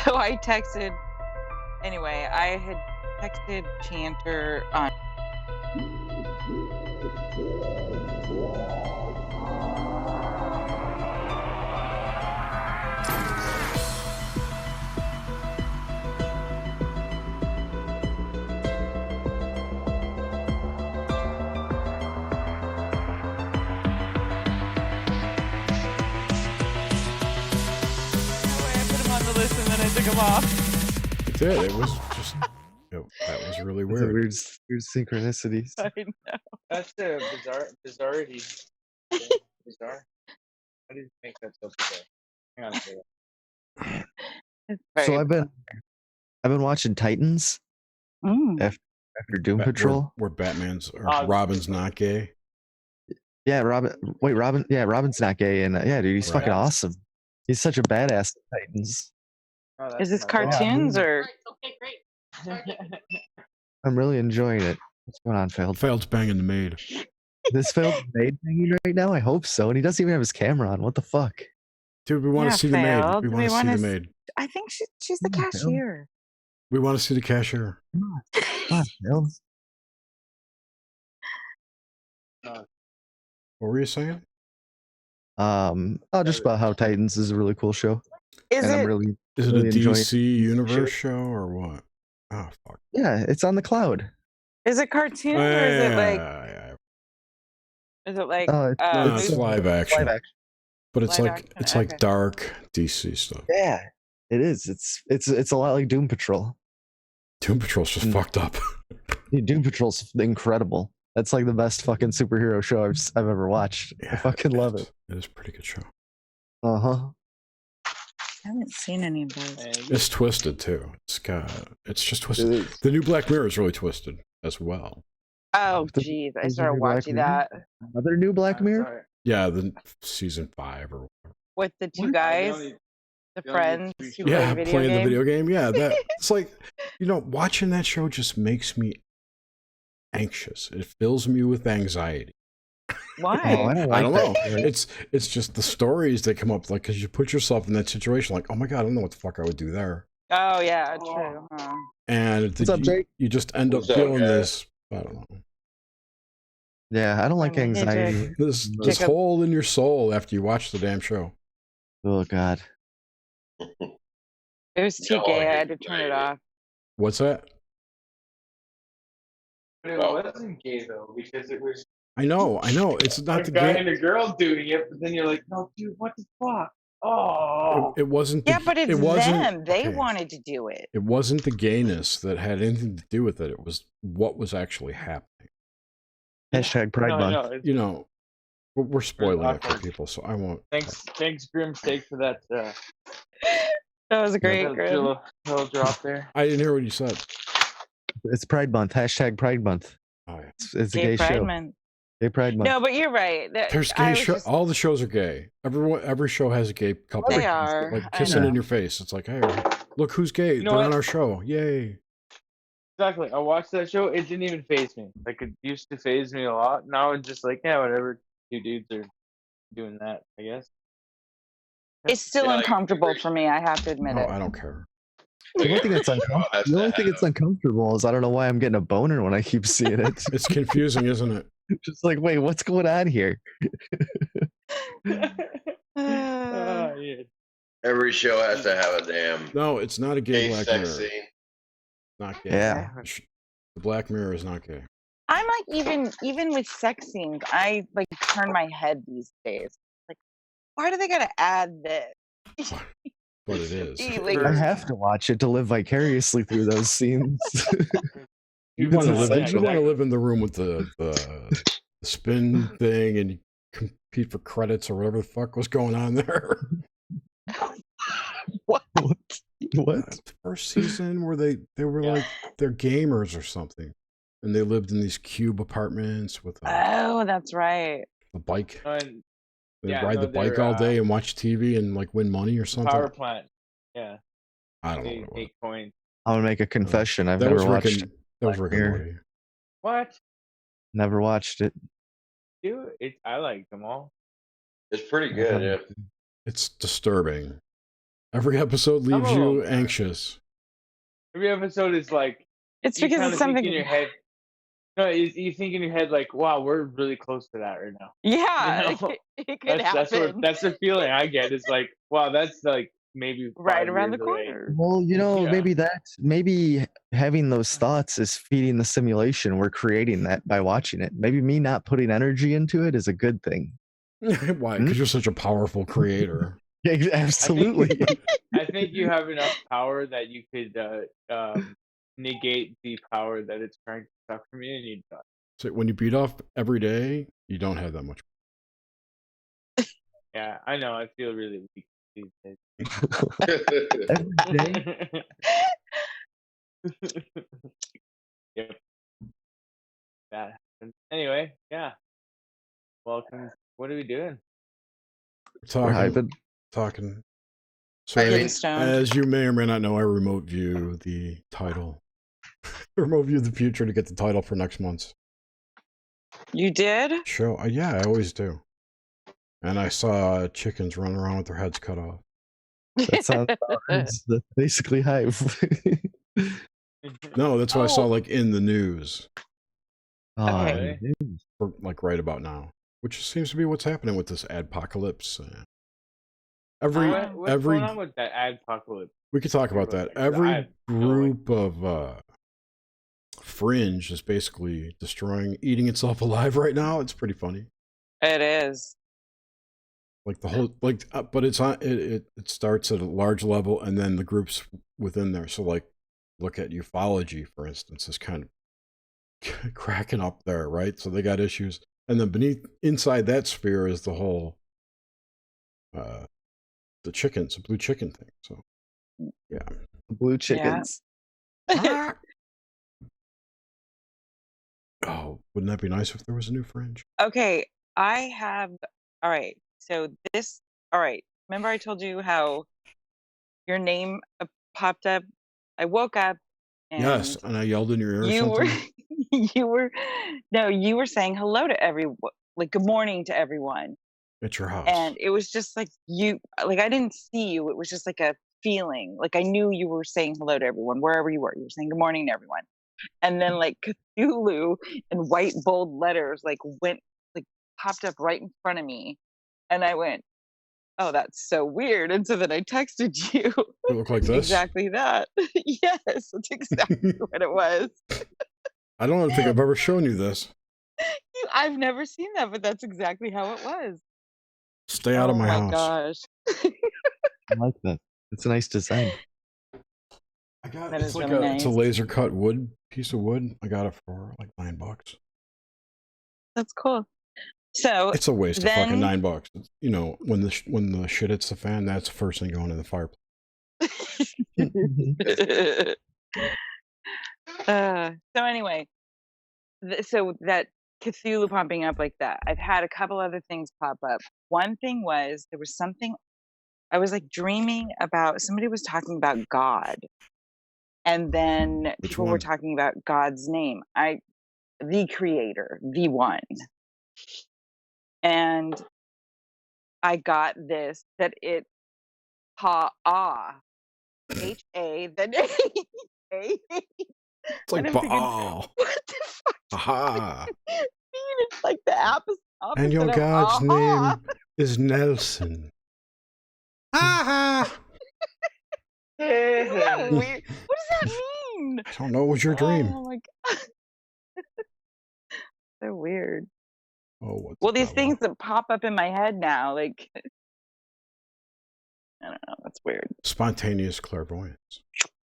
So I texted. Anyway, I had texted Chanter on. I put him on the list and then I took him off. It did. It was just. That was really weird. Weird synchronicities. I know. That's a bizarrity. Bizarre. How do you make that so bizarre? Hang on a second. So I've been watching Titans after Doom Patrol. Where Batman's or Robin's not gay. Yeah, Robin. Yeah, Robin's not gay, and yeah, dude, he's fucking awesome. He's such a badass in Titans. Oh, Is this cartoons or? Okay, great. I'm really enjoying it. What's going on, Failed? Failed's banging the maid. This Failed maid hanging right now? I hope so. And he doesn't even have his camera on. What the fuck? Dude, we want to see the maid. We want to see the maid. I think she's the cashier. We want to see the cashier. Come on, Failed. What were you saying? Just about how Titans is a really cool show. Is it a DC Universe show or what? Oh fuck. Yeah, it's on the cloud. Is it cartoon or is it like? Is it like? No, it's live action. But it's Live like action, it's okay. like dark DC stuff. Yeah, it is. It's a lot like Doom Patrol. Doom Patrol's just fucked up. Dude, Doom Patrol's incredible. That's like the best fucking superhero show I've ever watched. Yeah, I fucking love it. It is a pretty good show. Uh-huh. I haven't seen any of those. It's twisted too. It's just twisted. The new Black Mirror is really twisted as well. Oh, jeez. I started watching that. Another new Black Mirror? Yeah, the season 5 or whatever. With the two guys, the friends who Yeah, play playing the video game. Yeah, that it's like, watching that show just makes me anxious. It fills me with anxiety. Why? I don't know. It's just the stories that come up, like, because you put yourself in that situation, like, oh my god, I don't know what the fuck I would do there. Oh yeah, true. And What's up, Jake? you just end up feeling this. I don't know. Yeah, I don't like anxiety. This hole in your soul after you watch the damn show. Oh god. It was too gay. I had to turn it off. What's that? But it wasn't gay though, because it was I know. It's not a the guy gay. and a girl doing it, but then you're like, no, dude, what the fuck? Oh, It wasn't. Yeah, but it wasn't them. They okay. wanted to do it. It wasn't the gayness that had anything to do with it. It was what was actually happening. Hashtag Pride Month. No, We're spoiling it for people, so I won't. Thanks, Grim Steak, for that. That was a great little drop there. I didn't hear what you said. It's Pride Month. Hashtag Pride Month. Oh, yeah. It's a gay Pride show. Month. Gay Pride Month. No, but you're right. There's gay shows. All the shows are gay. Every show has a gay couple. They are. Like kissing in your face. It's like, hey, look who's gay. They're on our show. Yay. Exactly. I watched that show. It didn't even faze me. Like, it used to faze me a lot. Now it's just like, yeah, whatever. Two dudes are doing that, I guess. It's still uncomfortable for me. I have to admit it. I don't care. The only thing that's uncomfortable is I don't know why I'm getting a boner when I keep seeing it. It's confusing, isn't it? Just like, wait, what's going on here? Every show has to have a damn. No, it's not a gay Black Mirror. Scene. Not gay. Yeah. The Black Mirror is not gay. I'm like, even with sex scenes, I like turn my head these days. Like, why do they gotta add this? But it is. I have to watch it to live vicariously through those scenes. You want to live in the room with the spin thing and you compete for credits or whatever the fuck was going on there. What? The first season where they were like they're gamers or something, and they lived in these cube apartments with that's right. a bike. They Yeah, ride the bike all day and watch TV and like win money or something. Power plant. Yeah. I don't know. What it was. 8 coins. I'm gonna make a confession. I've That never was watched. That was Rick and Morty. What? Never watched it. Dude, I like them all. It's pretty good. Yeah. It's disturbing. Every episode leaves I'm you alone. anxious. Every episode is like It's you because kind it's of think something. in your head. No, you think in your head like, wow, we're really close to that right now. Yeah, You know? it could happen. That's the feeling I get. Is like, wow, that's like maybe Right 5 around the years away. corner. Well, Yeah. maybe having those thoughts is feeding the simulation. We're creating that by watching it. Maybe me not putting energy into it is a good thing. Why? Because you're such a powerful creator. Yeah, absolutely. I think you have enough power that you could negate the power that it's trying to suck from you, and you die. So when you beat off every day, you don't have that much. Yeah, I know. I feel really weak these days. Every day. Yep. That happens. Anyway, yeah. Welcome. What are we doing? We're Talking. hyping. So, Getting stoned. as you may or may not know, I remote view the title. Remote view the future to get the title for next month's You did? show. Yeah, I always do. And I saw chickens running around with their heads cut off. That sounds that's basically Hive. No, that's what I saw like in the news, Okay. for, like right about now, which seems to be what's happening with this adpocalypse. What's every going on with that adpocalypse? we could talk about that. I Every have no group of fringe is basically destroying, eating itself alive right now. It's pretty funny. It is. Like the whole but it's on it starts at a large level and then the groups within there. So like look at ufology, for instance, is kind of cracking up there, right? So they got issues. And then inside that sphere is the whole the chickens, the blue chicken thing. So yeah. Blue chickens. Oh, wouldn't that be nice if there was a new fringe? Okay, I have. All right. So this. All right. Remember I told you how your name popped up? I woke up. And yes, and I yelled in your ear. You or were. something? You were saying hello to everyone, like good morning to everyone. At your house. And it was just like like I didn't see you. It was just like a feeling. Like I knew you were saying hello to everyone wherever you were. You were saying good morning to everyone. And then like Cthulhu in white bold letters popped up right in front of me. And I went, oh, that's so weird. And so then I texted you. It looked like this? Exactly that. Yes, that's exactly what it was. I don't think I've ever shown you this. I've never seen that, but that's exactly how it was. Stay out of my house. Oh my gosh. I like that. It's a nice design. I got That it's is like really it's a nice. laser cut wood piece of wood. I got it for like $9. That's cool. So It's a waste of fucking then- $9. You know, when the shit hits the fan, that's the first thing going in the fireplace. So anyway, so that Cthulhu popping up like that. I've had a couple other things pop up. One thing was there was something I was like dreaming about. Somebody was talking about God, and then Which people were one? talking about God's name. The Creator, the One, and I got this that it H-A then A. It's like And I'm thinking, Baal. what the fuck? Aha. It's like the opposite. And your of God's aha. name is Nelson. Aha. Yeah, weird. What does that mean? I don't know. It was your dream. Oh my god. So weird. Oh, what's Well, these that things that pop up in my head now, like I don't know, that's weird. Spontaneous clairvoyance.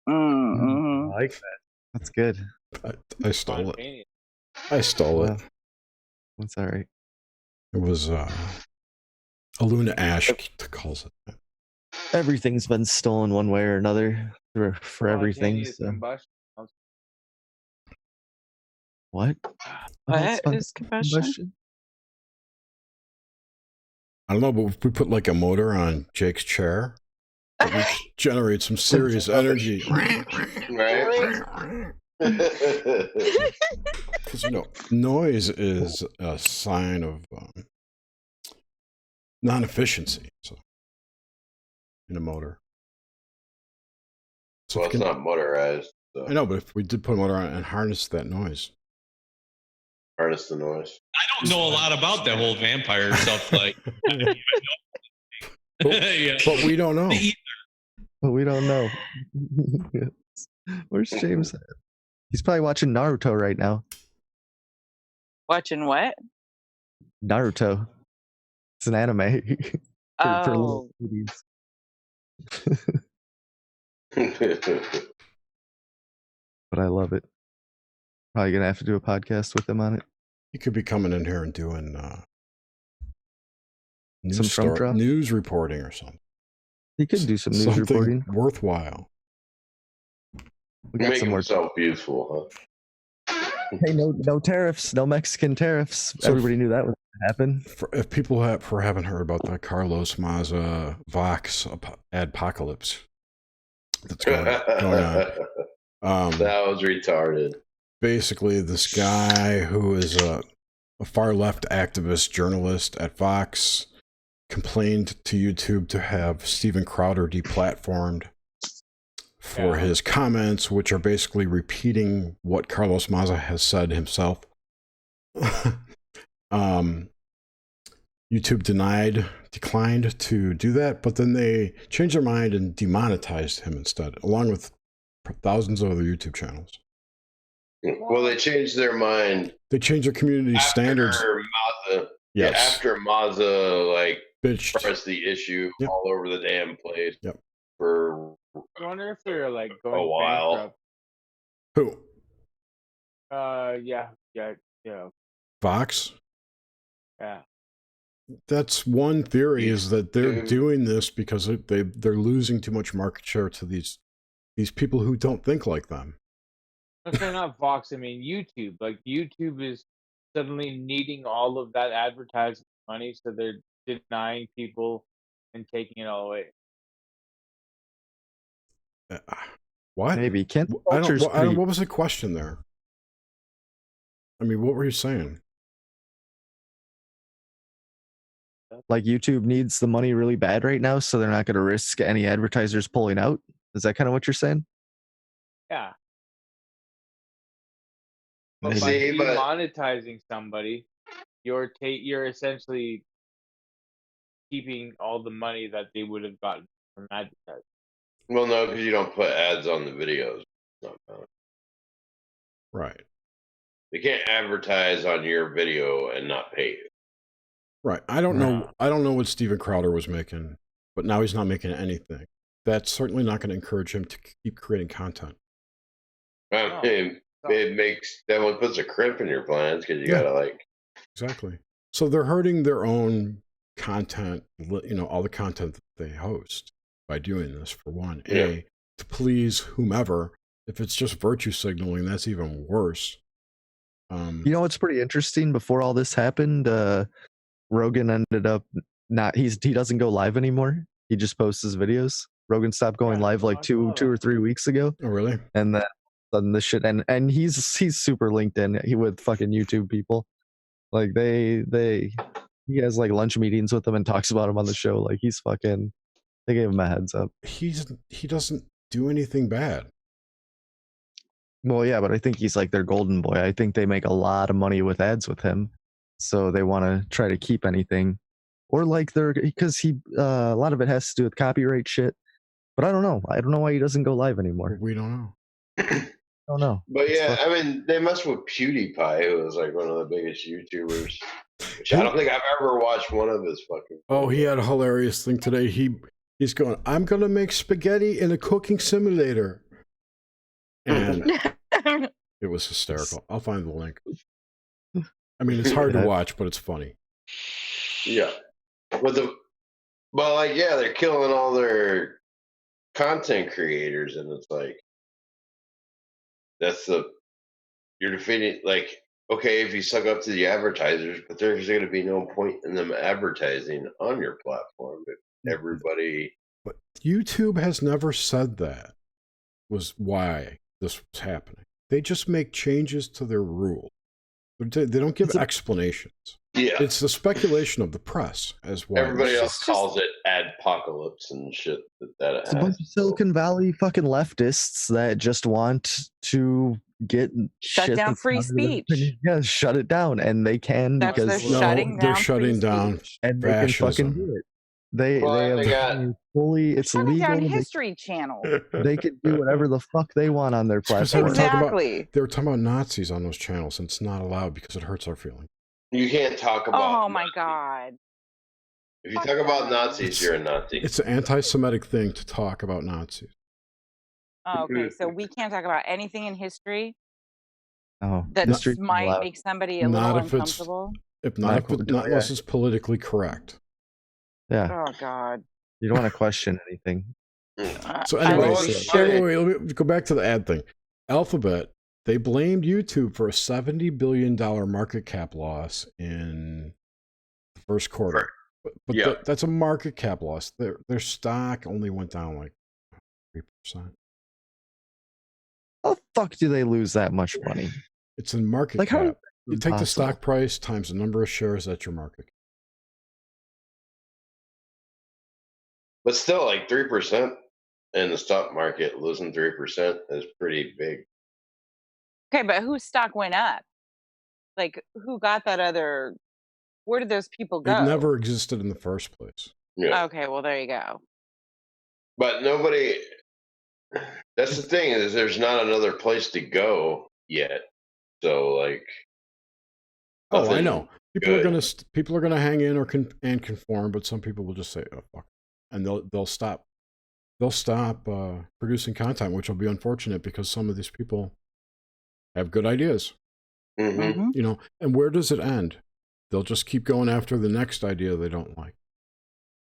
Mm-hmm. I like that. That's good. I stole it. Spontaneous. I stole it. Wow. That's all right. It was Aluna Ash calls it that. Everything's been stolen one way or another for everything. Spontaneous So. combustion. What? What is combustion? I don't know, but if we put like a motor on Jake's chair, it would generate some serious energy. Right? Because noise is a sign of non-efficiency. So, in a motor. So Well, if it's you can, not motorized. So I know, but if we did put a motor on it and harness that noise, harness the noise. I don't know a lot about that whole vampire stuff. Like, but, yeah. but we don't know. But we don't know. Where's James at? He's probably watching Naruto right now. Watching what? Naruto. It's an anime. for little Oh, babies. But I love it. Probably gonna have to do a podcast with him on it. He could be coming in here and doing Some Trump drop? news reporting or something. He could do some news Something reporting. worthwhile. We got Make some more. himself useful, Hey, no tariffs, no Mexican tariffs. So Everybody knew that was gonna happen. If people haven't heard about that Carlos Maza Vox adpocalypse that's going on. That was retarded. Basically, this guy who is a far left activist journalist at Vox complained to YouTube to have Steven Crowder deplatformed for his comments, which are basically repeating what Carlos Maza has said himself. YouTube declined to do that, but then they changed their mind and demonetized him instead, along with thousands of other YouTube channels. Well, they changed their mind. They changed their community standards. Maza, Yes. Yeah, after Maza, like, Bitched. pressed the issue Yep. all over the damn place. Yep. For I wonder if they're like going a while. Who? bankrupt. Yeah. Vox? Yeah. That's one theory, is that they're doing this because they're losing too much market share to these people who don't think like them. Okay, not Vox. I mean YouTube. Like YouTube is suddenly needing all of that advertising money, so they're denying people and taking it all away. What? Maybe Ken. What was the question there? I mean, what were you saying? Like YouTube needs the money really bad right now, so they're not going to risk any advertisers pulling out. Is that kind of what you're saying? Yeah. Maybe. But by See, but demonetizing somebody, you're essentially keeping all the money that they would have gotten from advertising. well, no, because you don't put ads on the videos. Right. They can't advertise on your video and not pay you. Right. I don't know what Steven Crowder was making, but now he's not making anything. That's certainly not going to encourage him to keep creating content. It makes that one puts a crimp in your plans because you gotta like. Exactly. So they're hurting their own content, all the content that they host by doing this, for one. To please whomever. If it's just virtue signaling, that's even worse. You know what's pretty interesting? Before all this happened, Rogan ended up he doesn't go live anymore. He just posts his videos. Rogan stopped going live like two or 3 weeks ago. Oh, really? And then sudden this shit, and he's super linked in with fucking YouTube people. Like he has like lunch meetings with them and talks about him on the show. Like he's fucking. They gave him a heads up. He doesn't do anything bad. Well, yeah, but I think he's like their golden boy. I think they make a lot of money with ads with him, so they want to try to keep anything, or like because a lot of it has to do with copyright shit. But I don't know. I don't know why he doesn't go live anymore. We don't know. I don't know. But yeah, I mean, they messed with PewDiePie, who was like one of the biggest YouTubers. Which I don't think I've ever watched one of his fucking. Oh, he had a hilarious thing today. He's going, I'm gonna make spaghetti in a cooking simulator, and it was hysterical. I'll find the link. I mean, it's hard to watch, but it's funny. Yeah, they're killing all their content creators, and it's like you're defeating. Like, okay, if you suck up to the advertisers, but there's going to be no point in them advertising on your platform if everybody. But YouTube has never said that was why this was happening. They just make changes to their rule. They don't give explanations. Yeah. It's the speculation of the press as why. Everybody this else shit- calls it adpocalypse and shit that It's a bunch of Silicon Valley fucking leftists that just want to get Shut shit down that's free not in their speech. opinion. Yeah, shut it down, and they can That's because they're No, shutting they're down shutting free down speech. and they can fucking do fascism. it. They Well, have they got- fully. They're It's shutting legal. down History Channel. They can do whatever the fuck they want on their It's 'cause they were platform. talking about- Exactly. They were talking about Nazis on those channels, and it's not allowed because it hurts our feelings. You can't talk about. Oh my Nazis. God. If you Fuck talk about them. Nazis, you're a Nazi. It's an anti-Semitic thing to talk about Nazis. Oh, okay, so we can't talk about anything in history Oh, that history might make somebody a Not little if it's- uncomfortable. Not unless it's politically correct. Yeah, Oh God. you don't want to question anything. So I anyway, would Well, be it's sure. funny. let me go back to the ad thing. Alphabet, they blamed YouTube for a $70 billion market cap loss in the first quarter. But Yeah. that's a market cap loss. Their stock only went down like 3%. How the fuck do they lose that much money? It's in market Like, how is cap. You take the possible? stock price times the number of shares, that's your market cap. But still, like 3% in the stock market, losing 3% is pretty big. Okay, but whose stock went up? Like, who got that other? Where did those people go? It never existed in the first place. Yeah. Okay, well there you go. But nobody. That's the thing, is there's not another place to go yet. So like. Oh, I nothing know. People are good. gonna hang in or conform, but some people will just say, "Oh fuck," and they'll stop. They'll stop producing content, which will be unfortunate because some of these people have good ideas, Mhm. Mhm. you know. And where does it end? They'll just keep going after the next idea they don't like.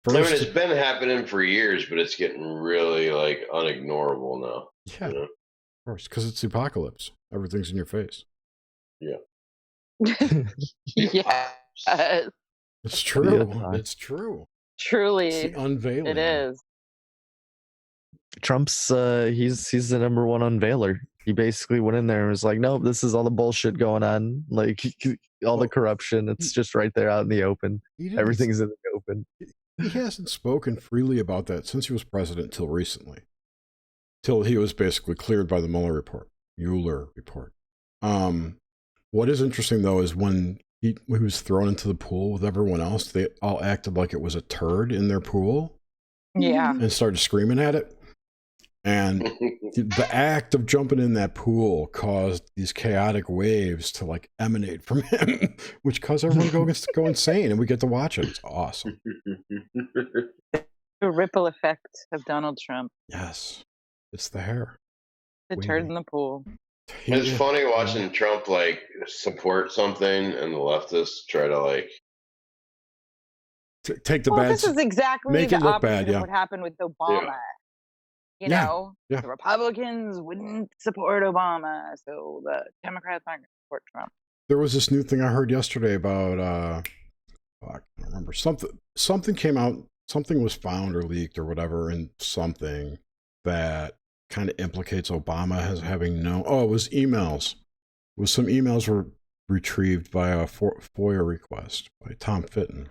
I mean, First, it's been happening for years, but it's getting really like unignorable now. yeah, You know? of course, because it's the apocalypse. Everything's in your face. Yeah. It's true. God. It's true. It's Truly, the unveiling. it is. Trump's he's the number one unveiler. He basically went in there and was like, "Nope, this is all the bullshit going on. Like all the corruption. It's just right there out in the open. He didn't- Everything's in the open." He hasn't spoken freely about that since he was president until recently. Till he was basically cleared by the Mueller report. What is interesting though is when he was thrown into the pool with everyone else, they all acted like it was a turd in their pool Yeah. and started screaming at it. And the act of jumping in that pool caused these chaotic waves to like emanate from him, which caused everyone to go insane, and we get to watch it. It's awesome. The ripple effect of Donald Trump. Yes, it's the hair. The Wavy. turd in the pool. It's funny watching Trump like support something and the leftists try to like. Take the Well, bad. this is exactly make the it look opposite bad, yeah. of what happened with Obama. You Yeah, know, yeah. the Republicans wouldn't support Obama, so the Democrats aren't going to support Trump. There was this new thing I heard yesterday about. I can't remember something came out. Something was found or leaked or whatever, and something that kind of implicates Obama as having no. Oh, it was emails. It was some emails were retrieved by a FOIA request by Tom Fitton.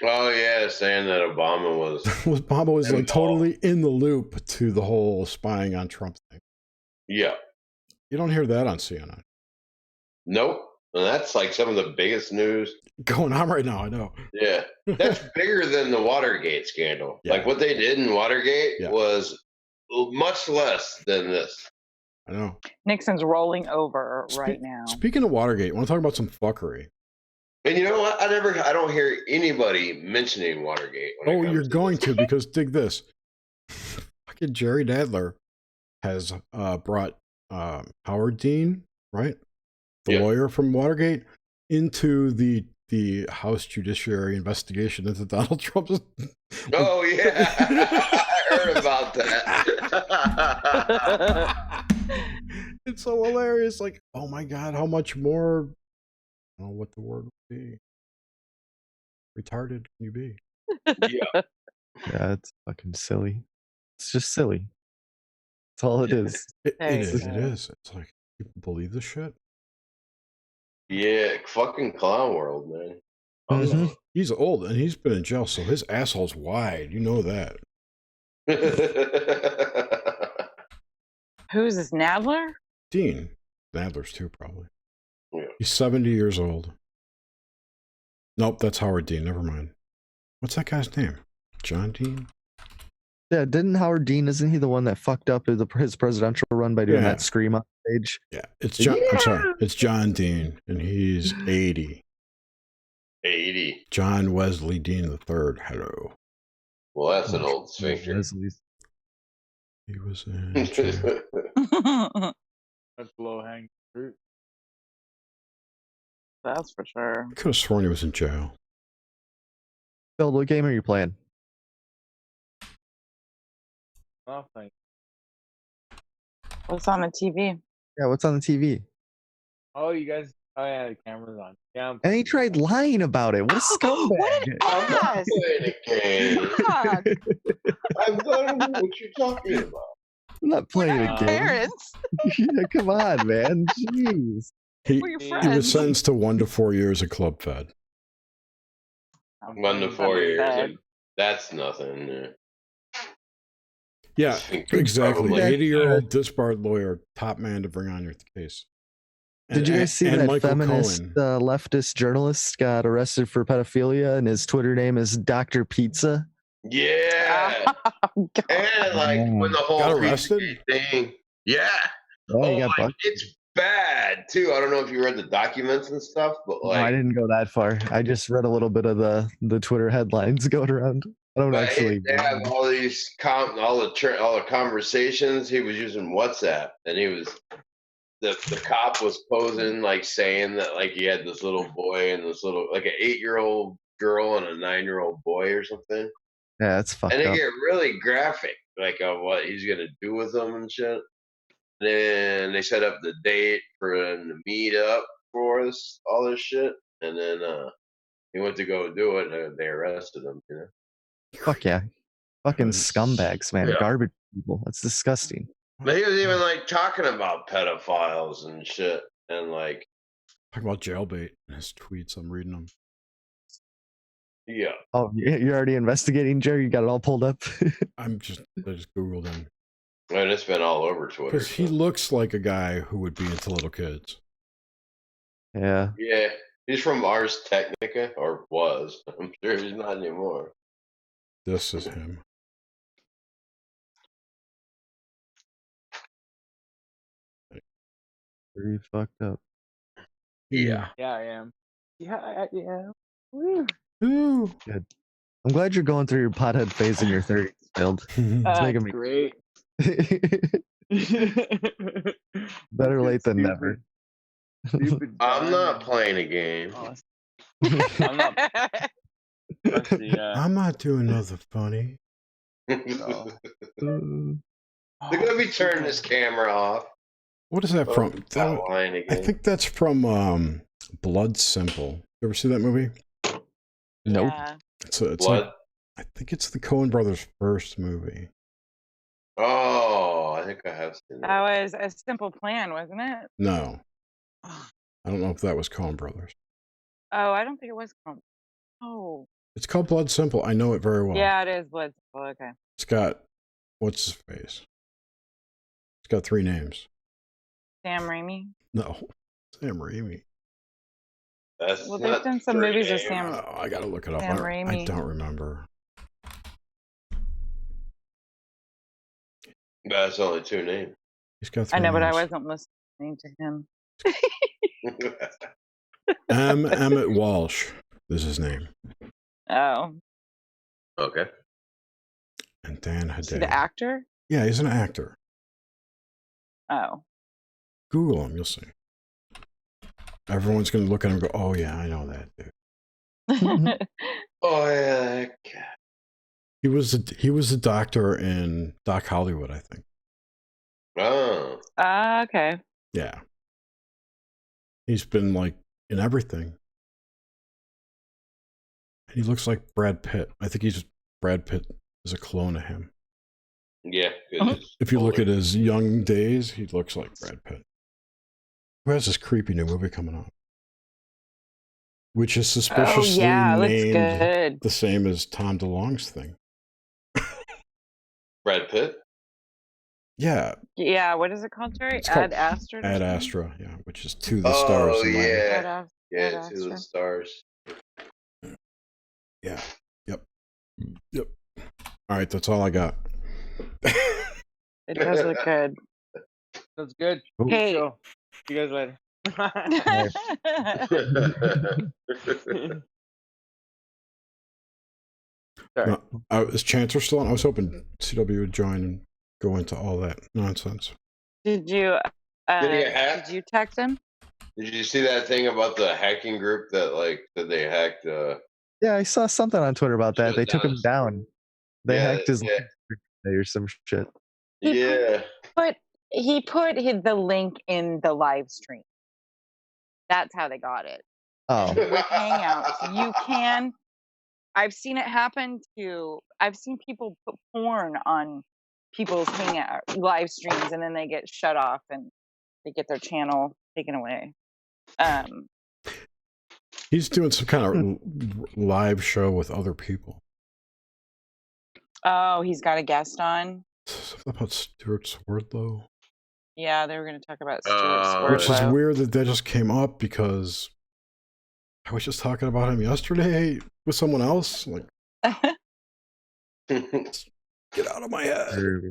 Oh yeah, saying that Obama was. Obama was like involved. totally in the loop to the whole spying on Trump thing. Yeah. You don't hear that on CNN. Nope. And that's like some of the biggest news. Going on right now, I know. Yeah. That's bigger than the Watergate scandal. Yeah. Like what they did in Watergate Yeah. was much less than this. I know. Nixon's rolling over right now. Speaking of Watergate, I want to talk about some fuckery. And you know what? I don't hear anybody mentioning Watergate. when it Oh, comes you're to going this. to, because dig this. Fucking Jerry Nadler has brought Howard Dean, right? The Yeah. lawyer from Watergate, into the House Judiciary investigation into Donald Trump's. Oh yeah, I heard about that. It's so hilarious. Like, oh my God, how much more? I don't know what the word would be. Retarded can you be? Yeah. Yeah, it's fucking silly. It's just silly. That's all it is. It Very is. It good. is. It's like, people believe this shit. Yeah, fucking clown world, man. Mhm. He's old and he's been in jail, so his asshole's wide. You know that. Who's this, Nadler? Dean. Nadler's too, probably. Yeah. He's 70 years old. Nope, that's Howard Dean. Never mind. What's that guy's name? John Dean? Yeah, didn't Howard Dean, isn't he the one that fucked up his presidential run by doing Yeah. that scream on stage? Yeah, it's John. I'm sorry, it's John Dean, and he's 80. 80. John Wesley Dean III. Hello. Well, that's an old sphincter. Leslie's. He was in jail. That's low hanging fruit. That's for sure. I could have sworn he was in jail. Phil, what game are you playing? Nothing. What's on the TV? Yeah, what's on the TV? Oh, you guys. Oh yeah, the camera's on. Yeah. And he tried lying about it. What a scumbag! What an I'm not ass! playing a game. Fuck. I don't know what you're talking about. I'm not We're playing not a game. parents. Yeah, come on, man. Jeez. We're your He He friends. was sentenced to 1 to 4 years of club fed. 1 to 4 years. Bad. And that's nothing. Yeah, Sphincter exactly. probably. 80-year-old disbarred lawyer, top man to bring on your case. Did you guys see and that Michael feminist Cohen. leftist journalist got arrested for pedophilia and his Twitter name is Dr. Pizza? Yeah. Oh, God. And like when the whole Got Pizzagate arrested? thing. Yeah. Oh, he got like, bucked. it's bad too. I don't know if you read the documents and stuff, but No, I like didn't go that far. I just read a little bit of the Twitter headlines going around. I don't but actually. they have all these all the conversations. He was using WhatsApp, and he was the cop was posing like saying that like he had this little boy and this little like an 8-year-old girl and a 9-year-old boy or something. Yeah, that's fucked And they up. get really graphic, like of what he's gonna do with them and shit. Then they set up the date for him to meet up for this all this shit, and then he went to go do it, and they arrested him. You know, Fuck yeah. Fucking Cause- scumbags, man. Yeah. Garbage people. That's disgusting. but he was even like talking about pedophiles and shit, and like Talking about jailbait in his tweets. I'm reading them. yeah, Oh, you're already investigating, Jerry? You got it all pulled up? I just Googled him. and it's been all over Twitter. Because he so. looks like a guy who would be into little kids. Yeah. Yeah, he's from Ars Technica, or was. I'm sure he's not anymore. This is him. Pretty fucked up. Yeah. Yeah, I am. Yeah, yeah. Woo. Ooh. I'm glad you're going through your pothead phase in your 30s, Phil. It's making me Great. better late than never. Stupid I'm not John. playing a game. Oh, I'm not. Let's see, I'm not doing nothing funny. no. They're gonna be turning this camera off. What is that Oh, from? that line I again. think that's from Blood Simple. You ever see that movie? Nope. Yeah. It's Blood. like, I think it's the Coen brothers' first movie. Oh, I think I have seen That that. was A Simple Plan, wasn't it? No, I don't know if that was Coen brothers. Oh, I don't think it was. Oh. It's called Blood Simple. I know it very well. Yeah, it is Blood Simple. Okay. It's got what's his face? It's got 3 names. Sam Raimi. No, Sam Raimi. That's Well, they've not done some three movies with names. Sam. Oh, I gotta look it up. Sam I Raimi. don't remember. That's only 2 names. He's got 3 I know, but I names. wasn't listening to him. Emmett Walsh is his name. Oh. Okay. And Dan Is he Hedaya. the actor? Yeah, he's an actor. Oh. Google him, you'll see. Everyone's gonna look at him and go, "Oh yeah, I know that dude." Oh yeah, that cat. He was a doctor in Doc Hollywood, I think. Oh, Okay. Yeah. He's been like in everything. And he looks like Brad Pitt. I think Brad Pitt is a clone of him. yeah. 'Cause it's If you look at older. his young days, he looks like Brad Pitt. Who has this creepy new movie coming out? which is Oh suspiciously yeah, looks named good. the same as Tom DeLonge's thing. Brad Pitt. Yeah, Yeah, what is it called, Jerry? it's called Ad Astra. Ad Astra, yeah, which is to the Oh stars in Latin. yeah, Ad yeah, to the Astra. stars. Yeah. Yep. Yep. All right, that's all I got. It does look good. That's good. Cool. Hey. Show. See you guys later. Sorry. No, is Chancer still on? I was hoping CW would join and go into all that nonsense. Did you Did he get hacked? did you text him? Did you see that thing about the hacking group that they hacked? Yeah, I saw something on Twitter about that. Shut They took down him his- down. They Yeah, hacked his yeah. or some shit. Yeah. But he put the link in the live stream. That's how they got it. Oh, With Hangouts, you can. I've seen it happen to. I've seen people put porn on people's Hangout live streams, and then they get shut off and they get their channel taken away. He's doing some kind of live show with other people. Oh, he's got a guest on. Something about Stuart Swerdlow. Yeah, they were going to talk about Stuart Oh. Which is Swerdlow. weird that just came up because I was just talking about him yesterday with someone else. Like, get out of my head.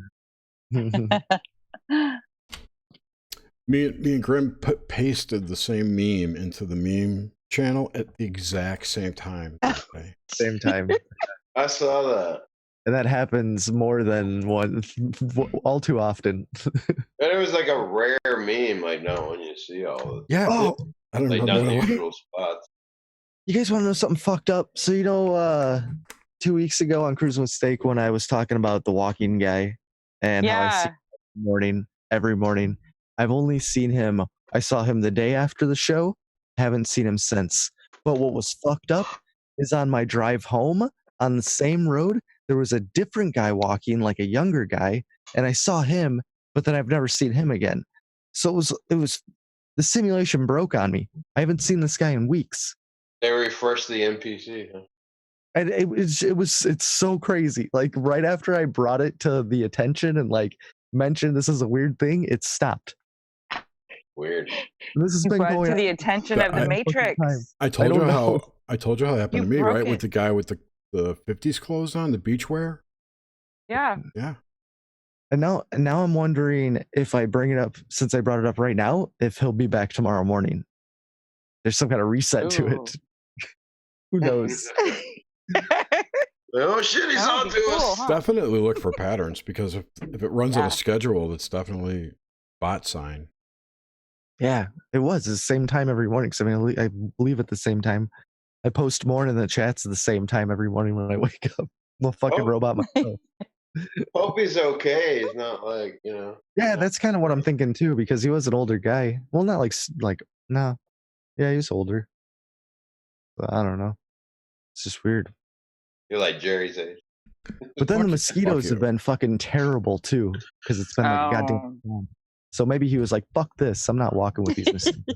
Me and Grim pasted the same meme into the meme channel at the exact same time today. same time. I saw that. And that happens more than one, all too often. And it was like a rare meme, like not one you see all the Yeah. Oh, I don't like know. not the what it was. usual spots. you guys want to know something fucked up? So, 2 weeks ago on Cruising with Steak, when I was talking about the walking guy and how I see him every morning, I've only seen him. I saw him the day after the show, haven't seen him since. But what was fucked up is on my drive home on the same road, there was a different guy walking, like a younger guy, and I saw him, but then I've never seen him again. So it was the simulation broke on me. I haven't seen this guy in weeks. They refreshed the NPC. Huh? And it's so crazy. Like right after I brought it to the attention and like mentioned this is a weird thing, it stopped. Weird. And this has been Brought going to on the attention of the Matrix. I told don't you know. how it happened You to me, broke right? it. With the guy with the 50s clothes on, the beachwear. Yeah. Yeah. And now I'm wondering if I bring it up, since I brought it up right now, if he'll be back tomorrow morning. There's some kind of reset to Ooh. it. Who knows? Oh shit, he's That on would to be cool, us. huh? Definitely look for patterns because if it runs on Yeah. a schedule, it's definitely bot sign. Yeah, it was the same time every morning. So I believe at the same time. I post more in the chats at the same time every morning when I wake up. I'm a fucking Oh. robot myself. Hope he's okay. He's not like, Yeah, that's kind of what I'm thinking too, because he was an older guy. Well, not like no. Yeah, he was older. But I don't know. It's just weird. You're like Jerry's age. But then Fuck- the mosquitoes fuck have you. been fucking terrible too, because it's been like goddamn. So maybe he was like, "Fuck this! I'm not walking with these mosquitoes."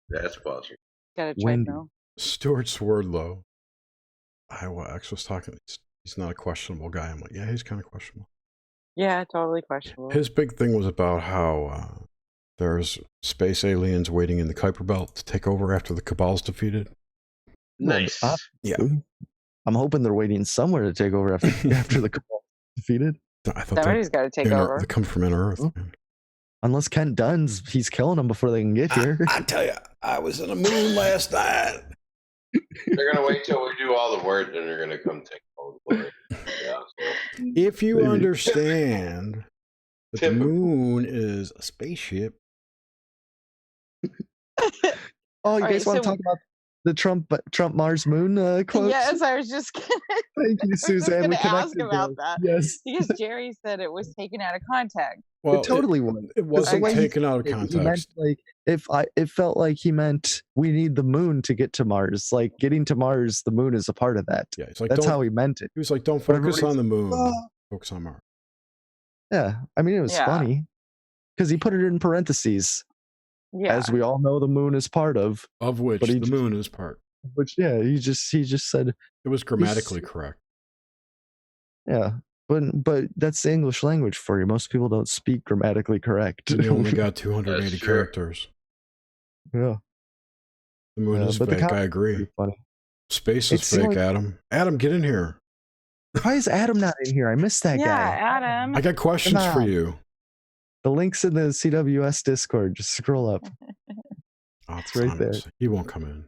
That's possible. Got a Wendy. treadmill. Stuart Swerdlow. Iowa X was talking. He's not a questionable guy. I'm like, yeah, he's kind of questionable. Yeah, totally questionable. His big thing was about how there's space aliens waiting in the Kuiper Belt to take over after the Cabal's defeated. Nice. Yeah. I'm hoping they're waiting somewhere to take over after the Cabal defeated. I thought Somebody's got to take over. they come from Inner Earth. Oh. Man. Unless Kent Dunn's, he's killing them before they can get here. I tell you, I was in the moon last night. They're gonna wait till we do all the work, then they're gonna come take over. Yeah. So. If you Maybe. understand that the Typical. moon is a spaceship, Oh, you All guys right, want to so- talk about the Trump Mars moon quotes? Yes, I was just gonna, Thank you, just Suzanne. We gonna ask connected about there. that. Yes, because Jerry said it was taken out of context. well, it totally was. it wasn't way he taken out of He meant context. like it felt like he meant we need the moon to get to Mars. Like getting to Mars, the moon is a part of that. Yeah, it's like That's don't, how he meant it. he was like, don't But focus on the moon, "Oh." focus on Mars. Yeah, I mean it was Yeah. funny because he put it in parentheses. Yeah. As we all know, the moon is part of. Of which But he the just- moon is part. Which he just said It was grammatically correct. yeah. But that's the English language for you. Most people don't speak grammatically correct. And you only got 280 That's true. characters. Yeah. The moon is but the fake. I comment's agree. pretty funny. Space It is seemed fake, like- Adam. Adam, get in here. Why is Adam not in here? I missed that Yeah, guy. Adam. I got questions for on. you. The link's in the CWS Discord. Just scroll up. Oh, It's right there. He won't come in.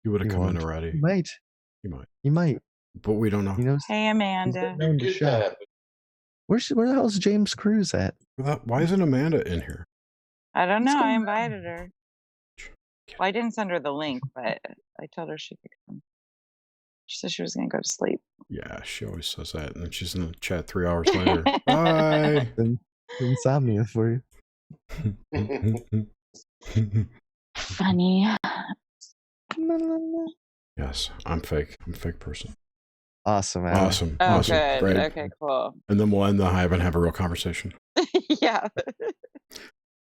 He would have He come in won't. already. He might. He might. He might. But we don't know. He knows. Hey, He's Amanda. been known to Good show. happen. Where the hell's James Cruz at? Why isn't Amanda in here? I don't What's know. I going on? invited her. Well, I didn't send her the link, but I told her she could come. She said she was going to go to sleep. Yeah, she always says that. And then she's in the chat 3 hours later. Bye. Insomnia for you. Funny. Yes, I'm fake. I'm a fake person. Awesome, Adam. Awesome. Oh, awesome. good. Great. Okay, cool. And then we'll end the hive and have a real conversation. Yeah.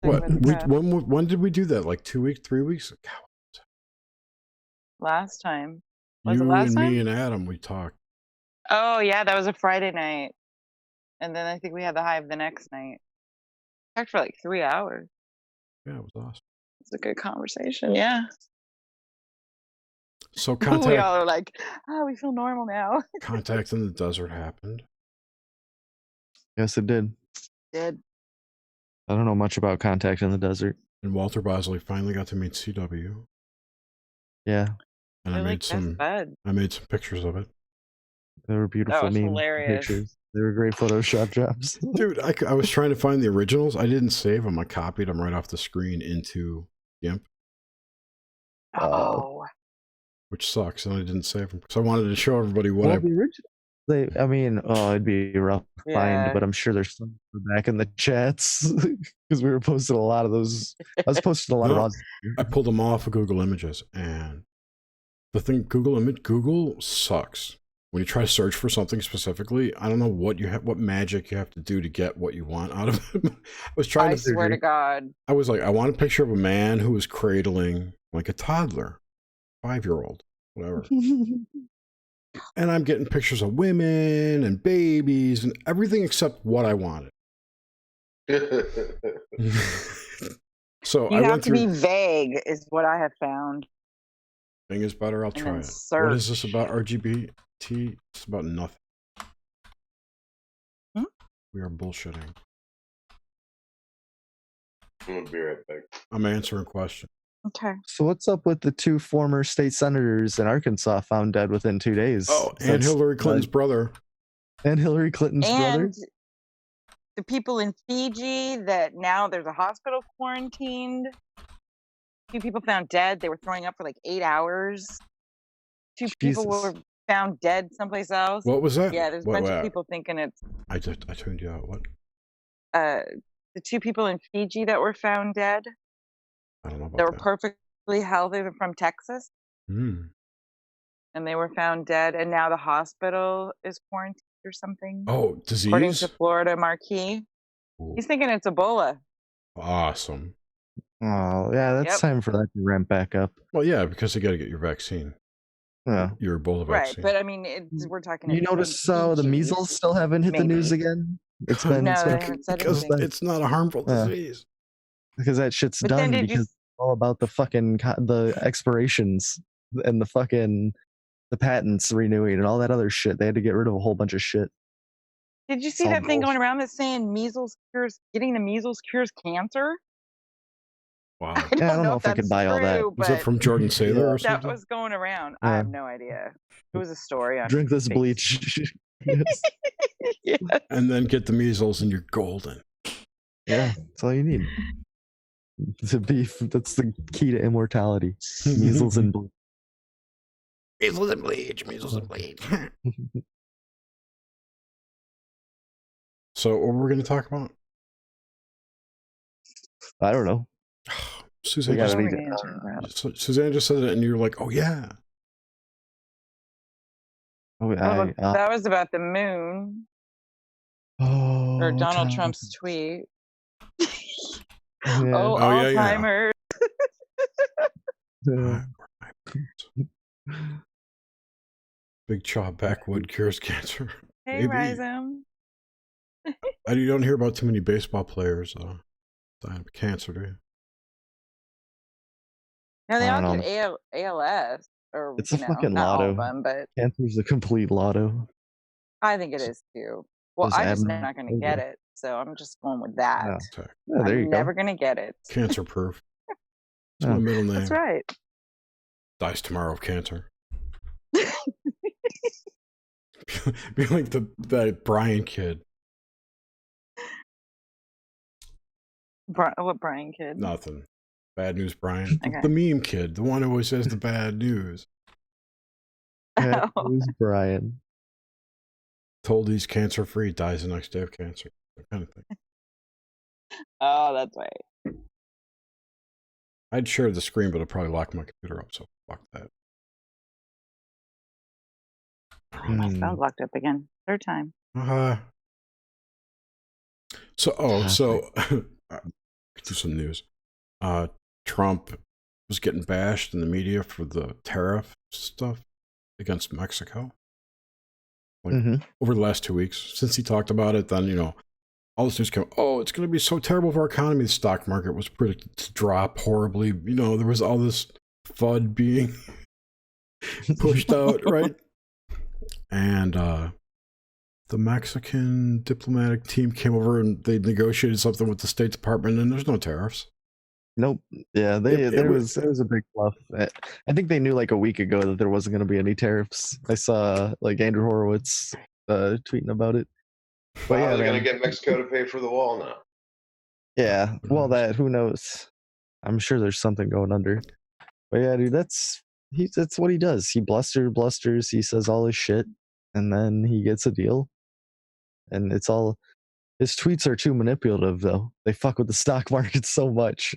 What? With Brad. When did we do that? Like 2 weeks, 3 weeks? God, Last time. Was you it last and time? me and Adam, we talked. Oh, yeah, that was a Friday night. And then I think we had the hive the next night. Talked for like 3 hours. Yeah, it was awesome. It's a good conversation. Yeah. So We contact all are like, oh, we feel normal now. contact in the desert happened. Yes, it did. Did. I don't know much about Contact in the Desert. And Walter Bosley finally got to meet CW. Yeah, And They're I like made best some bud. pictures of it. they were beautiful was meme hilarious. pictures. They were great Photoshop jobs. Dude, I was trying to find the originals. I didn't save them. I copied them right off the screen into GIMP, Oh. which sucks. And I didn't save them because I wanted to show everybody what Well, I. the original. It'd be rough to find, Yeah. but I'm sure there's some back in the chats because we were posting a lot of those. I was posting a lot No. of I pulled them off of Google Images, and the thing Google sucks. When you try to search for something specifically, I don't know what magic you have to do to get what you want out of it. I was trying I to swear to God. I was like, I want a picture of a man who was cradling like a toddler, 5-year-old, whatever. And I'm getting pictures of women and babies and everything except what I wanted. So You I have went to through. be vague, is what I have found. Thing is better. I'll And try then it. What search. is this about RGBT? It's about nothing. Hmm? We are bullshitting. I'm gonna be right back. I'm answering questions. Okay. So what's up with the 2 former state senators in Arkansas found dead within 2 days? Oh, and That's- Hillary Clinton's brother. and Hillary Clinton's brother. And the people in Fiji that now there's a hospital quarantined. 2 people found dead. They were throwing up for like 8 hours. 2 people Jesus. were found dead someplace else. What was that? Yeah, there's a bunch of people thinking it's I tuned you out. What? the 2 people in Fiji that were found dead. I don't know about They were that. perfectly healthy. They're from Texas, Hmm. and they were found dead. And now the hospital is quarantined or something. Oh, According disease? to Florida Marquis, Ooh, he's thinking it's Ebola. awesome. Oh, yeah, that's Yep. time for that to ramp back up. Well, yeah, because you got to get your vaccine, Yeah. your Ebola Right, vaccine. but I mean, we're talking. You it's notice from the Fiji. measles still haven't hit the news Maybe. again? It's been, No, it's they been haven't said because anything. it's not a harmful Yeah. disease. because that shit's But then done did you because it's all about the fucking the expirations and the patents renewing and all that other shit. They had to get rid of a whole bunch of shit. Did you see all that thing going bullshit. around that's saying getting the measles cures cancer? Wow. I don't know if if I could that's buy all that. true, Was that but from Jordan Saylor or that something? was going around. I Yeah. have no idea. It was a story on Drink this Facebook. bleach. Yes. Yeah. And then get the measles and you're golden. Yeah, that's all you need. That's the key to immortality. Measles and bleach. Measles and bleach. Measles and bleach. So, what were we going to talk about? I don't know. Suzanne, We gotta just, read What are we answering about? Suzanne just said it, and you're like, "Oh yeah." Oh, Well, that was about the moon or Donald Trump's tweet. Yeah. Oh, Oh, yeah, yeah. Alzheimer's. Yeah. Big Chaw Backwood cures cancer. Hey, Maybe. Rhizome. You don't hear about too many baseball players dying of cancer, do you? No, they I all don't get know. ALS, or It's a fucking not all of lotto. them, but Cancer's a complete lotto. I think it is too. Well, Those I just know I'm abnormal not going to get it, so I'm just going with that. Yeah. Okay. Yeah, there you I'm never go. going to get it. Cancer proof. It's Yeah. my middle name. That's right. Dies tomorrow of cancer. Be like that Brian kid. What Brian kid? Nothing. Bad news, Brian. Okay. The meme kid, the one who always says the bad news. Bad Oh. news, Brian. Told he's cancer free, dies the next day of cancer. That kind of thing. Oh, that's right. I'd share the screen, but I'd probably lock my computer up, so fuck that. Oh, my phone's locked up again. Third time. So do some news. Trump was getting bashed in the media for the tariff stuff against Mexico. Over the last 2 weeks, since he talked about it, then all this news came. Oh, it's going to be so terrible for our economy. The stock market was predicted to drop horribly. There was all this FUD being pushed out, right? And the Mexican diplomatic team came over and they negotiated something with the State Department, and there's no tariffs. Nope. Yeah, there was a big bluff. I think they knew like a week ago that there wasn't going to be any tariffs. I saw like Andrew Horowitz tweeting about it. But yeah, they're going to get Mexico to pay for the wall now. Yeah, well, who knows? I'm sure there's something going under. But yeah, dude, that's what he does. He blusters. He says all his shit, and then he gets a deal. And it's all. His tweets are too manipulative, though. They fuck with the stock market so much.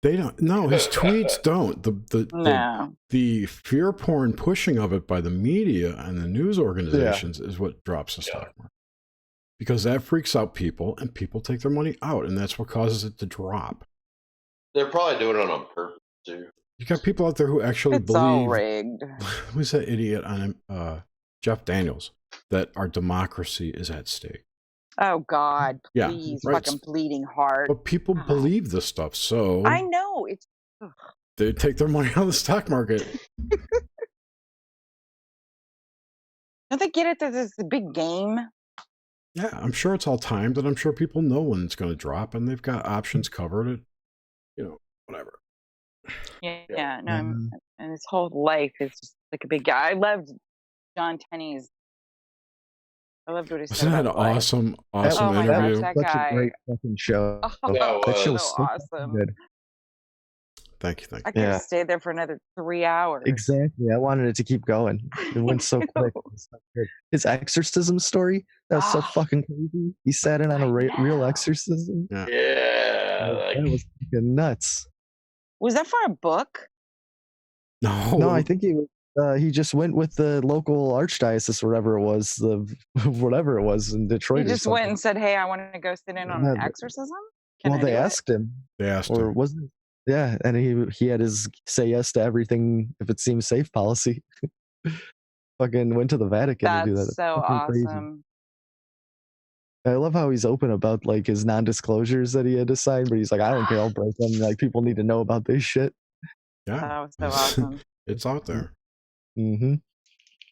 They don't. No, his tweets don't. The fear porn pushing of it by the media and the news organizations is what drops the stock market. Because that freaks out people, and people take their money out, and that's what causes it to drop. They're probably doing it on purpose, too. You got people out there who actually believe. All rigged. Who's that idiot on Jeff Daniels? That our democracy is at stake. Oh God! Please, fucking bleeding heart. But people believe this stuff, so I know it's. They take their money out of the stock market. Don't they get it that this is a big game? Yeah, I'm sure it's all timed, and I'm sure people know when it's going to drop, and they've got options covered. Whatever. Yeah. No, and his whole life is just like a big guy. I loved John Tenney's. I loved what he said. Wasn't that an awesome interview? That such guy. a great fucking show. That show was so awesome. Good. Thank you. I could have stayed there for another 3 hours. Exactly. I wanted it to keep going. It went so quick. So good. His exorcism story, that was so fucking crazy. He sat in on a real exorcism. Yeah. That was fucking nuts. Was that for a book? No, I think he just went with the local archdiocese, whatever it was in Detroit. He just went and said, "Hey, I want to go sit in on an exorcism." They asked him. Or wasn't? Yeah, and he had his say yes to everything if it seems safe policy. Fucking went to the Vatican to do that. That's so awesome. I love how he's open about like his non-disclosures that he had to sign, but he's like, I don't care, I'll break them. Like people need to know about this shit. Yeah, that was so awesome. It's out there. Mm-hmm.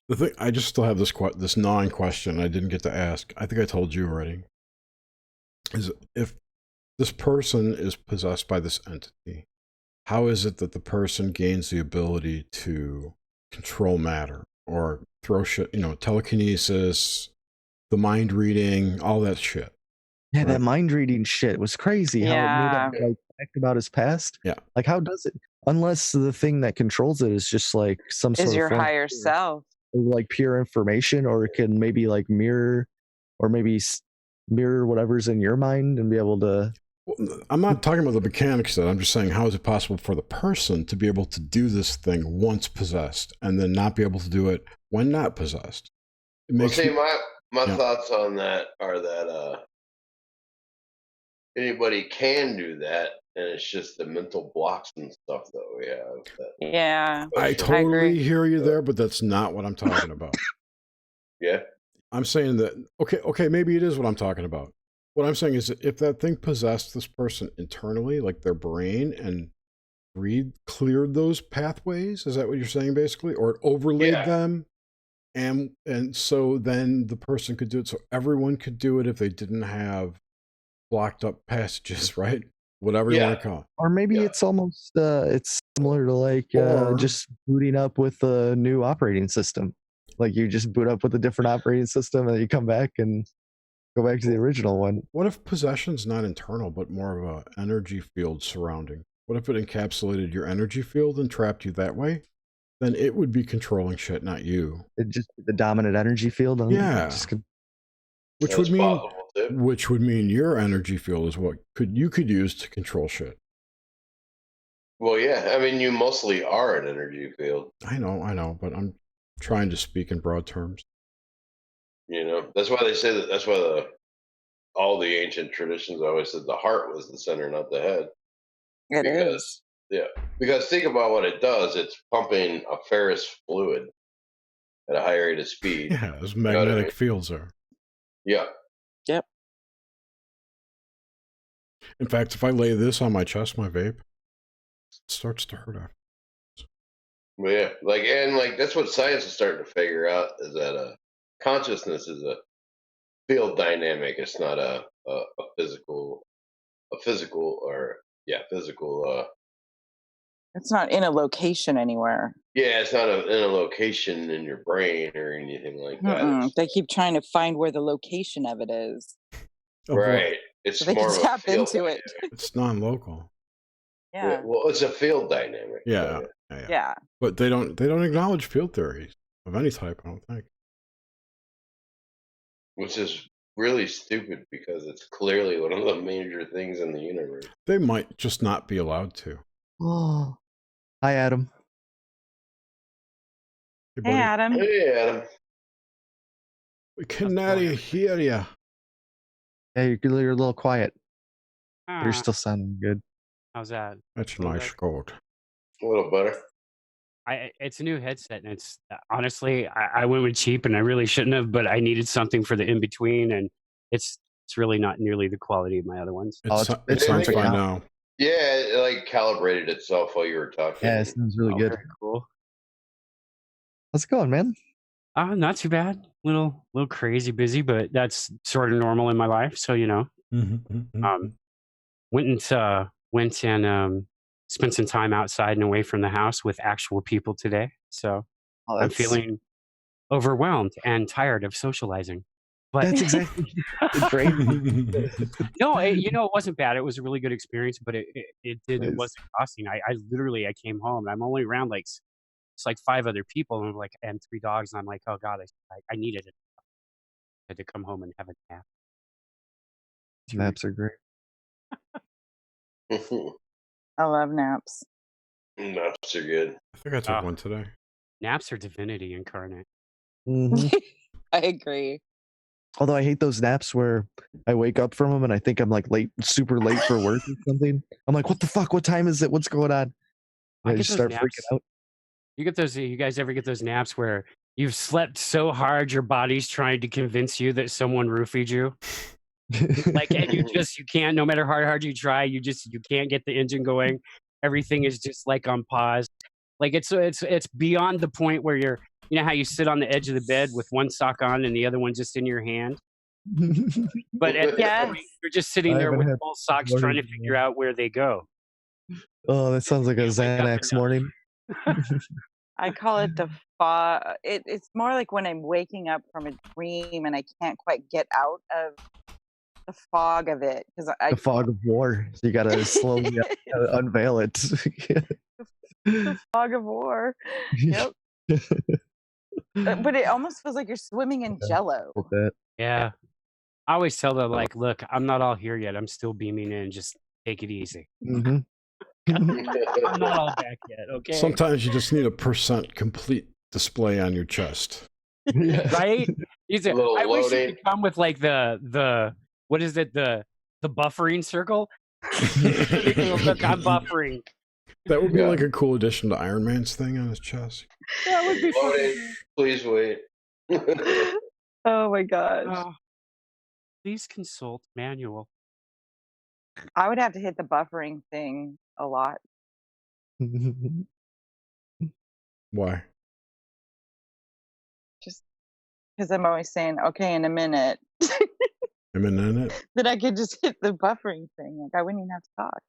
The thing, I just still have this gnawing question I didn't get to ask. I think I told you already. Is if this person is possessed by this entity, how is it that the person gains the ability to control matter or throw shit, telekinesis, the mind reading, all that shit? Yeah, that mind reading shit was crazy. How it made him act about his past. Yeah. Like, how does it? Unless the thing that controls it is just like some sort of your higher self, like pure information, or it can maybe like mirror whatever's in your mind and be able to. Well, I'm not talking about the mechanics of it. I'm just saying, how is it possible for the person to be able to do this thing once possessed and then not be able to do it when not possessed? My thoughts on that are that anybody can do that, and it's just the mental blocks and stuff that we have. Yeah. I Especially- agree. totally hear you there, but that's not what I'm talking about. Yeah. I'm saying that, okay, maybe it is what I'm talking about. What I'm saying is that if that thing possessed this person internally, like their brain, and cleared those pathways, is that what you're saying basically? Or it overlaid Yeah. them, and so then the person could do it, so everyone could do it if they didn't have blocked up passages, right? Whatever you Yeah. want to call it. Or maybe Yeah. it's almost it's similar to like Or- just booting up with a new operating system. Like you just boot up with a different operating system and you come back and go back to the original one. What if possession's not internal, but more of an energy field surrounding? What if it encapsulated your energy field and trapped you that way? Then it would be controlling shit, not you. It just the dominant energy field. Yeah. Which That's would mean possible too. which would mean your energy field is what you could use to control shit. Well, yeah. I mean, you mostly are an energy field. I know, but I'm trying to speak in broad terms. You know, that's why they say that. That's why all the ancient traditions always said the heart was the center, not the head. It Because is. yeah, because think about what it does. It's pumping a ferrous fluid at a high rate of speed. Yeah, those know what I magnetic mean? fields are. Yeah. Yep. In fact, if I lay this on my chest, my vape, it starts to hurt after. Well, yeah, like that's what science is starting to figure out, is that consciousness is a field dynamic. It's not a physical physical. It's not in a location anywhere. Yeah, it's not in a location in your brain or anything like that. Mm-mm. They keep trying to find where the location of it is. Of what? Right. It's So they more can of a tap field into it. dynamic. It's non-local. Yeah. Well, it's a field dynamic. Yeah. Yeah. But they don't acknowledge field theories of any type, I don't think. Which is really stupid because it's clearly one of the major things in the universe. They might just not be allowed to. Oh, hi Adam. Hey, Hey, buddy, Adam. Hey, Adam. we cannot hear ya. Yeah, you're a little quiet. Ah, You're still sounding good. how's that? That's Little nice better. gold. A little better. It's a new headset, and it's honestly, I went with cheap, and I really shouldn't have, but I needed something for the in between, and it's really not nearly the quality of my other ones. Oh, It sounds perfect fine now. now. Yeah, it like calibrated itself while you were talking. Yeah, it sounds really Oh, good. very cool. How's it going, man? Not too bad. Little crazy busy, but that's sort of normal in my life. So went and spent some time outside and away from the house with actual people today. So Oh, I'm feeling overwhelmed and tired of socializing. But That's exactly great. no, it wasn't bad. It was a really good experience, but it Nice. wasn't exhausting. I literally came home and I'm only around like it's like 5 other people and like and 3 dogs, and I'm like, oh god, I needed it. I had to come home and have a nap. Naps are great. I love naps. Naps are good. I think I took one today. Naps are divinity incarnate. Mhm. I agree. Although I hate those naps where I wake up from them and I think I'm like super late for work or something. I'm like, what the fuck? What time is it? What's going on? I I get just those start naps. freaking out. You guys ever get those naps where you've slept so hard your body's trying to convince you that someone roofied you? Like, and you can't, no matter how hard you try, you can't get the engine going. Everything is just like on pause. Like it's beyond the point where you're, how you sit on the edge of the bed with one sock on and the other one just in your hand. But at that Yes. point, you're just sitting I there haven't with had both socks morning trying to figure out where they go. Oh, that sounds like a You wake up Xanax and morning. I call it the fog. It's more like when I'm waking up from a dream and I can't quite get out of the fog of it because The fog of war. So you gotta slowly unveil it. the fog of war. Yep. But it almost feels like you're swimming in Jello. With that. Yeah. I always tell them, like, look, I'm not all here yet. I'm still beaming in. Just take it easy. Mhm. I'm not all back yet, okay? Sometimes you just need a % complete display on your chest. Yeah. Right? Little I wish you loading. could come with like the what is it? The The buffering circle. Look, I'm buffering. That would be like a cool addition to Iron Man's thing on his chest. That would be Loading. Please wait. Oh my gosh. Oh, please consult manual. I would have to hit the buffering thing a lot. Why? Just because I'm always saying, okay, in a minute. I'm in it. Then I could just hit the buffering thing. Like I wouldn't even have to talk.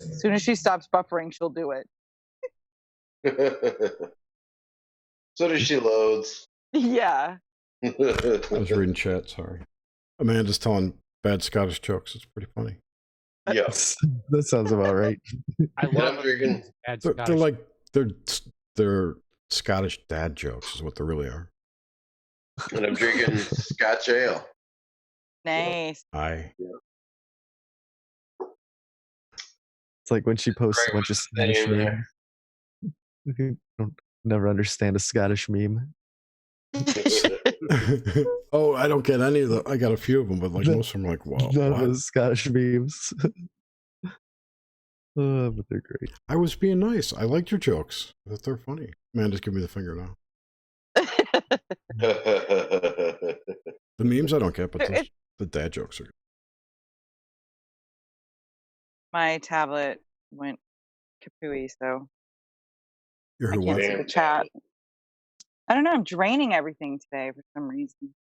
As soon as she stops buffering, she'll do it. So does she loads. Yeah. I was reading chat, sorry. Amanda's telling bad Scottish jokes. It's pretty funny. Yeah. That sounds about right. I love I'm drinking. bad They're Scottish. like they're Scottish dad jokes is what they really are. And I'm drinking Scotch ale. Nice. I It's like when she posts a Right, bunch of Spanish same there. memes. I don't never understand a Scottish meme. oh, I don't get any of the. I got a few of them, but like most of them, are like, whoa. None of what? those Scottish memes. But they're great. I was being nice. I liked your jokes. That they're funny. Man, just give me the finger now. The memes I don't get, but the dad jokes are. My tablet went kapooey, so You're I who can't what? see the chat. I don't know. I'm draining everything today for some reason.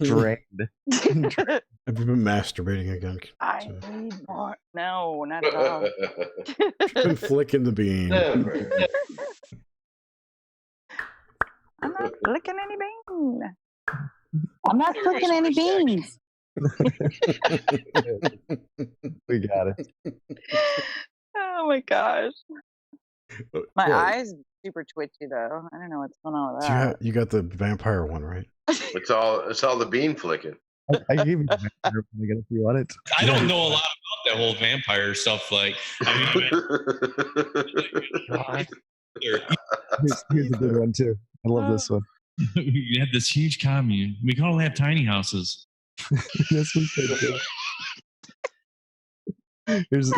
Drained. Have you been masturbating again? I need more. No, not at all. Been flicking the bean. Never. I'm not flicking any bean. I'm not flicking any beans. We got it. Oh my gosh. My Well, eyes super twitchy though. I don't know what's going on with so that. you got the vampire one, right? It's all the bean flicking. I gave you the vampire one again if you want it. I don't know a lot about that whole vampire stuff. Like, I mean, Here's a good one too. I love this one. You had this huge commune. We can all have tiny houses. Yes, we could. Here's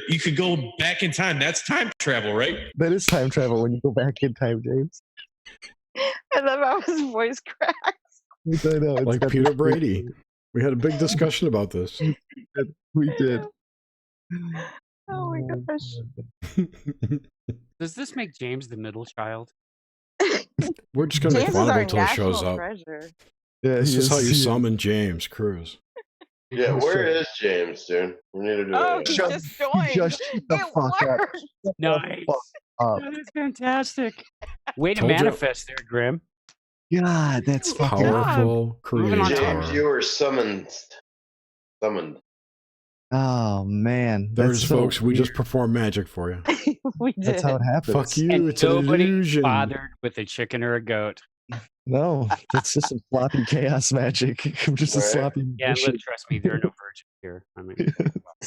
you could go back in time. That's time travel, right? that is time travel when you go back in time, James. I love how his voice cracks. I know, it's Like got Peter the- Brady. We had a big discussion about this. We did. Oh my gosh. Does this make James the middle child? We're just gonna make James fun is of him our until he shows national up. treasure. Yeah, This he is how you he summon James Cruz. Yeah, where is James, dude? We need to do Oh, it. he Shut- just joined. Just shut the It fuck up. worked. Shut the Nice. fuck up. That is fantastic. Way to Told you. manifest there, Grim. God, that's fucking Powerful Moving on. creator. James, you were summoned. Oh man. There's so folks, we weird. just perform magic for you. We did. That's how it happens. Fuck you, And it's an nobody illusion. bothered with a chicken or a goat. No, it's just some sloppy chaos magic. I'm just a Right. sloppy Yeah, magician. trust me, there are no virgins here. I mean,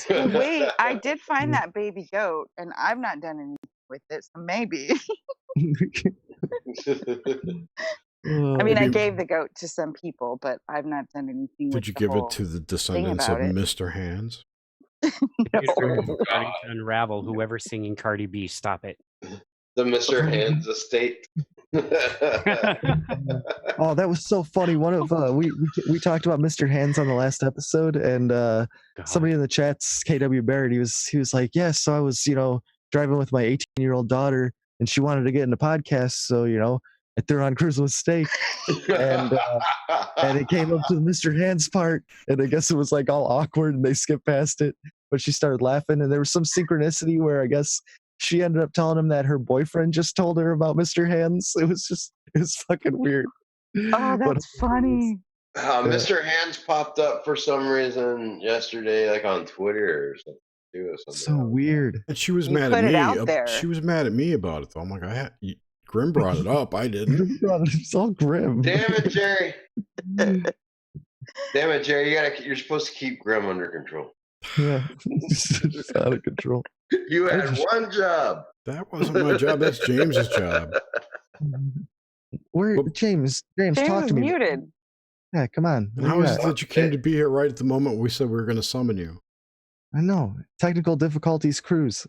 Well, wait, I did find that baby goat, and I've not done anything with it, so maybe. I mean, I gave the goat to some people, but I've not done anything with Did you the give whole... it to the descendants of about it. Mr. Hands? No. starting to unravel. Whoever's singing Cardi B, stop it. The Mr. Hands estate. Oh, that was so funny. One of we talked about Mr. Hands on the last episode, and God. somebody in the chats, KW Barrett, he was like, yes, so I was driving with my 18-year-old daughter, and she wanted to get into podcasts, so I threw on Christmas steak, and it came up to the Mr. Hands part, and I guess it was like all awkward, and they skipped past it, but she started laughing, and there was some synchronicity where I guess she ended up telling him that her boyfriend just told her about Mr. Hands. It was fucking weird. Oh, But- that's funny. Mr. Hands popped up for some reason yesterday, like on Twitter or something. Too, or something So weird. And she was You mad put at it me. out there. She was mad at me about it, though. I'm like, Grim brought it up. I didn't. It's all grim. Damn it, Jerry! Damn it, Jerry! You're supposed to keep Grim under control. Yeah, it's out of control. You had one job. That wasn't my job. That's James's job. Where Well, James, James talk is to me. muted. Yeah, come on. And Where how you is at? it that you came to be here right at the moment we said we were going to summon you? I know. Technical difficulties cruise.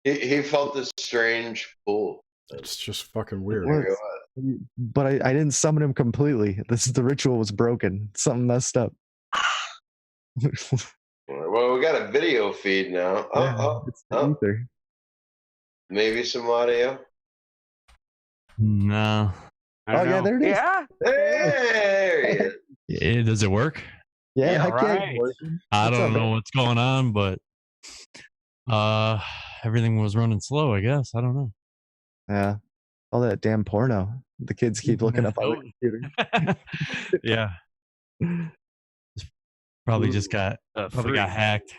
He felt this strange pull. It's just fucking weird. Well, but I didn't summon him completely. The ritual was broken. Something messed up. Well, we got a video feed now. It's the ether. Maybe some audio. No. I don't know. There it is. Yeah. Hey, Does it work? Yeah, Yeah, heck yeah, right. it's working. I What's don't up, know man? what's going on, but everything was running slow, I guess. I don't know. Yeah. All that damn porno. The kids keep looking up on the computer. Yeah. Probably just got free. hacked.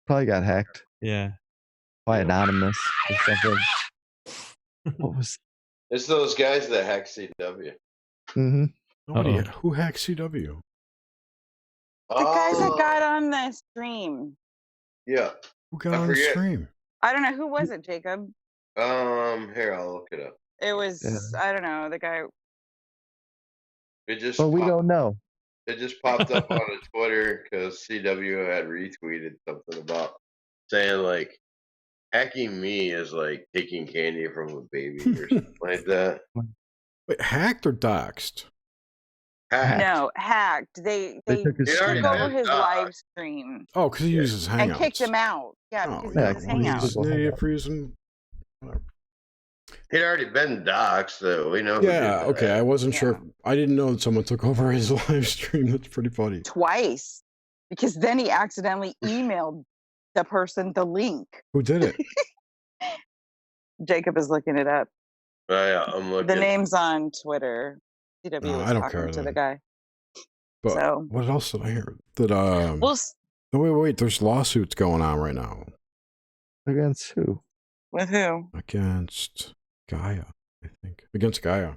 Probably got hacked. Yeah. By anonymous or something. What was? it's those guys that hack CW. Mm-hmm. Nobody. Uh-oh. Who hacked CW? The guys that got on the stream. Yeah. Who got I on the forget. stream? I don't know. Who was it, Jacob? Here, I'll look it up. It was, I don't know, the guy. It just But we don't know. It just popped up on his Twitter because CW had retweeted something about saying like hacking me is like taking candy from a baby or something like that. Wait, hacked or doxed? Hacked. No, hacked. They took his took stream. over his Yeah. live stream Oh, because he uses Hangouts. and kicked him out. Yeah, Oh, because yeah, he uses well, he's Hangouts. he's an idiot for using. He'd already been doxxed, so we know. Who Yeah, did that. okay. I wasn't Yeah. sure. I didn't know that someone took over his live stream. That's pretty funny. Twice. Because then he accidentally emailed the person the link. Who did it? Jacob is looking it up. Oh, yeah, I'm looking. The name's on Twitter. CW No, was I don't talking care to the then. guy. But So- what else did I hear? That Well, no, wait. There's lawsuits going on right now Against who? with who? against Gaia. I think against Gaia.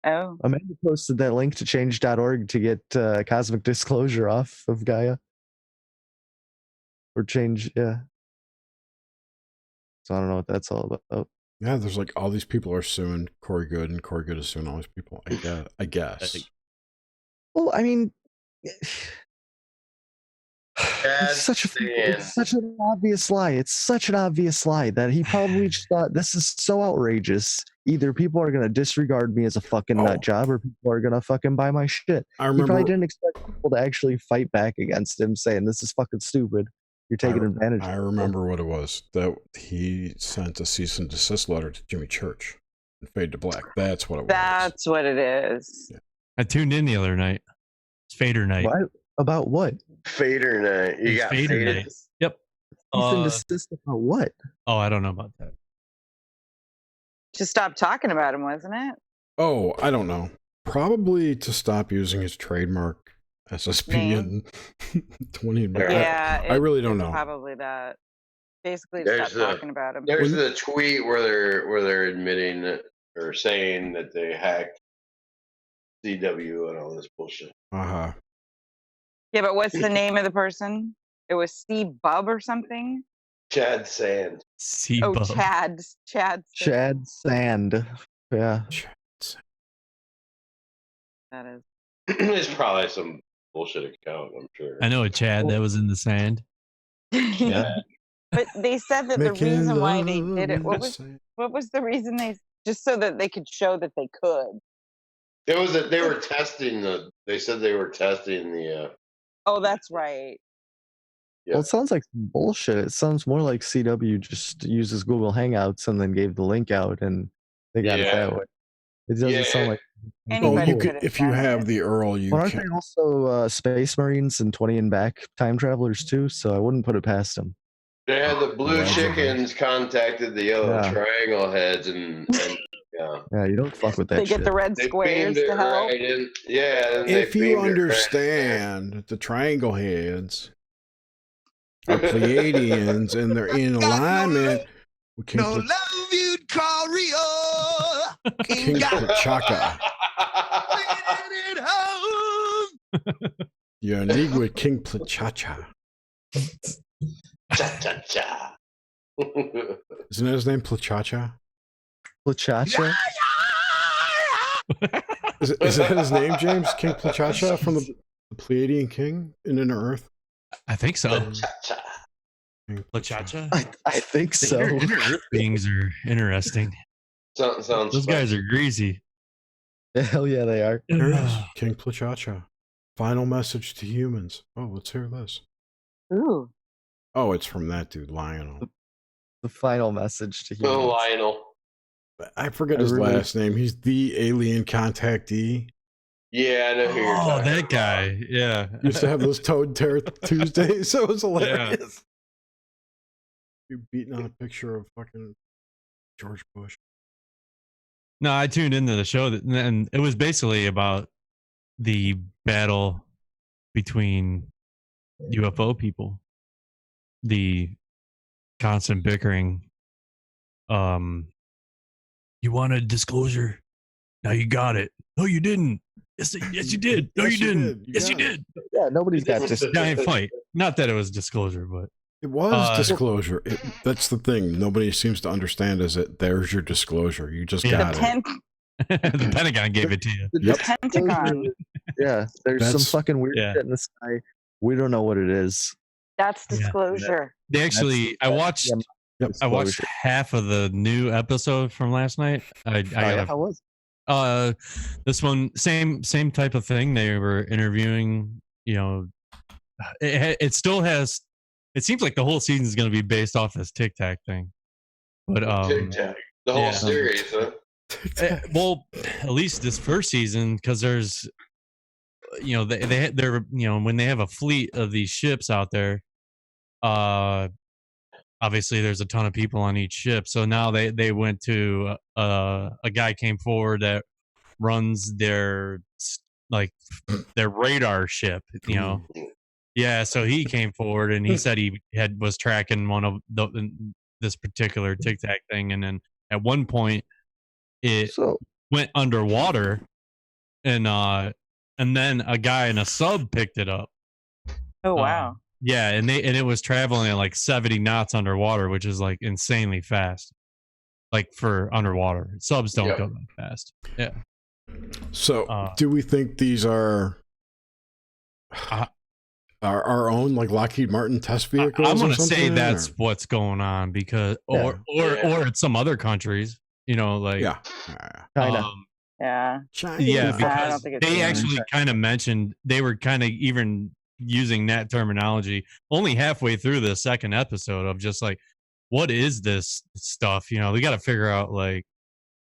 Oh, Amanda posted that link to change.org to get cosmic disclosure off of Gaia. Or change, yeah. So I don't know what that's all about. Yeah, there's like all these people are suing Corey Good, and Corey Good is suing all these people. I guess. Well, I mean, Bad it's such stand. an obvious lie. It's such an obvious lie that he probably just thought this is so outrageous. Either people are gonna disregard me as a fucking nut job, or people are gonna fucking buy my shit. I He remember. probably didn't expect people to actually fight back against him, saying this is fucking stupid. You're taking advantage. I remember what it was, that he sent a cease and desist letter to Jimmy Church and Fade to Black. That's what it was. that's what it is. Yeah. I tuned in the other night. It's Fader night. What? About what? Fader night. You It's got Fader faded. night. Yep. Cease and desist about what? Oh, I don't know about that. To stop talking about him, wasn't it? Oh, I don't know. Probably to stop using his trademark SSP Name. and 20. But Yeah, I really don't it's know. Probably that. Basically, to There's stop talking about him. There's the tweet where they're admitting that or saying that they hacked CW and all this bullshit. Uh-huh. Yeah, but what's the name of the person? It was C Bub or something. Chad Sand. Oh, Chad. Chad Sand. Yeah. That is. It's probably some bullshit account, I'm sure. I know a Chad that was in the sand. Yeah. But they said that the Making reason why they love did it. in What the was the reason they just so that they could show that they could? It was that they were testing the. They said they were testing the. Oh, that's right. Well, it sounds like some bullshit. It sounds more like CW just uses Google Hangouts and then gave the link out and they got it that way. It doesn't sound like. Oh, Anybody you could could have if you done have it. the Earl, you Well, aren't can. they also Space Marines and 20 and back time travelers too? So I wouldn't put it past them. They had the blue Allegedly. chickens contacted the yellow Yeah. triangle heads and yeah. Yeah, you don't fuck with that They shit. get the red They squares beamed it to help. right in. Yeah. And they If you beamed it right in. understand the triangle heads are Pleiadians and they're in alignment with King, No love you'd call real. King T'Chaka. It home. You're in league with King T'Chaka. Cha cha cha. Isn't that his name, T'Chaka? Lachacha? Is that his name, James? King Plachacha from the Pleiadian King in Inner Earth? I think so. Cha-cha. Lachacha. I think The so. inner Earth beings are interesting. Sounds Those guys are greasy. Hell yeah, they are. Here it is. King Plachacha. Final message to humans. Oh, let's hear this. Ooh. Oh, it's from that dude, Lionel. The final message to Oh, humans. Lionel. I forget his last name. He's the alien contactee. Yeah, I know who you're Oh, talking that about. guy. Yeah. Used to have those Toad Terror Tuesdays. So it was hilarious. You beating on a picture of fucking George Bush. No, I tuned into the show, and it was basically about the battle between UFO people, the constant bickering. You wanted disclosure, now you got it. No, you didn't. Yes, you did. No, you didn't. Yes, you did. Yeah, nobody's got this. Giant fight. Not that it was disclosure, but it was disclosure. That's the thing. Nobody seems to understand is that there's your disclosure. You just got it. The Pentagon gave it to you. Yep. Pentagon. Yeah, there's some fucking weird shit in the sky. We don't know what it is. That's disclosure. They actually, I watched half of the new episode from last night. How was this one same type of thing. They were interviewing. You know, it still has. It seems like the whole season is going to be based off this Tic Tac thing. But Tic Tac, the whole series, huh? Well, at least this first season, because there's, you know, they're you know, when they have a fleet of these ships out there, obviously there's a ton of people on each ship. So now they went to a guy came forward that runs their radar ship, you know. Yeah, so he came forward and he said he was tracking one of this particular Tic Tac thing, and then at one point it went underwater, and then a guy in a sub picked it up. Oh wow! Yeah, and it was traveling at like 70 knots underwater, which is like insanely fast, like for underwater. Subs don't go that fast. Yeah. So, do we think these are our own, like Lockheed Martin test vehicles? I'm going to say that's what's going on, because or it's some other countries, you know, like China. China. Yeah, I because don't think it's they China. actually kind of mentioned, they were kind of even using that terminology only halfway through the second episode of just like, what is this stuff? You know, we got to figure out, like,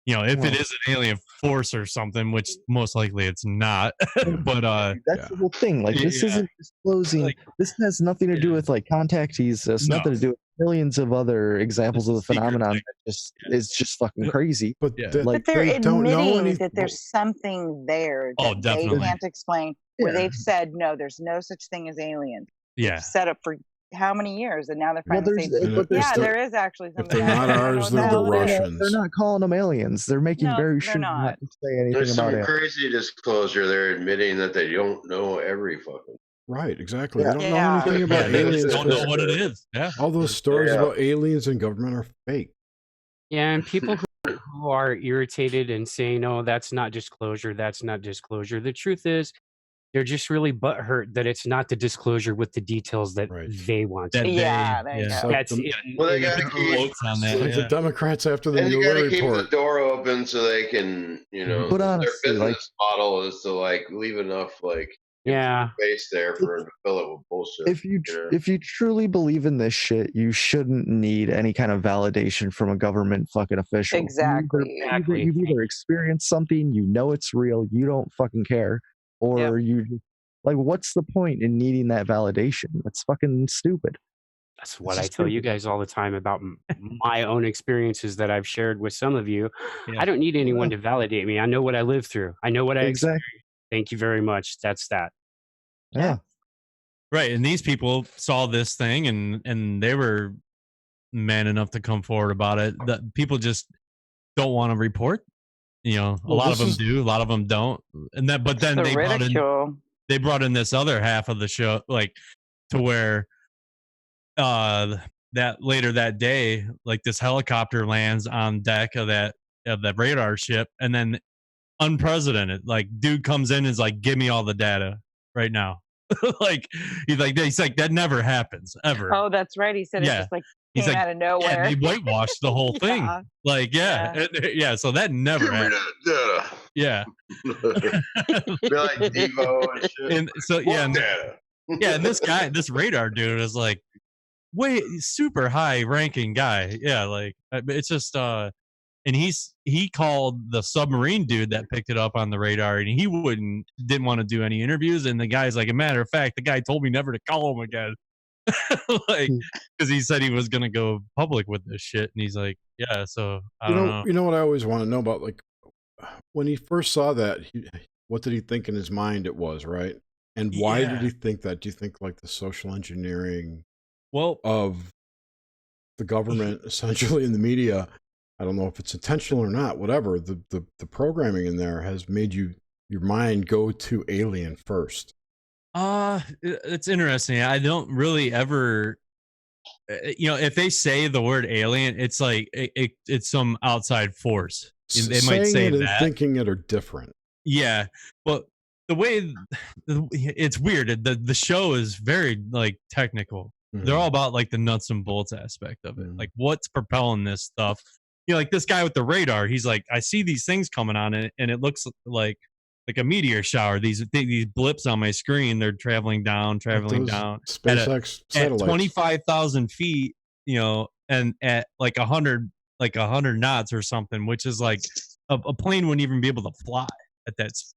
you know, if it is an alien force or something, which most likely it's not. But that's the whole thing. Like, this isn't disclosing. Like, this has nothing to do with like contactees. It's nothing to do with millions of other examples of the phenomenon that is just fucking crazy. But But they're admitting that there's something there that they definitely. can't explain. Where they've said no, there's no such thing as aliens. Yeah. It's set up for how many years, and now they're finally saying, yeah, there is actually something. they're not ours, they're the Russians. They're not calling them aliens. They're making very sure not to say anything There's about some it. crazy disclosure. They're admitting that they don't know every fucking. Right, exactly. Yeah. They don't know anything about they aliens. just don't know what it is. Yeah. All those stories about aliens and government are fake. Yeah, and people who are irritated and saying, "Oh, that's not disclosure. That's not disclosure." The truth is, they're just really butthurt that it's not the disclosure with the details that they want. That to. there you go. That's Well, they got to keep on that. Like the Democrats after the and you got Mueller to keep the report. door open so they can, you know, But their honestly, business model is to like leave enough like space there for them to fill it with bullshit. If you truly believe in this shit, you shouldn't need any kind of validation from a government fucking official. Exactly. You've either experienced something, you know it's real, you don't fucking care, or you like, what's the point in needing that validation? That's fucking stupid. That's what I tell you guys all the time about my own experiences that I've shared with some of you. I don't need anyone to validate me. I know what I lived through. I know what I experienced. Thank you very much. That's that. Yeah. Right. And these people saw this thing and they were man enough to come forward about it. That people just don't want to report. You know, a lot of them do, a lot of them don't. And that, but then they brought in this other half of the show, like, to where that later that day, like, this helicopter lands on deck of that radar ship, and then unprecedented. Like, dude comes in and is like, give me all the data right now. Like, he's like, that never happens ever. Oh, that's right. He said it Yeah. just like He's came like, out of nowhere. yeah, they whitewashed the whole thing. Yeah. Like, yeah. So that never Give me happened. that Yeah. data. Be like Devo and shit. And so, yeah. What data? Yeah, and this radar dude is like way super high ranking guy. Yeah, like it's just and he called the submarine dude that picked it up on the radar, and he didn't want to do any interviews, and the guy's like, a matter of fact, the guy told me never to call him again. Like, because he said he was gonna go public with this shit, and he's like, yeah, so I don't know. You know what I always want to know about, like, when he first saw that, what did he think in his mind it was, right? And why did he think that? Do you think like the social engineering of the government, essentially, in the media? I don't know if it's intentional or not, whatever. The programming in there has made your mind go to alien first. It's interesting. I don't really ever, if they say the word alien, it's like it's some outside force. They might say it that. And thinking it are different. Yeah, but the way it's weird. The show is very like technical. Mm-hmm. They're all about like the nuts and bolts aspect of it. Mm-hmm. Like what's propelling this stuff. Like this guy with the radar. He's like, I see these things coming on it, and it looks like a meteor shower. These blips on my screen. They're traveling down SpaceX at 25,000 feet. And at like 100 knots or something, which is like a plane wouldn't even be able to fly at that speed.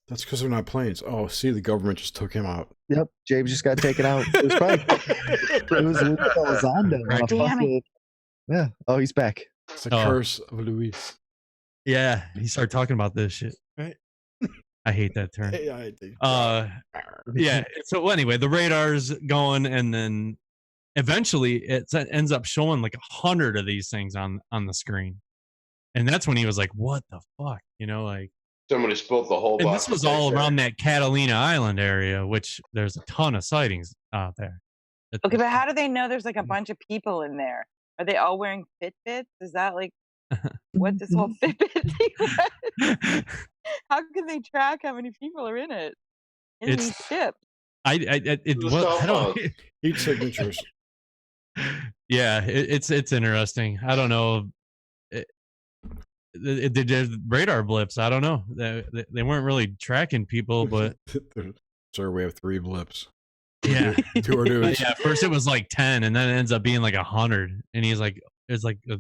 That's because they're not planes. Oh, see, the government just took him out. Yep, James just got taken out. It was probably it was Luis Elizondo. Yeah. Oh, he's back. It's the curse of Luis. Yeah, he started talking about this shit. Right. I hate that term. Yeah. So anyway, the radar's going, and then eventually it ends up showing like 100 of these things on the screen, and that's when he was like, "What the fuck?" Like. Somebody spilled the whole box. And this was all around that Catalina Island area, which there's a ton of sightings out there. Okay, but how do they know there's like a bunch of people in there? Are they all wearing Fitbits? Is that like what this whole Fitbit thing was? How can they track how many people are in it? In these ships? Heat signatures. Yeah, it's interesting. I don't know. The radar blips. I don't know. They weren't really tracking people, but sir, we have 3 blips. Yeah, 2 are dudes. Yeah, first it was like 10, and then it ends up being like 100. And he's like, "It's like a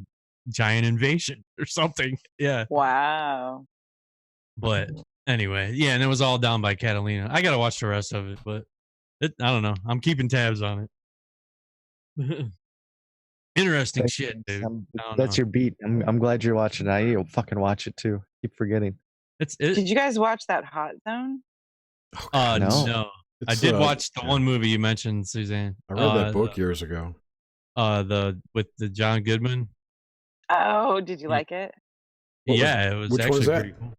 giant invasion or something." Yeah. Wow. But anyway, yeah, and it was all down by Catalina. I gotta watch the rest of it, but I don't know. I'm keeping tabs on it. Interesting shit, dude. That's your beat. I'm glad you're watching it. I need to fucking watch it too. Keep forgetting. Did you guys watch that Hot Zone? No. I did watch the one movie you mentioned, Suzanne. I read that book years ago. With the John Goodman. Oh, did you like it? Yeah, it was Which actually was that? pretty cool.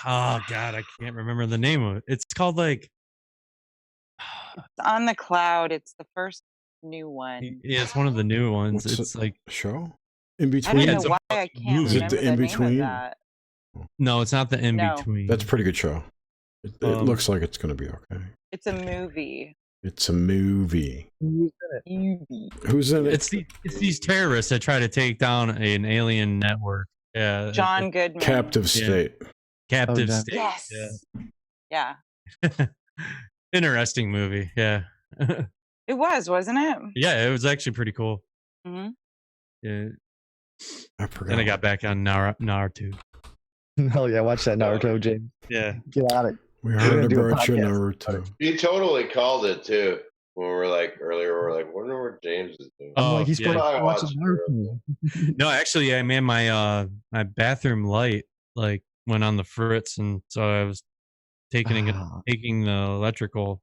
Oh God, I can't remember the name of it. It's called like It's on the Cloud. It's the first new one. Yeah, it's one of the new ones. It's like a show in between. I don't know why I can't Is it remember the the in name between? of that. No, it's not the in between. That's a pretty good show. It looks like it's going to be okay. It's a movie. It's a movie. Who's in it? Who's in it? It's these terrorists that try to take down an alien network. Yeah, John Goodman. Captive State. Captive State. Yes. Yeah. Yeah. Interesting movie. Yeah. It was, wasn't it? Yeah, it was actually pretty cool. Mm-hmm. Yeah. I forgot. Then I got back on Naruto. Hell yeah, watch that Naruto, James. Yeah. Get on it. We heard about your Naruto. You totally called it too. When we were like earlier, we were like, wonder what James is doing. I'm like, he's probably watching Naruto. No, actually, I made my my bathroom light like went on the fritz, and so I was taking the electrical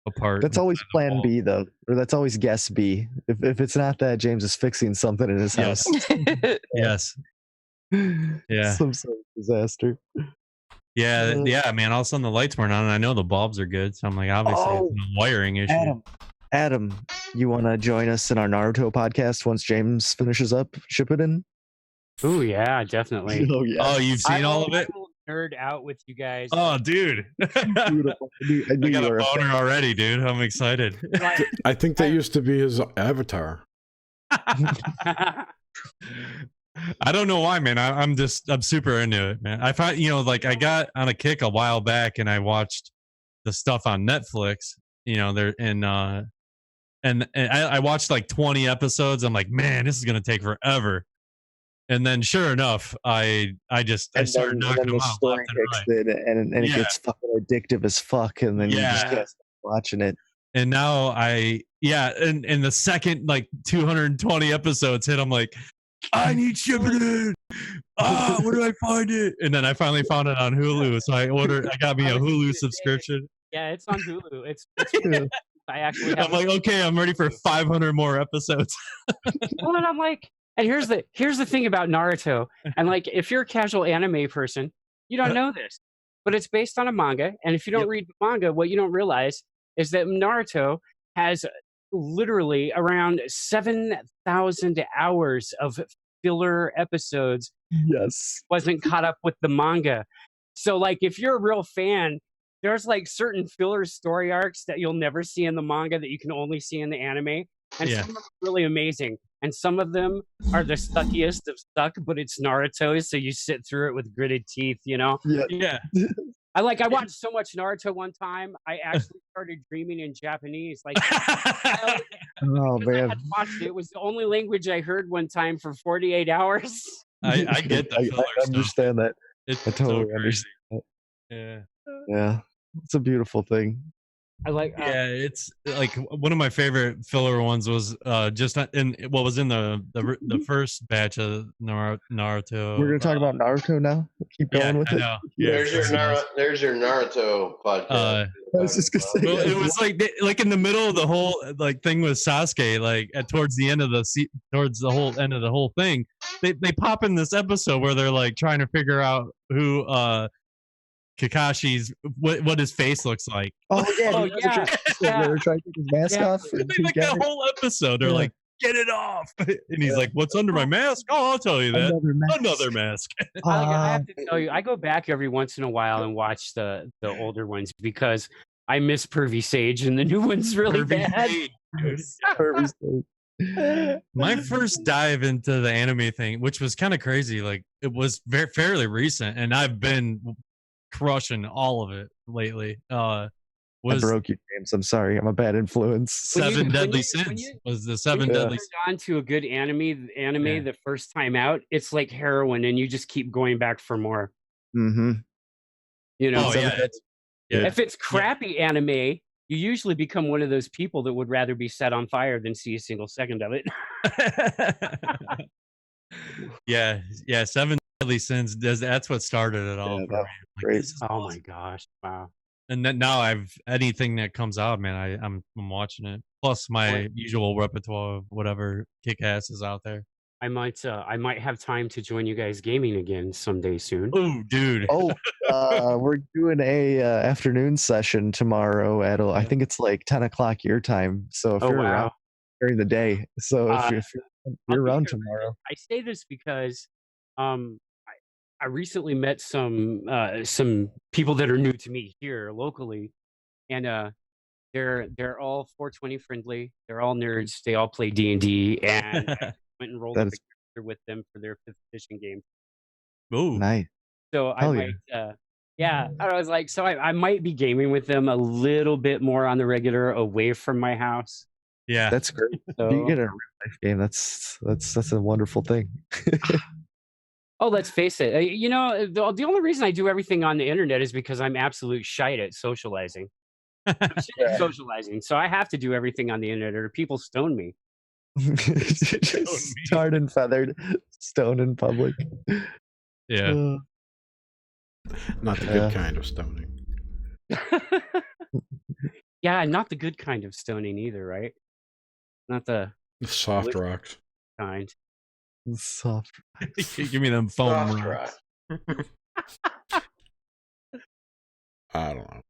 apart. That's always plan B though, or that's always guess B. If it's not that, James is fixing something in his house. Yes. Yeah. Some sort of disaster. Yeah, man. All of a sudden the lights weren't on, and I know the bulbs are good, so I'm like, obviously it's a wiring issue. Adam, you want to join us in our Naruto podcast once James finishes up shipping in? Oh yeah, definitely. Oh yeah. Oh, you've seen all of I it? will nerd out with you guys. Oh, dude. Beautiful. I I knew got you a were a boner fan. already, dude. I'm excited. Like, I think that used to be his avatar. I don't know why, man. I'm super into it, man. I found, like I got on a kick a while back and I watched the stuff on Netflix, there and I watched like 20 episodes. I'm like, man, this is gonna take forever. And then sure enough, I started knocking then them the out story left and kicks right. in, and it Yeah. gets fucking addictive as fuck, and then you just Yeah. can't stop watching it. And now and the second like 220 episodes hit, I'm like, I need shipping. Where do I find it? And then I finally found it on Hulu. So I got me a Hulu subscription. yeah, it's on Hulu. It's I actually have I'm like, okay, I'm ready for 500 more episodes. well, and I'm like, and here's the thing about Naruto. And like, if you're a casual anime person, you don't know this, but it's based on a manga. And if you don't read the manga, what you don't realize is that Naruto has literally around 7,000 hours of filler episodes. Yes. Wasn't caught up with the manga. So like, if you're a real fan, there's like certain filler story arcs that you'll never see in the manga that you can only see in the anime. And some of them are really amazing. And some of them are the suckiest of suck, but it's Naruto, so you sit through it with gritted teeth, Yeah. I watched so much Naruto one time, I actually started dreaming in Japanese. Like, Oh because I man. had watched it. It was the only language I heard one time for 48 hours. I get the filler I understand that. It's I totally so understand that. Yeah. Yeah. It's a beautiful thing. I like Yeah, it's like one of my favorite filler ones was just in what was in the first batch of Naruto. We're gonna talk about Naruto now. Keep going with I it. know. There's your Naruto podcast. I was just gonna say. Well, it was like in the middle of the whole like thing with Sasuke, like towards the end of towards the whole end of the whole thing, they pop in this episode where they're like trying to figure out who Kakashi's what his face looks like. Oh yeah. yeah. They're trying to take his mask off. They make that whole episode. They're like, get it off, and he's like, "What's under my mask?" Oh, I'll tell you that. Another mask. I have to tell you, I go back every once in a while and watch the older ones because I miss Pervy Sage, and the new one's really bad. My first dive into the anime thing, which was kind of crazy, like it was fairly recent, and I've been crushing all of it lately. I broke you, James. I'm sorry. I'm a bad influence. Seven Deadly Sins was the Seven Deadly Sins. On to a good anime the first time out, it's like heroin, and you just keep going back for more. Mm-hmm. If it's crappy anime, you usually become one of those people that would rather be set on fire than see a single second of it. yeah, Seven Deadly Sins that's what started it all. Great. Oh my gosh! Wow. And then now anything that comes out, man, I'm watching it. Plus my usual repertoire of whatever kick ass is out there. I might have time to join you guys gaming again someday soon. Oh, dude. We're doing a afternoon session tomorrow at I think it's like 10 o'clock your time. So if you're around during the day, so if you're around tomorrow, I say this because I recently met some people that are new to me here locally, and they're all 420 friendly. They're all nerds. They all play D&D, and I went and rolled up a character with them for their 5th edition game. Oh, nice. So I might, I was like, so I might be gaming with them a little bit more on the regular, away from my house. Yeah, that's great. So, you get a real life game. That's a wonderful thing. Oh, let's face it. The only reason I do everything on the internet is because I'm absolute shite at socializing. So I have to do everything on the internet, or people stone me. Tarred and feathered, stoned in public. Yeah. Not the good kind of stoning. Yeah, not the good kind of stoning either, right? Not the soft rocks kind. Soft. Give me them foam rocks. I don't know.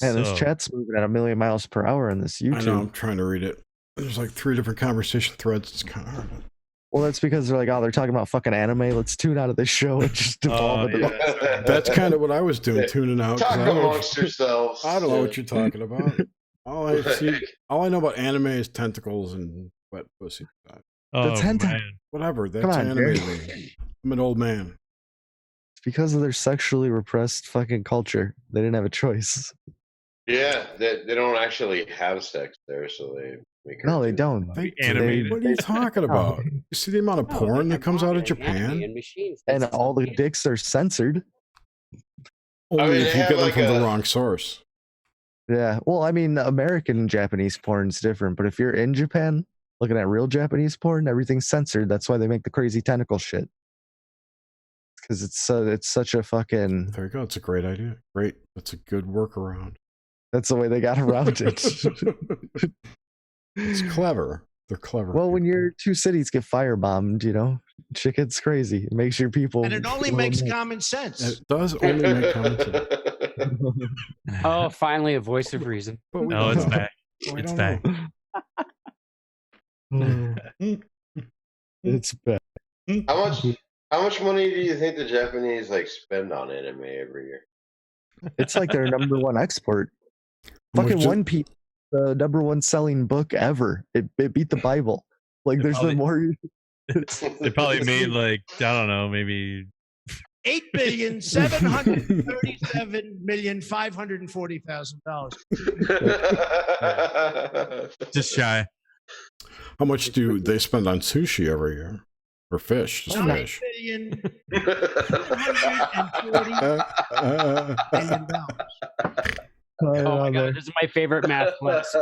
Man, this chat's moving at 1,000,000 miles per hour in this YouTube. I know. I'm trying to read it. There's like 3 different conversation threads. It's kind of hard. Well, that's because they're like, oh, they're talking about fucking anime. Let's tune out of this show and just devolve into That's kind of what I was doing, tuning out. 'cause Talk I don't know- amongst yourselves. I don't know what you're talking about. All I know about anime is tentacles and wet pussy. Oh, man. Whatever. That's Come on, anime Gary. to me. I'm an old man. It's because of their sexually repressed fucking culture. They didn't have a choice. Yeah, they don't actually have sex there, so they make. No, they don't. Animated. What are you talking about? You see the amount of No, porn they that comes out of have anime Japan? and machines. And That's all the okay. dicks are censored. Only mean, if they you have get them like from the a- wrong source. Yeah. Well, I mean, American and Japanese porn's different, but if you're in Japan looking at real Japanese porn, everything's censored. That's why they make the crazy tentacle shit. Because it's such a fucking. There you go. It's a great idea. Great. That's a good workaround. That's the way they got around it. It's clever. They're clever. Well, when your 2 cities get firebombed, shit gets crazy. It makes your people. And it only makes common sense. It does only make commentary. Oh, finally a voice of reason. But we Oh, don't it's know. back. We It's don't back. know. It's bad. How much money do you think the Japanese spend on anime every year? It's like their number 1 export. How much Fucking do- One Piece, the number 1 selling book ever. It beat the Bible. Like, there's probably- been more. They probably made I don't know, maybe 8,737,540,000. just shy. How much do they spend on sushi every year? Or fish? Just fish. Oh my god, this is my favorite math class.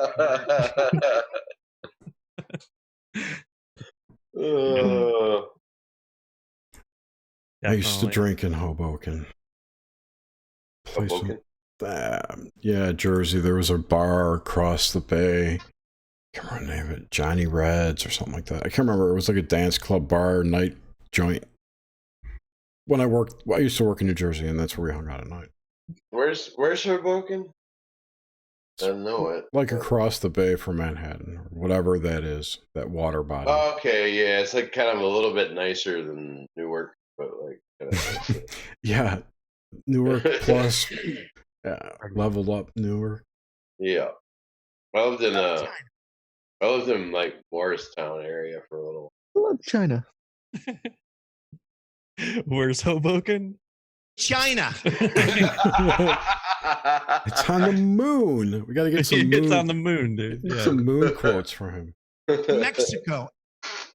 I used to Definitely. drink in Hoboken. Place in- Hoboken? yeah, Jersey. There was a bar across the bay. I can't remember the name of it. Johnny Red's or something like that. I can't remember. It was like a dance club bar night joint. I used to work in New Jersey, and that's where we hung out at night. Where's Hoboken? I don't know it. Like across the bay from Manhattan, or whatever that is, that water body. Okay, yeah, it's kind of a little bit nicer than Newark, but kind of Yeah, Newark plus leveled up Newark. yeah. I lived in Morristown area for a little. I love China. Where's Hoboken? China. It's on the moon. We got to get some moon. It's on the moon, dude. Get Yeah. some moon quotes for him. Mexico.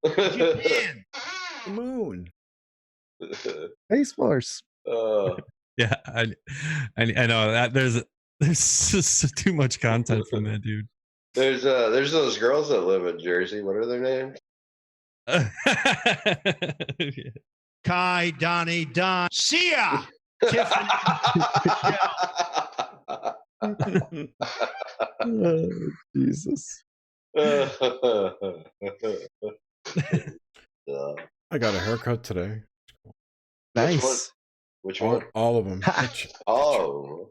Japan. The moon. Space Force. Yeah, I know that there's just too much content from that dude. There's those girls that live in Jersey. What are their names? Kai, Donnie, Don, Sia, Tiffany. Oh, Jesus. I got a haircut today. Nice. Which one? All of them. Oh.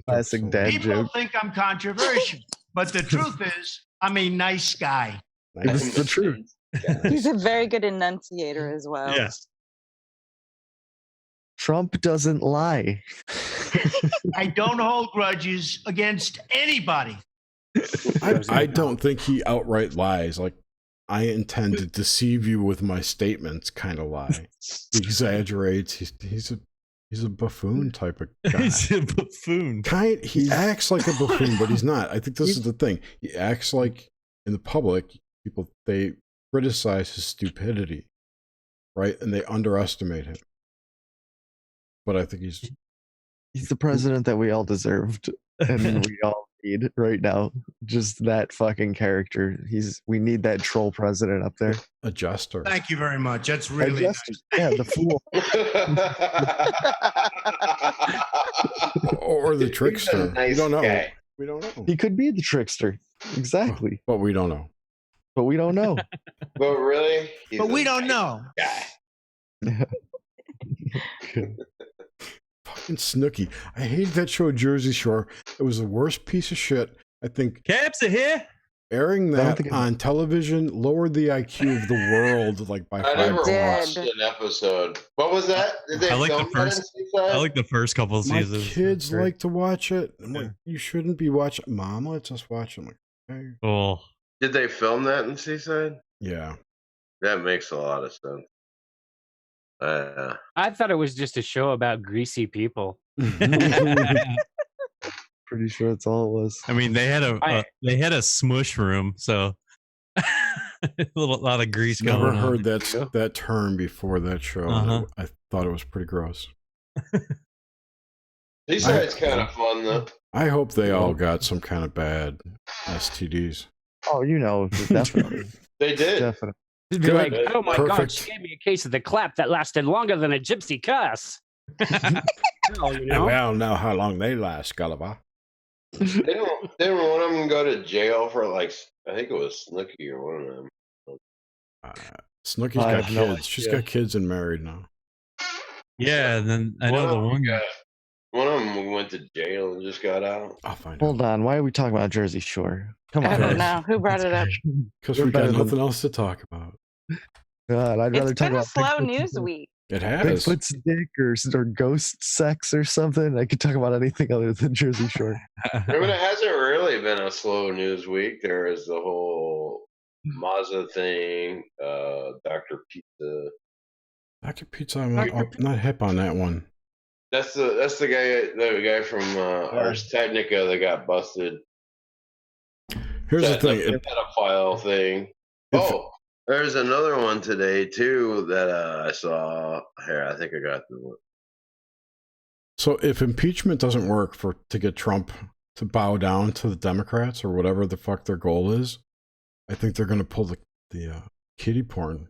Classic dad People joke. think I'm controversial, but the truth is, I'm a nice guy. It was the truth. He's a very good enunciator as well. Yes. Trump doesn't lie. I don't hold grudges against anybody. I don't think he outright lies. Like, I intend to deceive you with my statements kind of lie. He exaggerates. He's a buffoon type of guy. He's a buffoon. He acts like a buffoon, but he's not. I think this is the thing. He acts like, in the public, they criticize his stupidity, right? And they underestimate him. But I think he's the president that we all deserved and we all need right now. Just that fucking character. We need that troll president up there. a jester. Thank you very much. That's really nice. Yeah, the fool. Or the trickster. Nice we don't know. guy. We don't know. He could be the trickster. Exactly. But we don't know. But we don't know. But really? He's But a we don't nice know. guy. Fucking Snooki. I hated that show, Jersey Shore. It was the worst piece of shit. I think Caps are here. Airing I don't that think on television lowered the IQ of the world like by I 5 never points. watched an episode. What was that? Did they I like the film that in first. Seaside? I like the first couple of My seasons. kids Great. like to watch it. I'm Yeah. like, you shouldn't be watching. Mom, let's just watch it. I'm like, okay. Oh, Did they film that in Seaside? Yeah. That makes a lot of sense. I thought it was just a show about greasy people. Pretty sure that's all it was. I mean, they had a smush room, so a lot of grease Never going on. heard that term before that show. Uh-huh. I thought it was pretty gross. Seaside's kind of fun though. I hope they all got some kind of bad STDs. Oh, definitely. They did. Definitely. It'd be Good. like, oh my God, Perfect. she gave me a case of the clap that lasted longer than a gypsy cuss. Well, you know? Well, now how long they last, Gulliver? Didn't one of them go to jail for like? I think it was Snooki or one of them. Snooki's I got have no kids. She's idea. got kids and married now. Yeah, and then I know the one guy. One of them went to jail and just got out. I'll find Hold on. Why are we talking about Jersey Shore? Come I on. don't guys. know who brought it up. Because We're we got better than- nothing else to talk about. God, I'd rather It's talk been a about slow Bigfoot's- news week. It has. Bigfoot's dick or ghost sex or something. I could talk about anything other than Jersey Shore. I mean, it hasn't really been a slow news week. There is the whole Mazda thing, Dr. Pizza. Dr. Pizza, I'm not hip on that one. That's the guy from Ars Technica that got busted. Here's the thing. The pedophile thing. There's another one today too that I saw. Here, I think I got the one. So if impeachment doesn't work to get Trump to bow down to the Democrats or whatever the fuck their goal is, I think they're going to pull the kiddie porn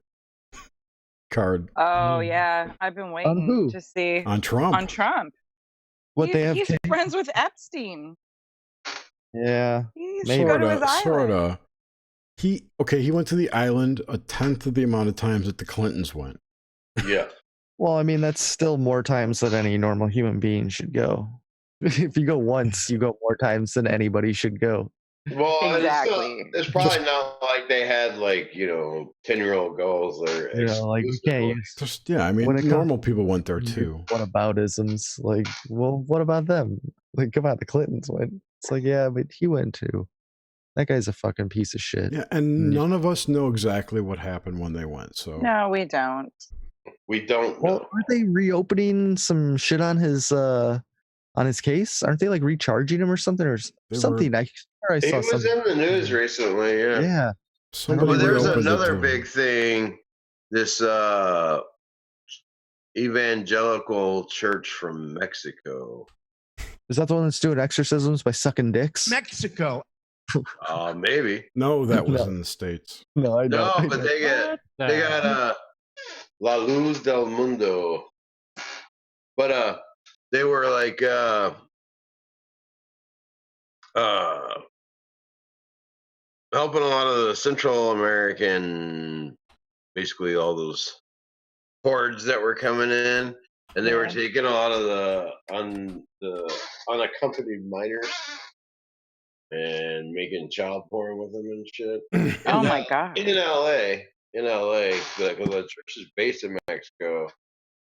card Oh yeah, I've been waiting who? to see on Trump. on Trump. They have? He's friends with Epstein. Yeah. He's Maybe. go to his island. Sorta. He went to the island a tenth of the amount of times that the Clintons went. Yeah. Well, I mean, that's still more times than any normal human being should go. If you go once, you go more times than anybody should go. Well, Exactly. it's probably not like they had 10-year-old girls or You know, like you can't use I mean, When it comes- normal people went there too. whataboutisms. Like, well, what about them? Like, come on, the Clintons went. It's like, yeah, but he went too. That guy's a fucking piece of shit. Yeah, and none of us know exactly what happened when they went. So No, we don't. We don't Well, know. aren't they reopening some shit on his case? Aren't they like recharging him or something something? I swear I He saw was something. in the news recently, yeah. Yeah. somebody But there's reopened it another to him. big thing. This evangelical church from Mexico. Is that the one that's doing exorcisms by sucking dicks? Mexico. Maybe. No, that was No. in the States. No, I No, don't. but they got La Luz del Mundo. But they were like helping a lot of the Central American, basically all those hordes that were coming in, and they were taking a lot of the unaccompanied minors and making child porn with them and shit. Oh my God. In LA, because the church is based in Mexico,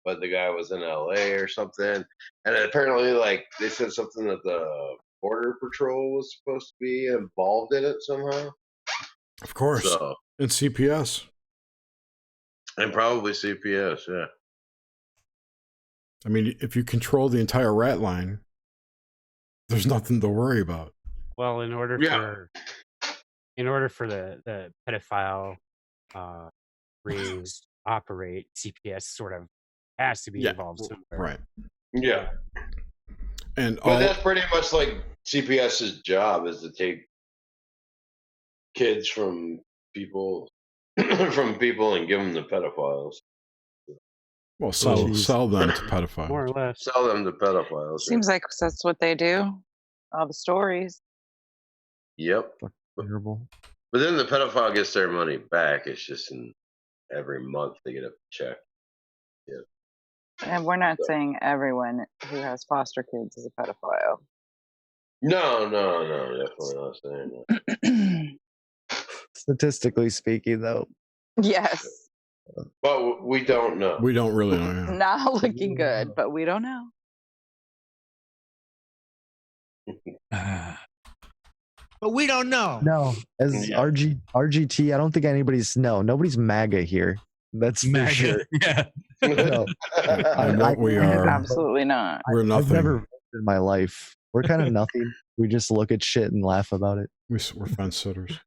but the guy was in LA or something, and apparently, they said something that the Border Patrol was supposed to be involved in it somehow. Of course. So, And CPS. and probably CPS, yeah. I mean, if you control the entire rat line, there's nothing to worry about. Well, in order for the pedophile rings operate, CPS sort of has to be involved somewhere. Right. Yeah. And But that's pretty much like CPS's job is to take kids from people and give them to pedophiles. well, sell them to pedophiles. More or less. Sell them to pedophiles. Seems like that's what they do. All the stories. Yep. Terrible. But then the pedophile gets their money back. It's just every month they get a check. Yeah. And we're not saying everyone who has foster kids is a pedophile. No, definitely not saying that. Statistically speaking, though. Yes. But we don't know. We don't really know. Yeah. Not looking good, but we don't know. But we don't know. No, as Yeah. RGT, I don't think nobody's MAGA here. That's for sure. Yeah. No, And what we are, Absolutely not. we're I've nothing. never voted in my life. We're kind of nothing. We just look at shit and laugh about it. We're fence sitters.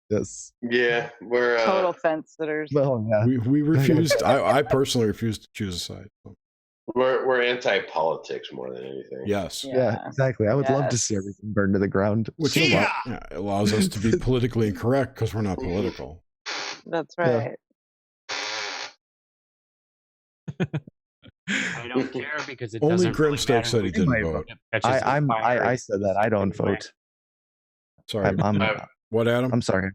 Yes. Yeah, we're Total fence sitters. Well, yeah. We refused. I personally refused to choose a side. So, we're anti-politics more than anything. yes. Yeah, exactly. I would love to see Yes. everything burned to the ground. Which Yeah. allows us to be politically incorrect because we're not political. That's Yeah. right. I don't care because it Only doesn't really Grimsteak matter said he which didn't might vote. catches on fire. I said that. I don't Anyway. vote. Sorry. I- What, Adam? I'm sorry.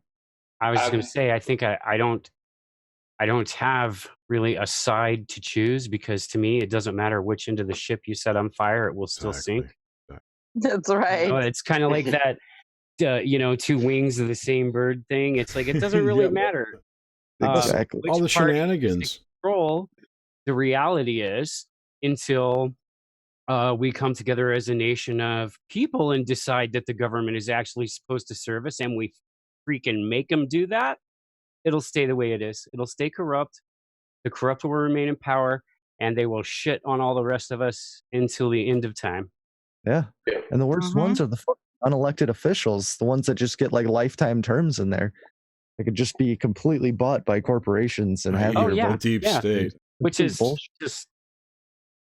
I was going I'm- to say, I think I don't have really a side to choose because to me, it doesn't matter which end of the ship you set on fire, it will still sink. That's right. So it's kind of like that, two wings of the same bird thing. It's like, it doesn't really Yeah. matter. Exactly. which All the party is in shenanigans. control. The reality is, until we come together as a nation of people and decide that the government is actually supposed to serve us and we freaking make them do that, it'll stay the way it is. It'll stay corrupt. The corrupt will remain in power and they will shit on all the rest of us until the end of time. Yeah. Yeah. And the worst ones are the unelected officials, the ones that just get like lifetime terms in there. They could just be completely bought by corporations and have Oh, their yeah. vote. Deep Yeah. state. Which Complete is bullshit. just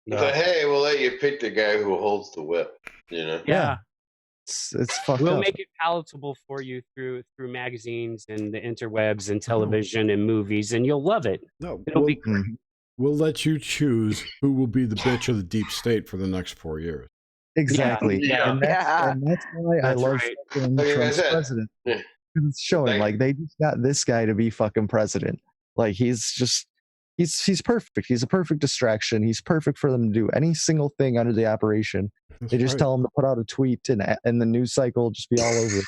So hey, we'll let you pick the guy who holds the whip. You know. yeah. It's fucked We'll up. make it palatable for you through magazines and the interwebs and television and movies, and you'll love it. No, It'll be great. we'll let you choose who will be the bitch of the deep state for the next 4 years. Exactly. Yeah. And that's why I That's love right. fucking Like I Trump's said, president. yeah. 'Cause it's showing like they just got this guy to be fucking president. Like he's perfect. He's a perfect distraction. He's perfect for them to do any single thing under the operation. That's They just right. tell him to put out a tweet and the news cycle will just be all over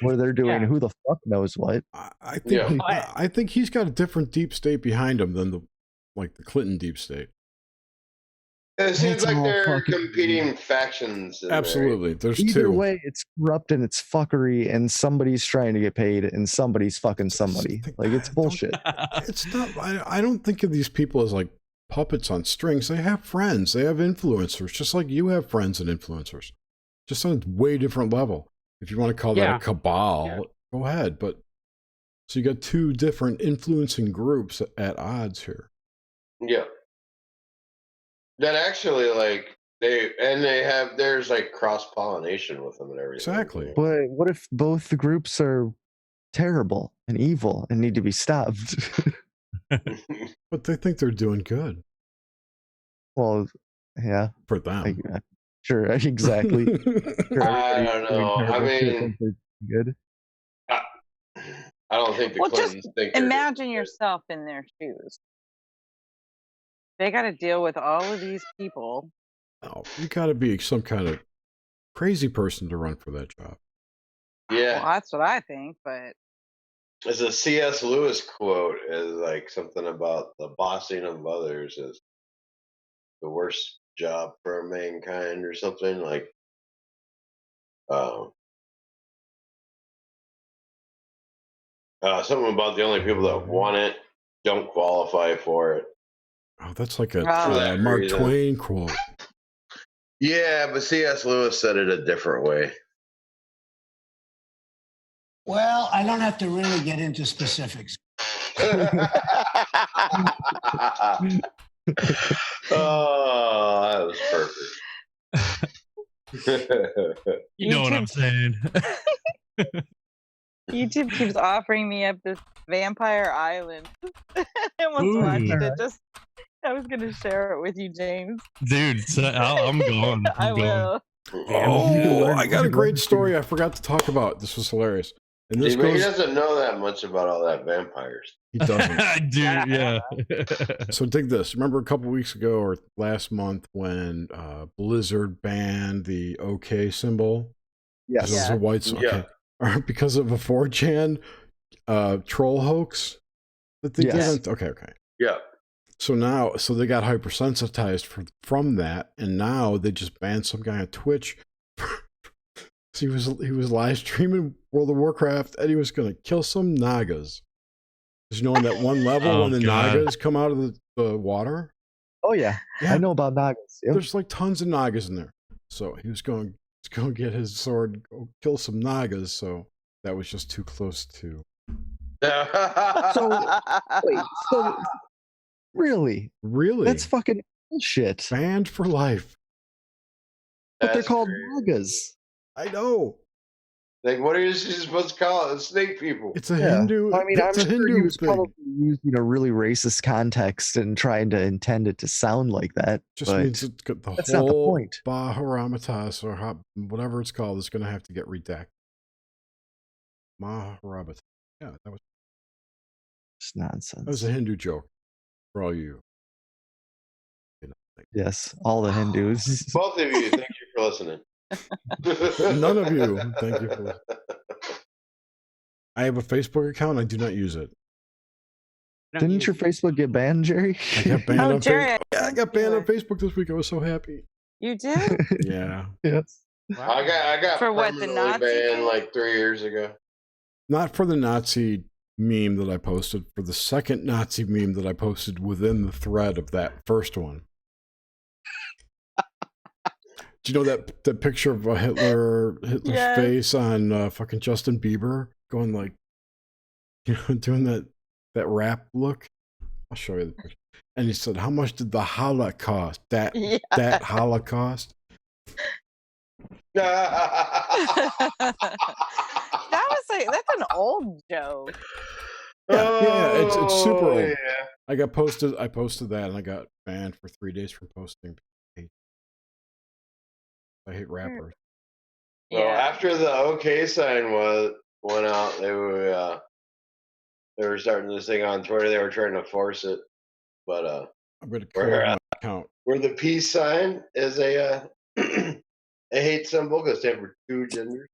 where they're doing Yeah. who the fuck knows what. I think Yeah. I think he's got a different deep state behind him than the Clinton deep state. It seems That's like all they're fucking competing factions. In there. Absolutely. There's Either two. way, it's corrupt and it's fuckery and somebody's trying to get paid and somebody's fucking somebody. Like it's bullshit. It's not. I don't think of these people as like puppets on strings. They have friends. They have influencers, just like you have friends and influencers, just on a way different level. If you want to call that Yeah. a cabal, Yeah. go ahead. But so you got two different influencing groups at odds here. Yeah. That actually like there's like cross pollination with them and everything. Exactly. But what if both the groups are terrible and evil and need to be stopped? But they think they're doing good Well, yeah, for them. sure, exactly. Sure, I everybody's don't doing know. I terrible shit, mean- think they're good. I don't think the Well, just Clintons think they're Imagine yourself in their shoes. They got to deal with all of these people. No, you got to be some kind of crazy person to run for that job. Yeah. Well, that's what I think, but There's a C.S. Lewis quote is like something about the bossing of others is the worst job for mankind or something like. Something about the only people that want it don't qualify for it. Oh, that's like a For that Mark reason. Twain quote. Yeah, but C.S. Lewis said it a different way. Well, I don't have to really get into specifics. Oh, that was perfect. You know what I'm saying. YouTube keeps offering me up this Vampire Island. I almost Ooh. watched it. I was gonna share it with you, James. Dude, so I'm going. I I'm going. will. Oh, I got a great story I forgot to talk about. This was hilarious. And this He goes. doesn't know that much about all that vampires. He doesn't. Dude, yeah. So dig this. Remember a couple weeks ago or last month when Blizzard banned the OK symbol? Yes. Because it was a white. Yeah. Okay. Because of a 4chan troll hoax that they Yes. did? Okay. Yeah. So they got hypersensitized from that, and now they just banned some guy on Twitch. So he was live streaming World of Warcraft, and he was going to kill some Nagas. Because on that one level when the Nagas come out of the water. Oh yeah, I know about Nagas. Yep. There's like tons of Nagas in there. So he was going to get his sword and go kill some Nagas. So that was just too close to. So wait, so really, that's fucking bullshit. Banned for life. But they're called Nagas. I know. Like, what are you supposed to call it? Snake people. It's a Hindu. I mean, I'm sure Hindu he was thing. probably using a really racist context and trying to intend it to sound like that. Just but means that's not the point. Maharamatas or whatever it's called is going to have to get redacted. Maharamatas. Yeah, that was. It's nonsense. That was a Hindu joke for all you. Yes, all the Hindus. Both of you, thank you for listening. None of you, thank you for listening. I have a Facebook account. I do not use it. Didn't your Facebook get banned, Jerry? I got banned on Jerry, Facebook. Yeah, I got banned on Facebook this week. I was so happy. You did? Yeah. Yes. Wow. I got For what, the permanently Nazi banned thing? like 3 years ago. Not for the Nazi meme that I posted, for the second Nazi meme that I posted within the thread of that first one. Do you know that picture of Hitler's Yes. face on fucking Justin Bieber going like, doing that rap look? I'll show you the picture. And he said, "How much did the Holocaust? That Holocaust?" That was like, that's an old joke. Yeah, it's super old. Yeah. I posted that, and I got banned for 3 days from posting. I hate rappers. So after the OK sign went out, they were starting this thing on Twitter. They were trying to force it, but I'm going to clear my account. Where the peace sign is a a hate symbol because they were two genders.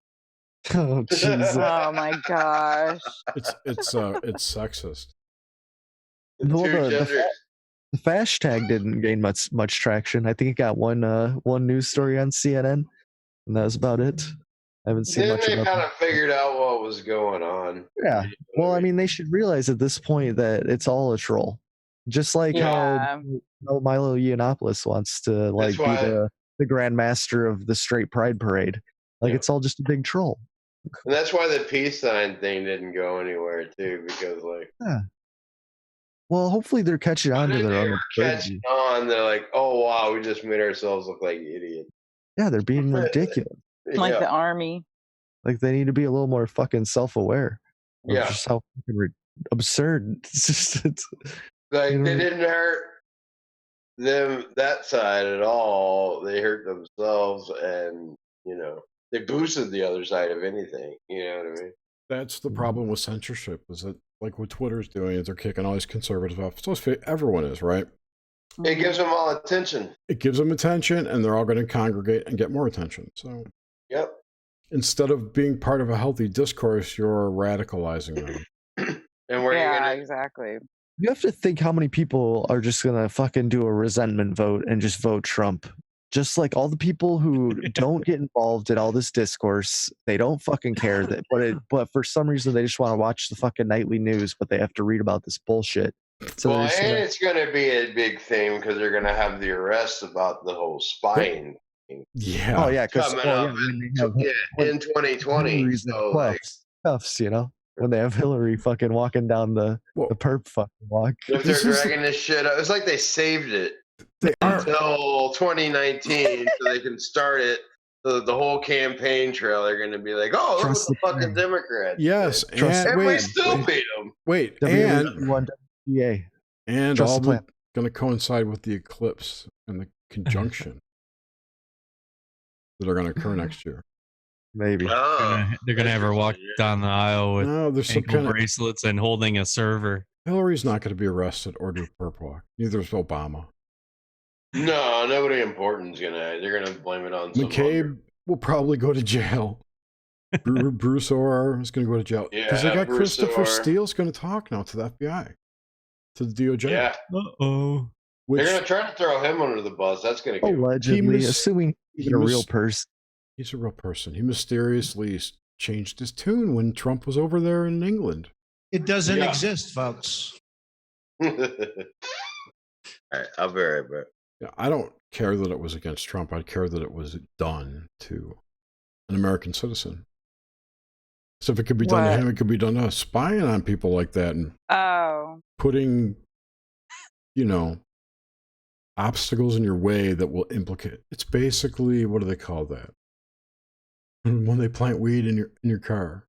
Oh Jesus! Oh my gosh! It's sexist. Well, Two genders. the hashtag didn't gain much traction. I think it got one news story on CNN, and that was about it. I haven't seen Then much they about kind that. of figured out what was going on. Yeah. Well, I mean, they should realize at this point that it's all a troll. Just like how Milo Yiannopoulos wants to like be the Grand Master of the straight pride parade. Like it's all just a big troll. And that's why the peace sign thing didn't go anywhere too, because like well, hopefully they're catching on to their own. Catching on, they're like, oh wow, we just made ourselves look like idiots. Yeah, they're being ridiculous. Like the army. Like they need to be a little more fucking self-aware. Yeah. Just how fucking absurd. It's just like they didn't hurt them that side at all. They hurt themselves, and they boosted the other side of anything. You know what I mean? That's the problem with censorship. Is that like what Twitter's doing is they're kicking all these conservatives off. So everyone is, right? It gives them all attention. It gives them attention, and they're all going to congregate and get more attention. So, yep. Instead of being part of a healthy discourse, you're radicalizing them. And where exactly. You have to think how many people are just gonna fucking do a resentment vote and just vote Trump. Just like all the people who don't get involved in all this discourse, they don't fucking care that, but for some reason they just want to watch the fucking nightly news, but they have to read about this bullshit. So well, and it's going to be a big thing because they're going to have the arrests about the whole spying thing. Yeah. Oh yeah, because in 2020. So cuffs, when they have Hillary fucking walking down the perp fucking walk. If they're dragging this shit up, it's like they saved it until 2019 so they can start it. So the whole campaign trail, they're going to be like, "Oh, look what the fucking Democrats." Yes, and we still beat them. Wait, and all going to coincide with the eclipse and the conjunction that are going to occur next year. Maybe they're gonna have her walk down the aisle with ankle bracelets and holding a server. Hillary's not going to be arrested or do a perp walk. Neither is Obama. No, nobody important's gonna. They're gonna blame it on. McCabe will probably go to jail. Bruce Orr is going to go to jail because they Yeah, got Bruce Christopher Orr. Steele's going to talk now to the FBI, to the DOJ. Yeah, Uh-oh. Which they're gonna try to throw him under the bus. That's gonna get Allegedly, assuming he's he a real mis- person. he's a real person. He mysteriously changed his tune when Trump was over there in England. It doesn't Yeah. exist, folks. All right, I'll be right back. Yeah, I don't care that it was against Trump. I care that it was done to an American citizen. So if it could be done to What? him, it could be done to us. Spying on people like that and Oh, putting, obstacles in your way that will implicate. It's basically, what do they call that? When they plant weed in your car.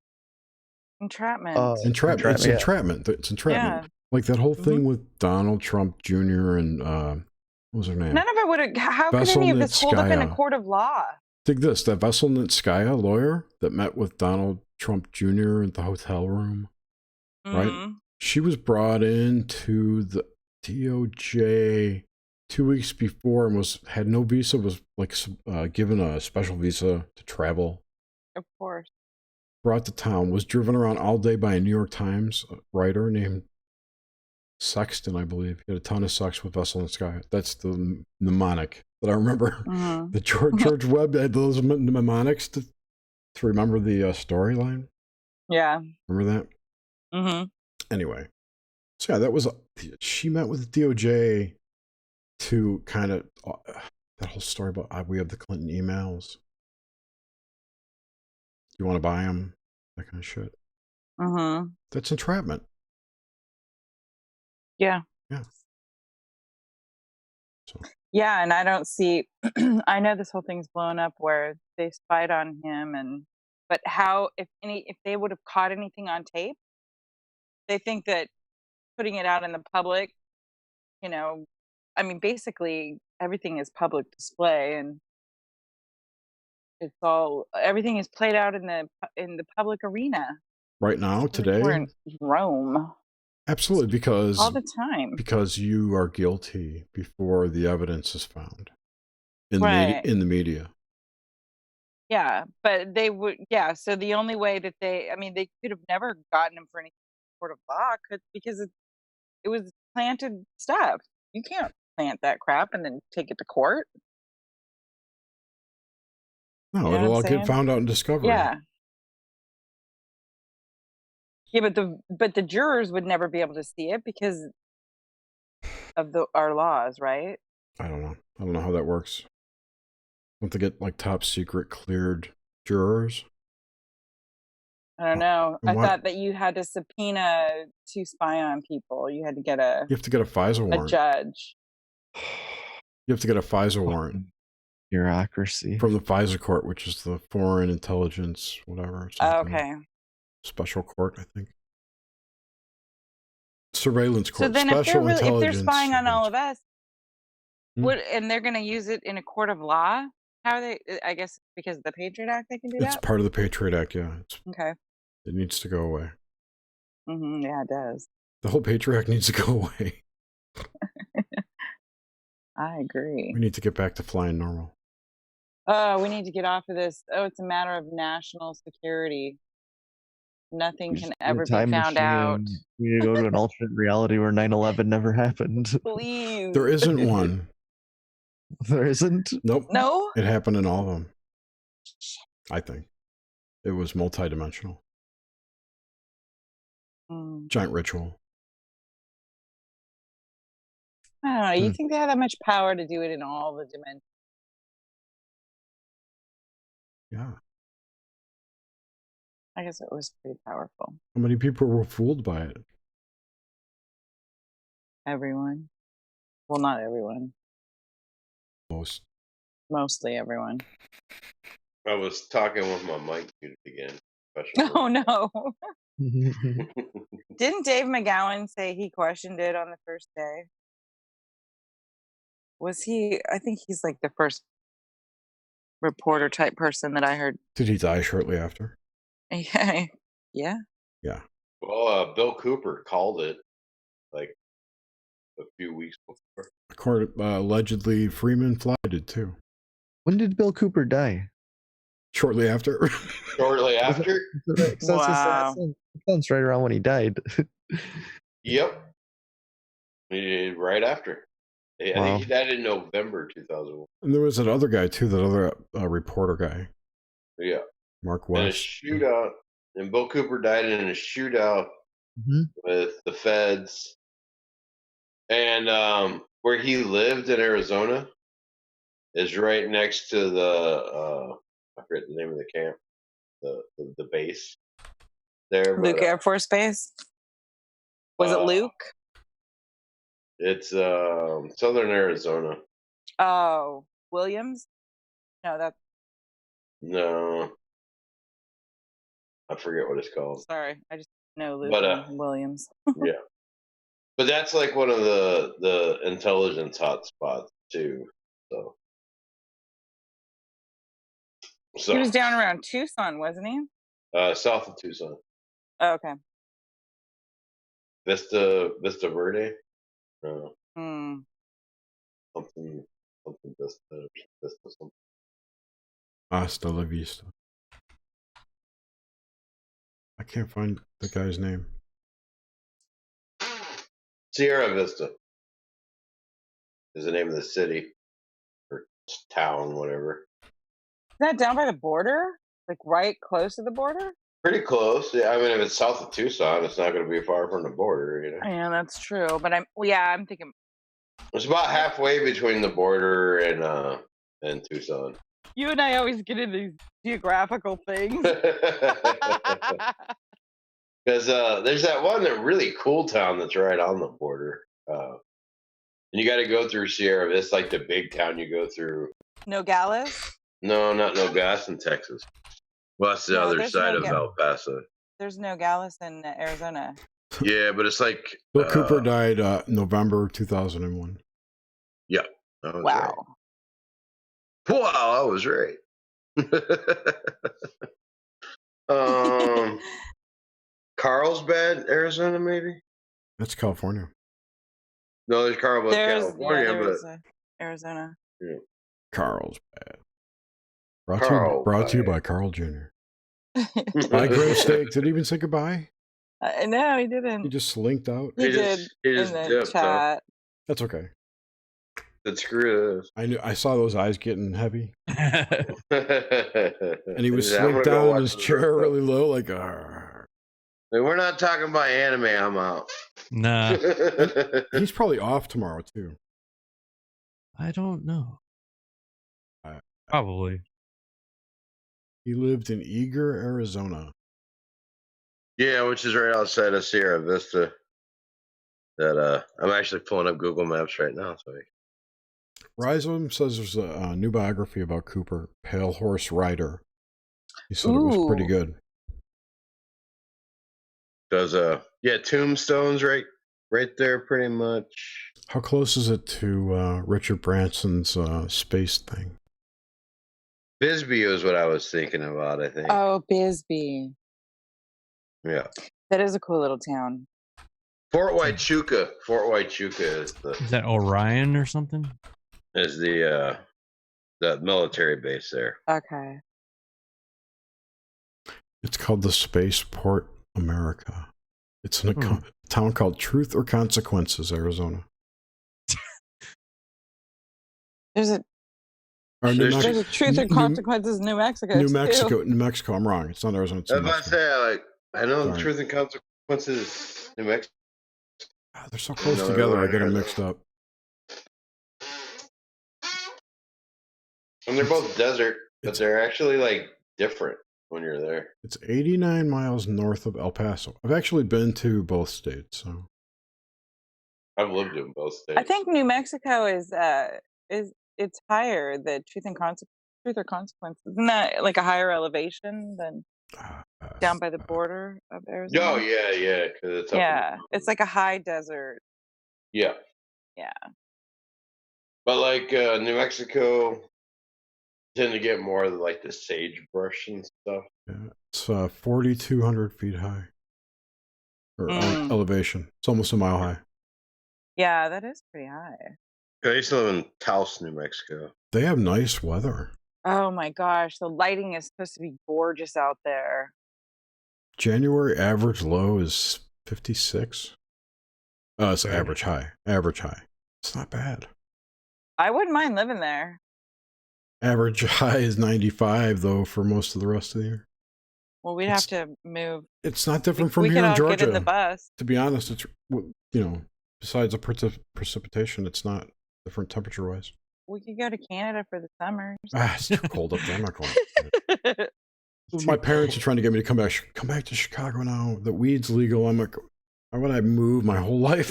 entrapment. Entrapment. It's yeah. entrapment. It's entrapment. Yeah. Like that whole thing with Donald Trump Jr. and what was her name? None of it would have. How could any of this hold up in a Veselnitskaya. court of law? Think this: that Veselnitskaya lawyer that met with Donald Trump Jr. at the hotel room, right? Mhm. She was brought into the DOJ 2 weeks before and had no visa. Was like given a special visa to travel. Of course. Brought to town. Was driven around all day by a New York Times writer named Sexton, I believe. He had a ton of sex with Veselnitskaya. That's the mnemonic that I remember. Mhm. The George Webb had those mnemonics to remember the storyline. Yeah. Remember that? Mm-hmm. Anyway, so yeah, that was she met with the DOJ to kind of that whole story about we have the Clinton emails. You want to buy them? That kind of shit. Mm-hmm. That's entrapment. Yeah. Yeah. So Yeah, and I don't see. I know this whole thing's blown up where they spied on him, but how if they would have caught anything on tape, they think that putting it out in the public, I mean, basically everything is public display, and everything is played out in the public arena. right now, It's like we're today, in Rome absolutely, all the time. because you are guilty before the evidence is found in Right. the media. Yeah, but they would. Yeah, so the only way that they could have never gotten him for any sort of law because it was planted stuff. You can't plant that crap and then take it to court. No, You know it'll what all I'm get saying? found out in discovery. Yeah. Yeah, but the jurors would never be able to see it because of our laws, right? I don't know. I don't know how that works. Don't they get like top secret cleared jurors? I don't know. And I why- thought that you had to subpoena to spy on people. You had to get You have to get a FISA a warrant. judge. You have to get a FISA warrant Bureaucracy. from the FISA court, which is the Foreign Intelligence, whatever. Oh, something. okay. Special court, I think. Surveillance So court. then, if Special they're intelligence. spying on all of us, Hmm? and they're going to use it in a court of law, how are they? I guess because of the Patriot Act, they can do It's that. part of the Patriot Act, yeah. Okay. It needs to go away. Yeah, it does. The whole Patriot Act needs to go away. I agree. We need to get back to flying normal. Oh, we need to get off of this. Oh, it's a matter of national security. Nothing We can just need a ever be time found out. machine. We need to go to an alternate reality where 9/11 never happened. Please. There isn't one. There isn't? Nope. No? It happened in all of them. I think. It was multidimensional. Giant ritual. I don't know. You think they have that much power to do it in all the dimensions? Yeah. I guess it was pretty powerful. How many people were fooled by it? Everyone. Well, not everyone. Most. Mostly everyone. I was talking with my mic muted again. Special Oh, no. Didn't Dave McGowan say he questioned it on the first day? Was he? I think he's like the first reporter type person that I heard. Did he die shortly after? Yeah. Yeah. Yeah. Well, Bill Cooper called it like a few weeks before. Allegedly, Freeman Fly did too. When did Bill Cooper die? Shortly after. Shortly after. So Wow. it sounds right around when he died. Yep. Right after. I Wow. think he died in November 2001. And there was that other guy too, that other reporter guy, Yeah. Mark In a West. shootout. And Bill Cooper died in a shootout with the feds. And where he lived in Arizona is right next to the I forget the name of the camp, the base there. Luke But Air Force Base. Was it Luke? it's southern Arizona. Oh, Williams? No, that's No, I forget what it's called. sorry. I just know Luke But and Williams. yeah. But that's like one of the intelligence hotspots too. So He was down around Tucson, wasn't he? south of Tucson. Oh, okay. Vista Verde. Hmm. Something Vista something. Hasta la vista. I can't find the guy's name. Sierra Vista is the name of the city or town, whatever. Is that down by the border? Like right close to the border? Pretty close. Yeah, I mean, if it's south of Tucson, it's not going to be far from the border, you know. Yeah, that's true. But I'm thinking It's about halfway between the border and Tucson. you and I always get into these geographical things. Because there's that one really cool town that's right on the border. And you got to go through Sierra. It's like the big town you go through. Nogales? No, not Nogales in Texas. Well, that's the No, other there's side of Nogales. El Paso. There's Nogales in Arizona. Yeah, but it's like Bill Cooper died November 2001. Yeah. I was Wow. right. Wow, I was right. Carlsbad, Arizona, maybe? That's California. No, there's Carlsbad, California, there's, but Arizona. yeah. Carlsbad. Brought to you by Carl Jr. Bye, Grim Steak. Did he even say goodbye? No, he didn't. He just slinked out. He did He just in the dipped, chat. That's okay. But screw this. I saw those eyes getting heavy. And he was slinked down in his chair really low, like, we're not talking about anime, I'm out. Nah. He's probably off tomorrow, too. I don't know. Probably. He lived in Eager, Arizona. Yeah, which is right outside of Sierra Vista. That I'm actually pulling up Google Maps right now. So Rhizome says there's a new biography about Cooper, Pale Horse Rider. He said it was pretty good. Does Tombstone's right there, pretty much. How close is it to Richard Branson's space thing? Bisbee is what I was thinking about, I think. Oh, Bisbee. Yeah. That is a cool little town. Fort Huachuca. Is that Orion or something? Is the military base there. Okay. It's called the Spaceport America. It's in a town called Truth or Consequences, Arizona. There's a Truth or Consequences, New Mexico. New Mexico. I'm wrong. It's not Arizona. It's I was about to say, I know the Truth and Consequences, New Mexico. They're so close together. I get them mixed up. And they're both desert, but they're actually like different when you're there. It's 89 miles north of El Paso. I've actually been to both states, so I've lived in both states. I think New Mexico is it's higher. The Truth or Consequences. Isn't that like a higher elevation than down by the border of Arizona? Oh yeah, because it's it's like a high desert. Yeah. But like New Mexico tend to get more of like the sagebrush and stuff. Yeah, it's 4,200 feet high, or elevation. It's almost a mile high. Yeah, that is pretty high. I used to live in Taos, New Mexico. They have nice weather. Oh my gosh, the lighting is supposed to be gorgeous out there. January average low is 56. It's Right. average high. Average high. It's not bad. I wouldn't mind living there. Average high is 95 though for most of the rest of the year. Well, we'd have to move. It's not different from We here could in all Georgia. get in the bus. To be honest, it's, you know, besides the precipitation, it's not different temperature wise. We could go to Canada for the summers. It's too cold up there. I'm not going. My parents are trying to get me to come back to Chicago now. The weed's legal. I'm like, why would I move my whole life?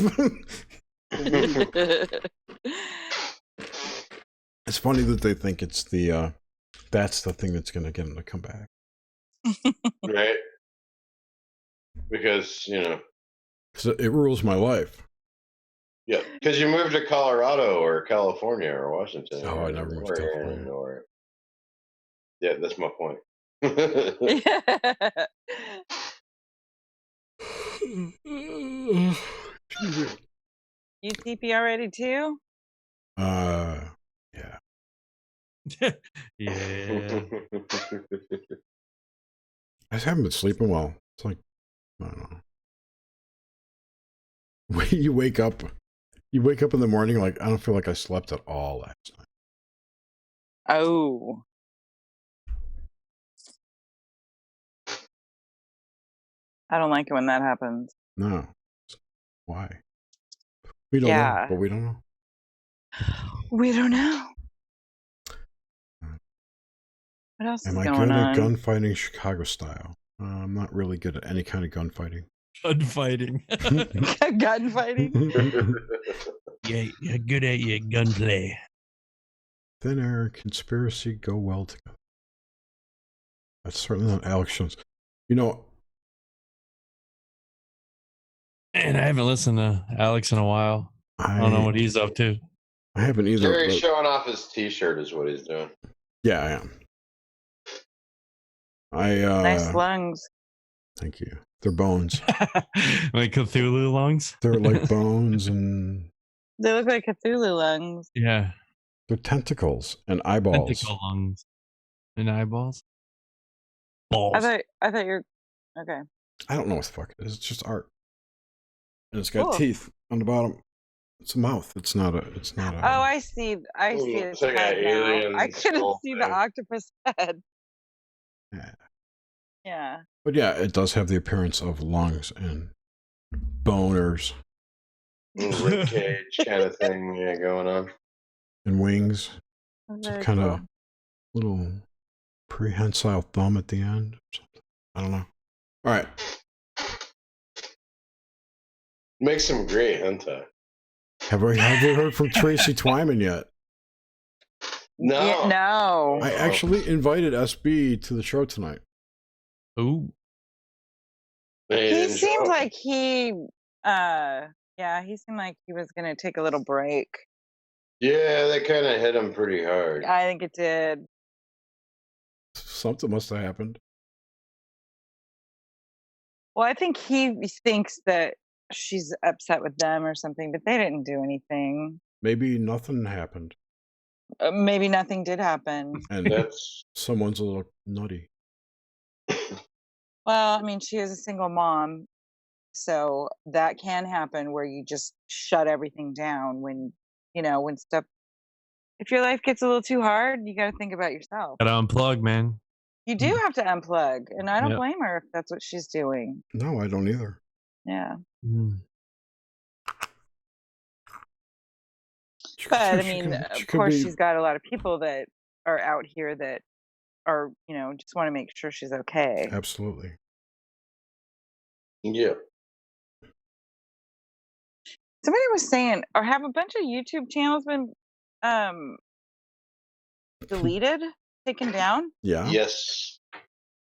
It's funny that they think it's that's the thing that's going to get them to come back. Right? Because, you know. Because it rules my life. Yeah, because you moved to Colorado or California or Washington. Oh, I never moved to California. Yeah, that's my point. You TP already too? Yeah. Yeah. I just haven't been sleeping well. It's like, I don't know. You wake up in the morning like, I don't feel like I slept at all last night. Oh. I don't like it when that happens. No. Why? We don't know, but we don't know. We don't know. What else Am is I going good on? at gunfighting Chicago style? I'm not really good at any kind of gunfighting. Gunfighting. Gunfighting? Yeah, you're good at your gunplay. Thin air and conspiracy go well together. That's certainly not Alex Jones. You know, And I haven't listened to Alex in a while. I don't know what he's up to. I haven't either. Jerry's showing off his T-shirt is what he's doing. Yeah, I am. Nice lungs. Thank you. They're bones. Like Cthulhu lungs? They're like bones and... They look like Cthulhu lungs. Yeah. They're tentacles and eyeballs. Tentacle lungs. And eyeballs? Balls. I thought you're... Okay. I don't know what the fuck it is. It's just art. And it's got teeth on the bottom. It's a mouth. It's not a... Oh, I see. I see its like head an now. alien I couldn't skull see thing. the octopus head. Yeah. Yeah. But yeah, it does have the appearance of lungs and boners. Rib cage kind of thing going on. And wings. Very Kind of cool. little prehensile thumb at the end. Or something. I don't know. All right. Makes some great hentai. Have we heard from Tracy Twyman yet? No. Yeah, no. I actually invited SB to the show tonight. Ooh. He seemed like he seemed like he was gonna take a little break. Yeah, that kind of hit him pretty hard. I think it did. Something must have happened. Well, I think he thinks that she's upset with them or something, but they didn't do anything. Maybe nothing happened. Maybe nothing did happen. And That's someone's a little nutty. Well, I mean, she is a single mom, so that can happen where you just shut everything down when stuff. If your life gets a little too hard, you got to think about yourself. Gotta unplug, man. You do have to unplug, and I don't Yep. blame her if that's what she's doing. No, I don't either. Yeah. Mm. But I mean, of course, she's got a lot of people that are out here that are, just want to make sure she's okay. Absolutely. yeah. Somebody was saying, or have a bunch of YouTube channels been deleted, taken down? Yeah. Yes.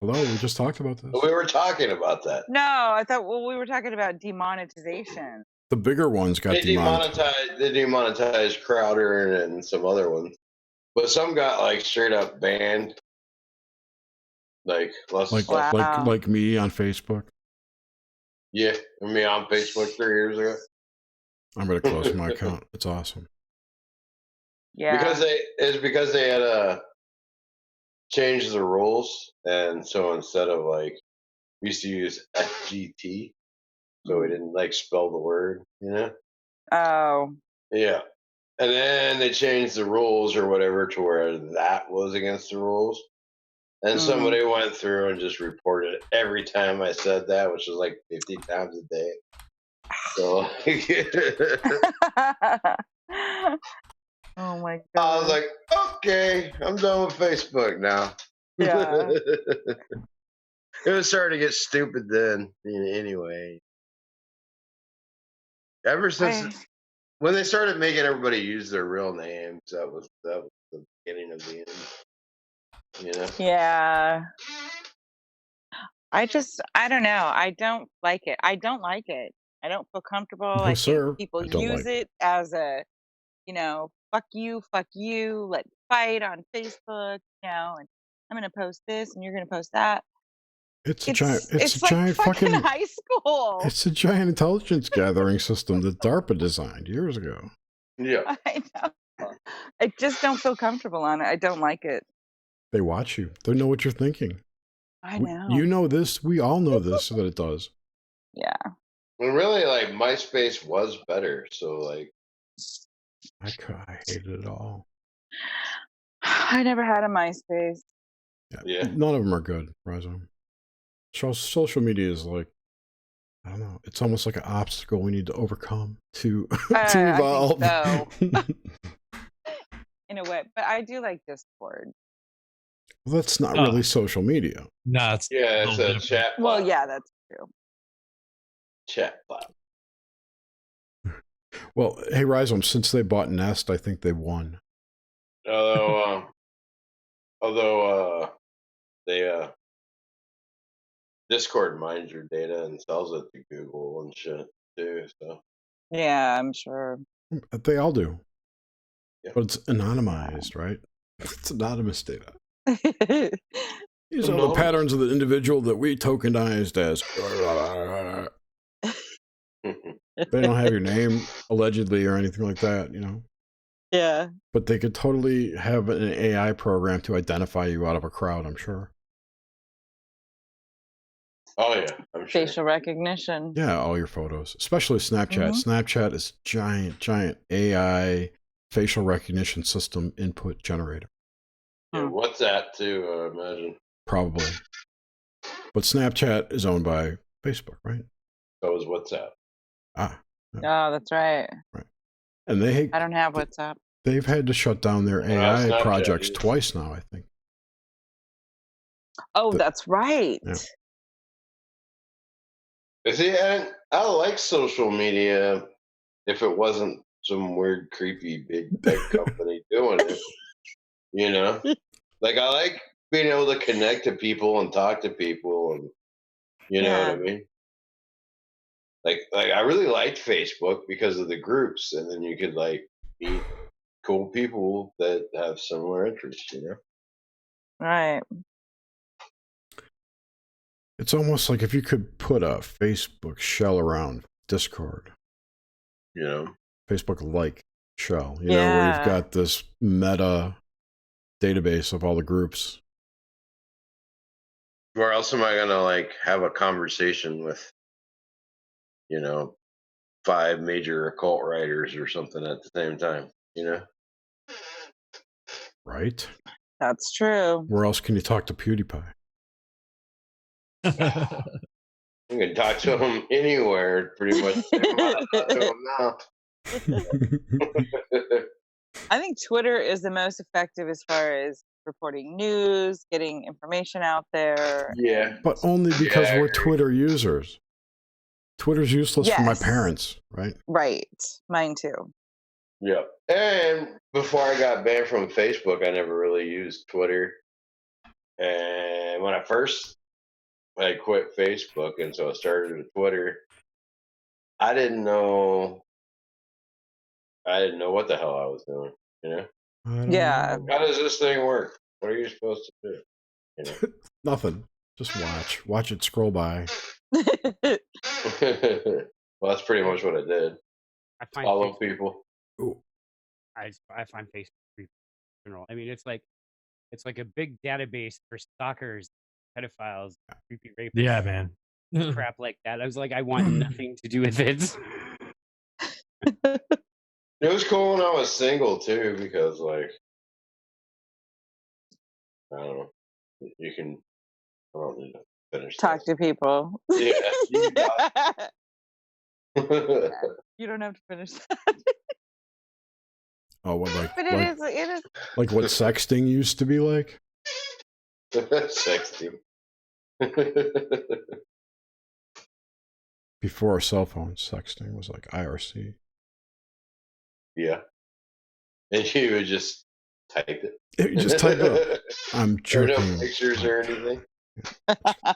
Hello, we just talked about this. We were talking about that. No, I thought, we were talking about demonetization. The bigger ones got They demonetized. demonetized Crowder and some other ones, but some got like straight up banned. Like less. Wow. Like me on Facebook. Yeah, me on Facebook 3 years ago. I'm gonna close my account. It's awesome. Yeah. Because they had changed the rules, and so instead of like we used to use FGT, so we didn't like spell the word, you know? Oh. Yeah. And then they changed the rules or whatever to where that was against the rules. And Mm. somebody went through and just reported every time I said that, which was like 50 times a day. So Oh my I was god. like, okay, I'm done with Facebook now. Yeah. It was starting to get stupid then. Anyway, ever since I when they started making everybody use their real names, that was the beginning of the end. You know? yeah. I don't know. I don't like it. I don't like it. I don't feel comfortable. No, I think sir. people I don't use like it. it as a, fuck you, let's fight on Facebook, and I'm gonna post this and you're gonna post that. It's a It's like giant fucking fucking, high school. it's a giant intelligence gathering system that DARPA designed years ago. Yeah. I know. I just don't feel comfortable on it. I don't like it. They watch you. They know what you're thinking. I You know. know this. We all know this, that it does. Yeah. And really, like MySpace was better. So like, I hated it all. I never had a MySpace. yeah. None of them are good, Rizzo. Social media is like, I don't know. It's almost like an obstacle we need to overcome to to evolve. I think so. In a way, but I do like Discord. Well, that's not really social media. No, it's It's a chat. Well, platform. yeah, that's true. Chat platform. Well, hey, Rizzo, since they bought Nest, I think they won. Although they Discord mines your data and sells it to Google and shit too. So Yeah, I'm sure. They all do. Yeah. But it's anonymized, right? It's anonymous data. These are the Anonymous. patterns of the individual that we tokenized as. They don't have your name allegedly or anything like that, Yeah. But they could totally have an AI program to identify you out of a crowd, I'm sure. Oh yeah, I'm sure. Facial recognition. Yeah, all your photos, especially Snapchat. Mhm. Snapchat is giant AI facial recognition system input generator. Yeah, what's that too? I imagine. Probably. But Snapchat is owned by Facebook, right? So is WhatsApp. Ah. Oh, that's right. Right. And I don't have WhatsApp. They've had to shut down their AI Snapchat projects is. twice now, I think. Oh, that's right. Yeah. See, I like social media if it wasn't some weird, creepy, big tech company doing it. Like I like being able to connect to people and talk to people, and you know what I mean. Like I really liked Facebook because of the groups, and then you could like meet cool people that have similar interests. Right. It's almost like if you could put a Facebook shell around Discord. Facebook-like shell, where you've got this meta database of all the groups. Where else am I gonna like have a conversation with, 5 major occult writers or something at the same time? Right? That's true. Where else can you talk to PewDiePie? You can talk to him anywhere, pretty much. Talk to him now. I think Twitter is the most effective as far as reporting news, getting information out there. Yeah. But only because we're Twitter users. Twitter's useless for my parents, right? Right. Mine too. Yeah. And before I got banned from Facebook, I never really used Twitter. And when I quit Facebook, and so I started with Twitter, I didn't know what the hell I was doing, Yeah. How does this thing work? What are you supposed to do? Nothing. Just watch it scroll by. Well, that's pretty much what I did. I find Follow Facebook- people. Ooh. I find Facebook creepy in general. I mean, it's like It's like a big database for stalkers, pedophiles, creepy rapists, Yeah, man. crap like that. I was like, I want nothing to do with it. It was cool when I was single too, because like I don't know, you can. I don't need to finish Talk to people. Yeah, you got it. You don't have to finish that. Oh, what like But it is like what sexting used to be like? Sexting. Before cell phones, sexting was like IRC. Yeah, and you would just type it. You just type up. I'm Or no jerking. pictures or anything.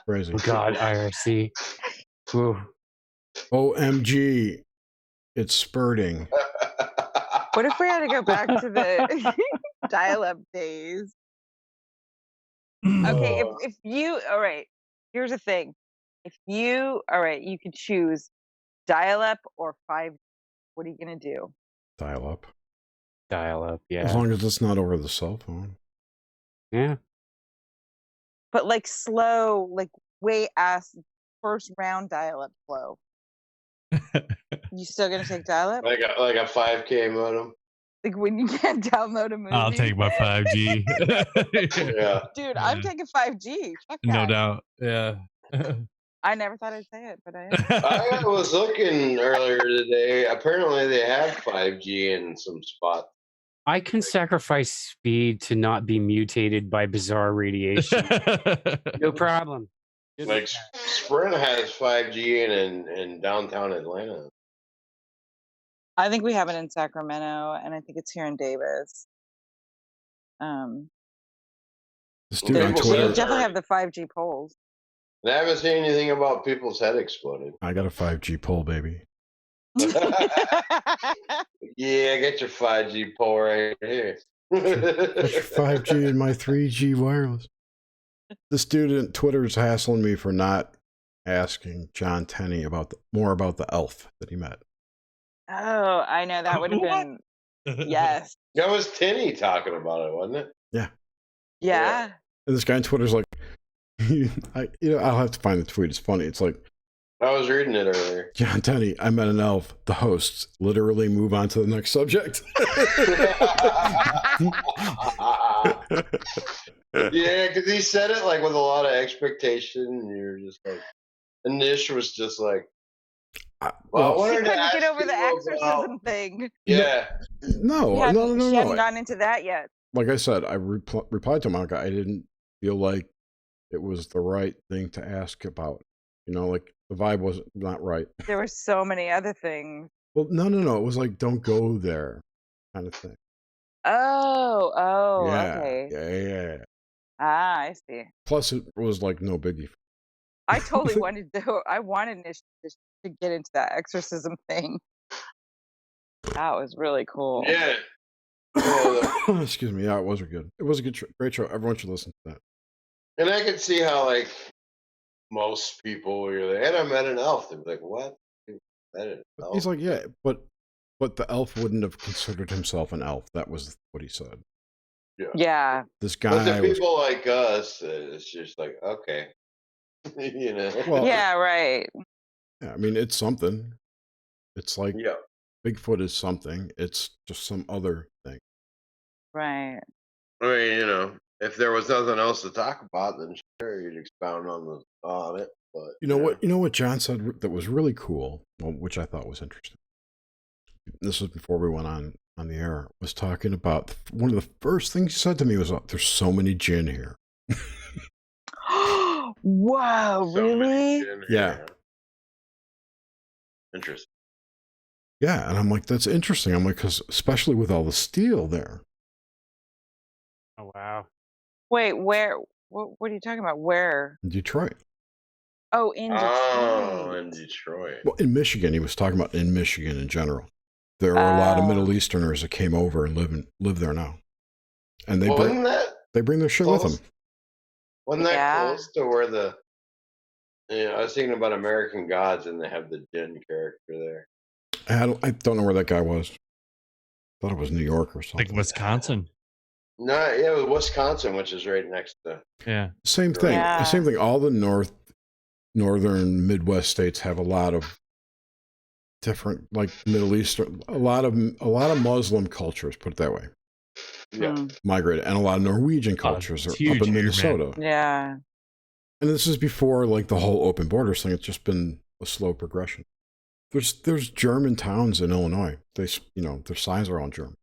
Crazy. Oh God, IRC. Ooh. OMG, it's spurting. What if we had to go back to the dial-up days? Okay, if you all right, here's the thing. If you you can choose dial-up or 5. What are you gonna do? Dial up. Dial up, yeah. As long as it's not over the cell phone. Yeah. But like slow, like way ass first round dial-up slow. You still gonna take dial-up? like a 5K modem. Like when you can't download a movie. I'll take my 5G. Yeah. Dude, I'm taking 5G. Fuck No that. doubt. Yeah. I never thought I'd say it, but I am. I was looking earlier today. Apparently, they have 5G in some spots. I can sacrifice speed to not be mutated by bizarre radiation. No problem. Like Sprint has 5G in downtown Atlanta. I think we have it in Sacramento, and I think it's here in Davis. This dude on People We Twitter. said- definitely have the 5G poles. I haven't seen anything about people's head exploding. I got a 5G pole, baby. Yeah, get your 5G pole right here. Put your 5G in my 3G wireless. This dude on Twitter is hassling me for not asking John Tenney about more about the elf that he met. Oh, I know that would have been yes. That was Tinny talking about it, wasn't it? Yeah. And this guy on Twitter's like, I'll have to find the tweet. It's funny. It's like, I was reading it earlier. John Tenney, I met an elf. The hosts literally move on to the next subject. Yeah, because he said it like with a lot of expectation, and you're just like, and Nish was just like, well, I She wanted to couldn't ask get over the you exorcism about- thing. Yeah, No. She hadn't gotten into that yet. Like I said, I replied to him. Like, I didn't feel like it was the right thing to ask about. Like the vibe was not right. There were so many other things. Well, no. It was like, don't go there kind of thing. Oh, Yeah. okay. Yeah. Ah, I see. Plus, it was like no biggie. I totally wanted Nish to get into that exorcism thing. That was really cool. yeah. Excuse me. Yeah, it was good. It was a great show. Everyone should listen to that. And I could see how like most people were like, and I met an elf. They'd be like, what? You met an elf? He's like, yeah, but the elf wouldn't have considered himself an elf. That was what he said. Yeah. This But guy the was. people like us, it's just like, okay. Well, Yeah, right. Yeah, I mean, it's something. It's like Yeah. Bigfoot is something. It's just some other thing. Right. I mean, if there was nothing else to talk about, then sure, you'd expound on it. But You know what? You know what John said that was really cool, which I thought was interesting. This was before we went on the air. Was talking about one of the first things he said to me was, "There's so many jinn here." Whoa, So many really? in Yeah. here. Interesting. Yeah, and I'm like, that's interesting. I'm like, because especially with all the steel there. Oh wow. Wait, where? What are you talking about? Where? In Detroit. Oh, in Detroit. Oh, in Detroit. Well, in Michigan, he was talking about in Michigan in general. There are a lot of Oh. Middle Easterners that came over and live there now, and they Well, bring wasn't that their shit with close? them. Wasn't that Yeah. close to where I was thinking about American Gods, and they have the Jinn character there. I don't know where that guy was. Thought it was New York or something. Like Wisconsin. No, yeah, with Wisconsin, which is right next to. Yeah. Same thing. Yeah. Same thing. All the northern Midwest states have a lot of different, like Middle Eastern, a lot of Muslim cultures. Put it that way. Yeah. Migrated, and a lot of Norwegian cultures it's are huge up in here, man. Minnesota. Yeah. And this is before like the whole open borders thing. It's just been a slow progression. There's German towns in Illinois. Their signs are all German.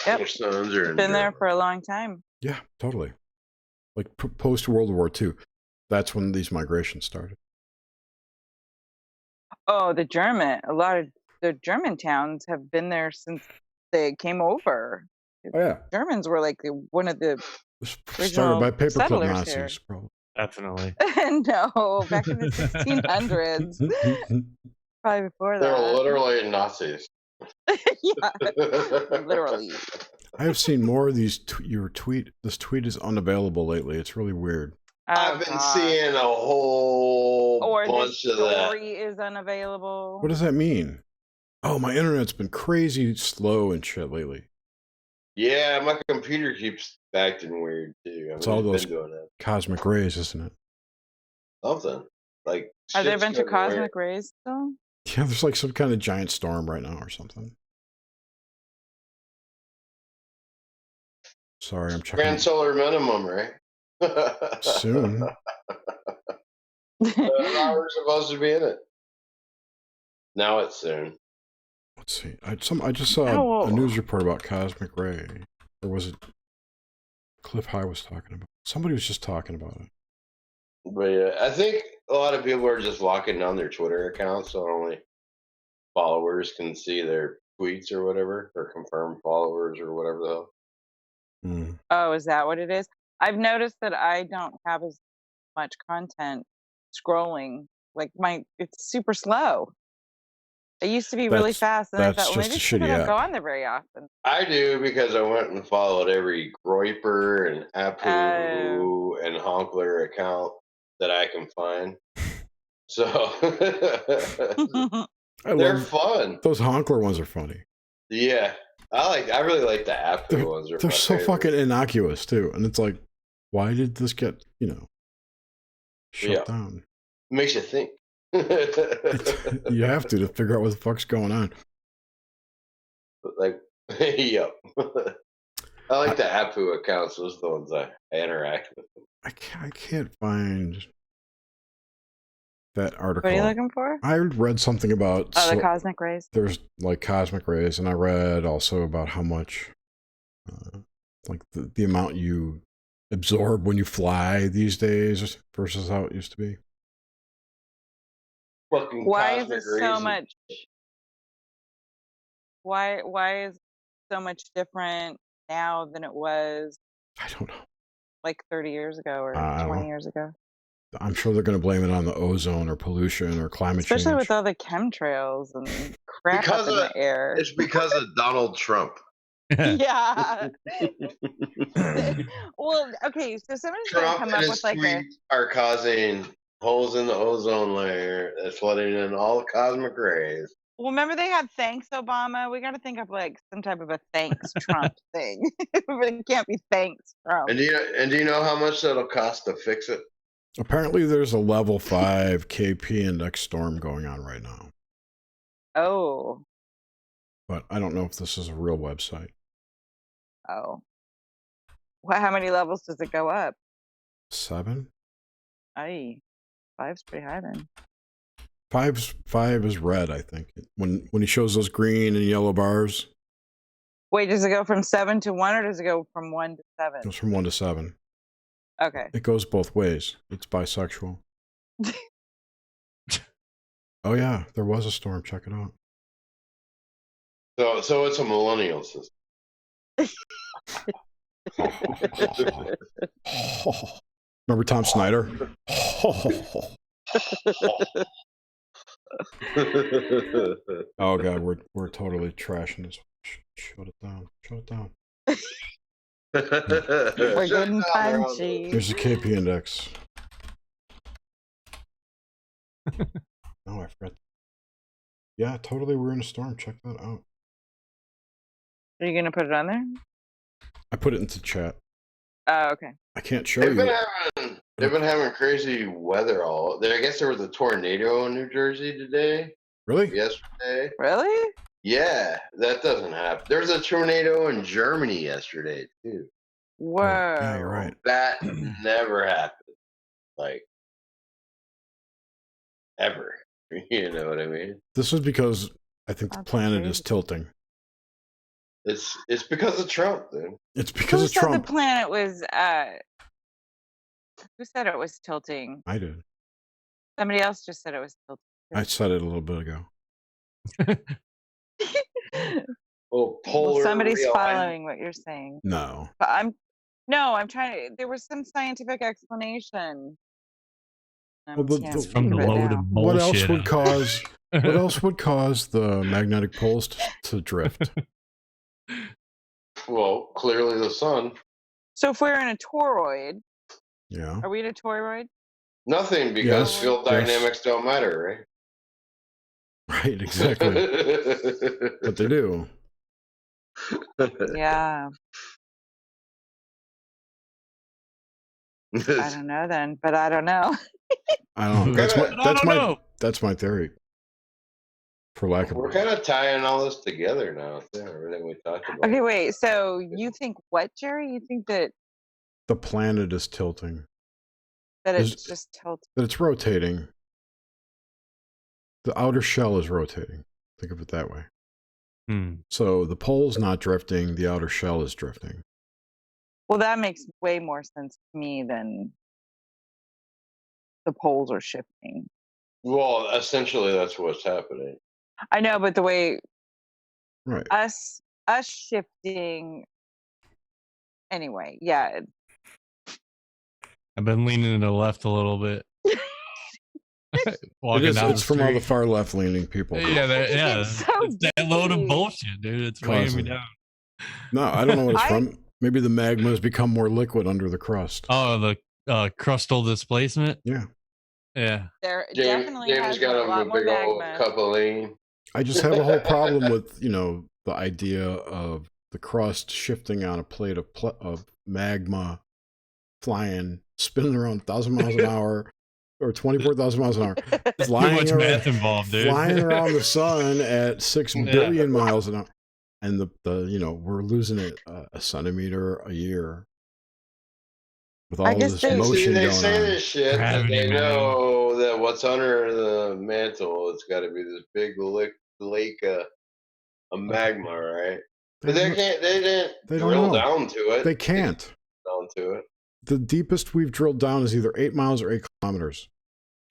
Yep. Their sons are in Been there Germany. for a long time. Yeah, totally. Like post World War II, that's when these migrations started. Oh, a lot of the German towns have been there since they came over. Oh yeah, Germans were like one of the started by original paperclip settlers here. Nazis, probably. Definitely. No, back in the 1600s. Probably before They're that. literally Nazis. Yeah, literally. I have seen more of these. This tweet is unavailable lately. It's really weird. I've been seeing a whole Or bunch the of that. story is unavailable. What does that mean? Oh, my internet's been crazy slow and shit lately. Yeah, my computer keeps acting weird too. It's all those been doing it. cosmic rays, isn't it? Something like. Are there a shit's bunch of going weird. cosmic rays still? Yeah, there's like some kind of giant storm right now or something. Sorry, I'm checking. Grand solar minimum, right? Soon. Now we're supposed to be in it. Now it's soon. Let's see. I just saw a news report about cosmic ray. Or was it Cliff High was talking about? Somebody was just talking about it. But yeah, I think a lot of people are just locking down their Twitter accounts so only followers can see their tweets or whatever, or confirmed followers or whatever the hell. Oh, is that what it is? I've noticed that I don't have as much content scrolling. Like it's super slow. It used to be really fast, and I thought, well, maybe people don't go on there very often. I do because I went and followed every Groiper and Apu and Honkler account that I can find. So they're fun. Those Honkler ones are funny. Yeah, I really like the Apu ones. They're so fucking innocuous too, and it's like, why did this get shut down? It makes you think. You have to figure out what the fuck's going on. Like, yep. I like the Apu accounts. Those are the ones I interact with. I can't find that article. What are you looking for? I read something about the cosmic rays. There's like cosmic rays, and I read also about how much, like the amount you absorb when you fly these days versus how it used to be. Why is it so much? Why is so much different now than it was? I don't know. Like 30 years ago or 20 years ago. I'm sure they're going to blame it on the ozone or pollution or climate change. Especially with all the chemtrails and crap up in the air. It's because of Donald Trump. Yeah. Well, okay, so somebody's going to come up with like are causing holes in the ozone layer that's letting in all the cosmic rays. Well, remember they had thanks Obama? We got to think of like some type of a thanks Trump thing. But it can't be thanks Trump. And do you know how much that'll cost to fix it? Apparently there's a level 5 KP index storm going on right now. Oh. But I don't know if this is a real website. Oh. How many levels does it go up? 7? Aye. 5's pretty high then. 5 is red, I think. When he shows those green and yellow bars. Wait, does it go from 7 to 1 or does it go from 1 to 7? It goes from 1 to 7. Okay. It goes both ways. It's bisexual. Oh yeah, there was a storm. Check it out. So it's a millennial system. Remember Tom Snyder? Oh god, we're totally trashing this. Shut it down. Shut it down. We're getting punchy. There's a KP index. No, I forgot. Yeah, totally. We're in a storm. Check that out. Are you gonna put it on there? I put it into chat. Oh, okay. I can't show They've you. been having crazy weather all. I guess there was a tornado in New Jersey today. Really? Yesterday. Really? Yeah, that doesn't happen. There was a tornado in Germany yesterday too. Whoa. Yeah, you're right. That never happened. Like ever. You know what I mean? This is because I think the That's planet crazy. is tilting. It's because of Trump, dude. It's because Who of said Trump. the planet was who said it was tilting? I did. Somebody else just said it was tilting. I said it a little bit ago. Well, Well, somebody's following what you're saying. No. But I'm trying to, there was some scientific explanation. Well, It's from the think of it load now. of bullshit. What else would cause the magnetic poles to drift? Well, clearly the sun. So if we're in a toroid, Yeah. are we in a toroid? Nothing, because Yes, field yes. dynamics don't matter, Right, right? exactly. But they do. Yeah. I don't know then, but I don't know. I don't know. That's my theory. For lack of We're kind of tying all this together now. Yeah, everything we talked about. Okay, wait. So you think what, Jerry? You think that the planet is tilting. it's just tilting? That it's rotating. The outer shell is rotating. Think of it that way. So the pole's not drifting, the outer shell is drifting. Well, that makes way more sense to me than the poles are shifting. Well, essentially, that's what's happening. I know, but the way Right. us shifting anyway, yeah. I've been leaning to the left a little bit. Walking down It's the from all street. the far left leaning people. Yeah, It's so it's that load of deep. bullshit, dude. It's weighing me down. No, I don't know what it's from. Maybe the magma has become more liquid under the crust. Oh, the crustal displacement. Yeah. Yeah. There James definitely has got a him lot a more big old magma. cup of lean. I just have a whole problem with, the idea of the crust shifting on a plate of magma flying, spinning around 1,000 miles an hour or 24,000 miles an hour. There's too much math involved, dude. Flying around the sun at 6 billion miles an hour. And we're losing it a centimeter a year with all this motion they going say on. this shit, and they know that what's under the mantle, it's got to be this big lake of magma, right? But they didn't drill down to it. They can't. Down to it. The deepest we've drilled down is either 8 miles or 8 kilometers.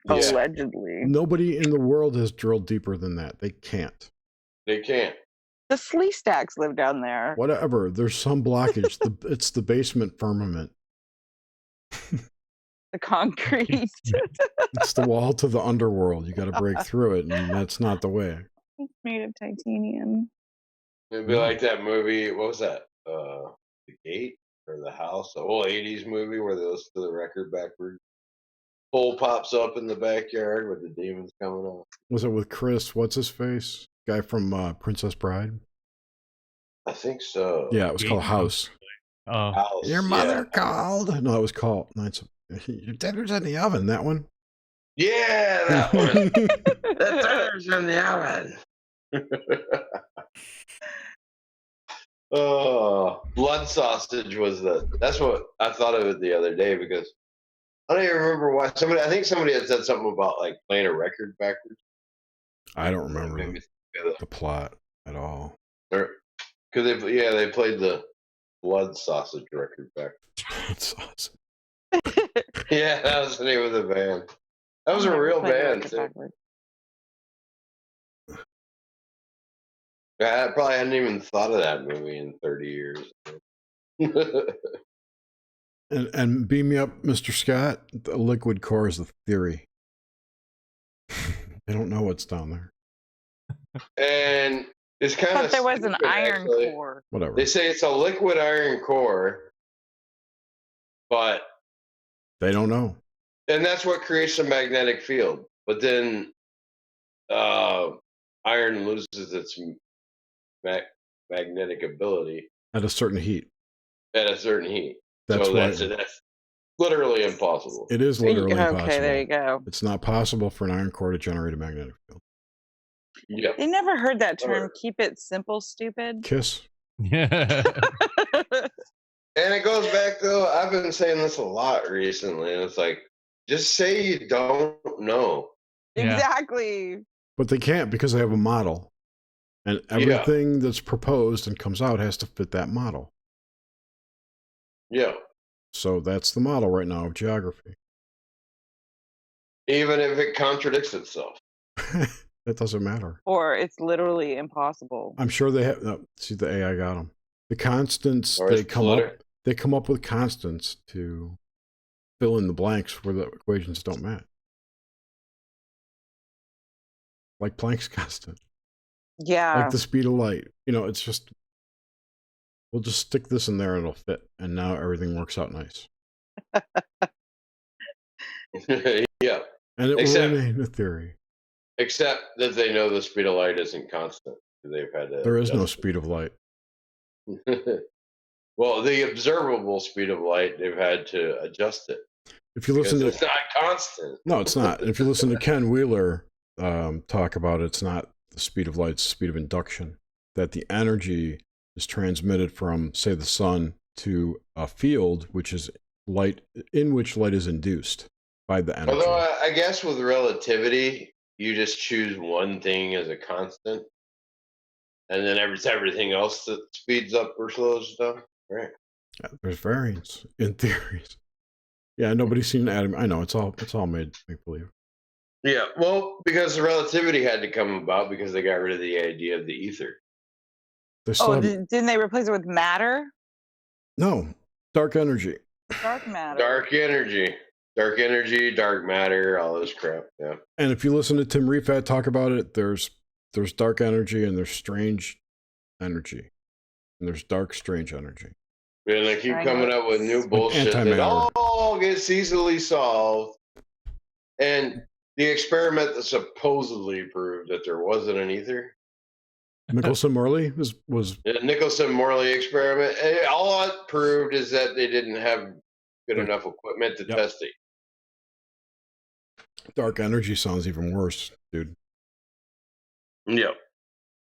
Allegedly. Nobody in the world has drilled deeper than that. They can't. They can't. The flea stacks live down there. Whatever. There's some blockage. It's the basement firmament. The concrete. It's the wall to the underworld. You got to break through it, and that's not the way. It's made of titanium. It'd be like that movie. What was that? The Gate or the House? The old '80s movie where they listen to the record backwards. Pole pops up in the backyard with the demons coming out. Was it with Chris? What's his face? Guy from Princess Bride. I think so. Yeah, it was called House. Oh, House. Your mother called. No, it was called. Your dinner's in the oven. That one. Yeah, that one. The dinner's in the oven. Oh, blood sausage was that's what I thought of it the other day, because I don't even remember why. I think somebody had said something about like playing a record backwards. I don't remember the plot at all. Because they played the blood sausage record backwards. Blood sausage. Yeah, that was the name of the band. That was a real band too. I probably hadn't even thought of that movie in 30 years. And beam me up, Mr. Scott. The liquid core is the theory. They don't know what's down there. And it's kind I of. thought there was an iron core. Whatever. They say it's a liquid iron core, but they don't know. And that's what creates the magnetic field. But then iron loses its magnetic ability at a certain heat. at a certain heat. That's So why that's literally impossible. it is literally Okay, impossible. there you go. It's not possible for an iron core to generate a magnetic field. Yeah. They never heard that term. Or- Keep it simple, stupid. Kiss. Yeah. And it goes back though. I've been saying this a lot recently, and it's like, just say you don't know. Yeah. Exactly. But they can't because they have a model. And everything that's proposed and comes out has to fit that model. Yeah. So that's the model right now of geography. Even if it contradicts itself. That doesn't matter. Or it's literally impossible. I'm sure they have. No, see, the AI got them. The constants Or they it's come up. flutter. They come up with constants to fill in the blanks where the equations don't match. Like Planck's constant, Yeah. like the speed of light. You know, it's just we'll just stick this in there and it'll fit, and now everything works out nice. Yeah. And it Except- will remain a theory. Except that they know the speed of light isn't constant. They've had to. There is no adjust speed of light. it. Well, the observable speed of light, they've had to adjust it. If you Because listen to it's not constant. no, it's not. If you listen to Ken Wheeler talk about it, it's not the speed of light; it's the speed of induction. That the energy is transmitted from, say, the sun to a field, which is light, in which light is induced by the energy. Although I guess with relativity, you just choose one thing as a constant, and then everything else that speeds up or slows down. Right. Yeah, there's variance in theories. Yeah, nobody's seen atom. I know it's all made make believe. Yeah. Well, because the relativity had to come about because they got rid of the idea of the ether. They still Oh, have, didn't they replace it with matter? no dark energy. Dark matter. Dark energy, dark matter, all this crap. Yeah. And if you listen to Tim Refat talk about it, there's dark energy and there's strange energy, and there's dark strange energy. And they keep coming up with new bullshit that antimatter. all gets easily solved. And the experiment that supposedly proved that there wasn't an ether, Nicholson Morley was the Nicholson-Morley experiment, all it proved is that they didn't have good enough equipment to Yep. test it. dark energy sounds even worse, dude. Yeah.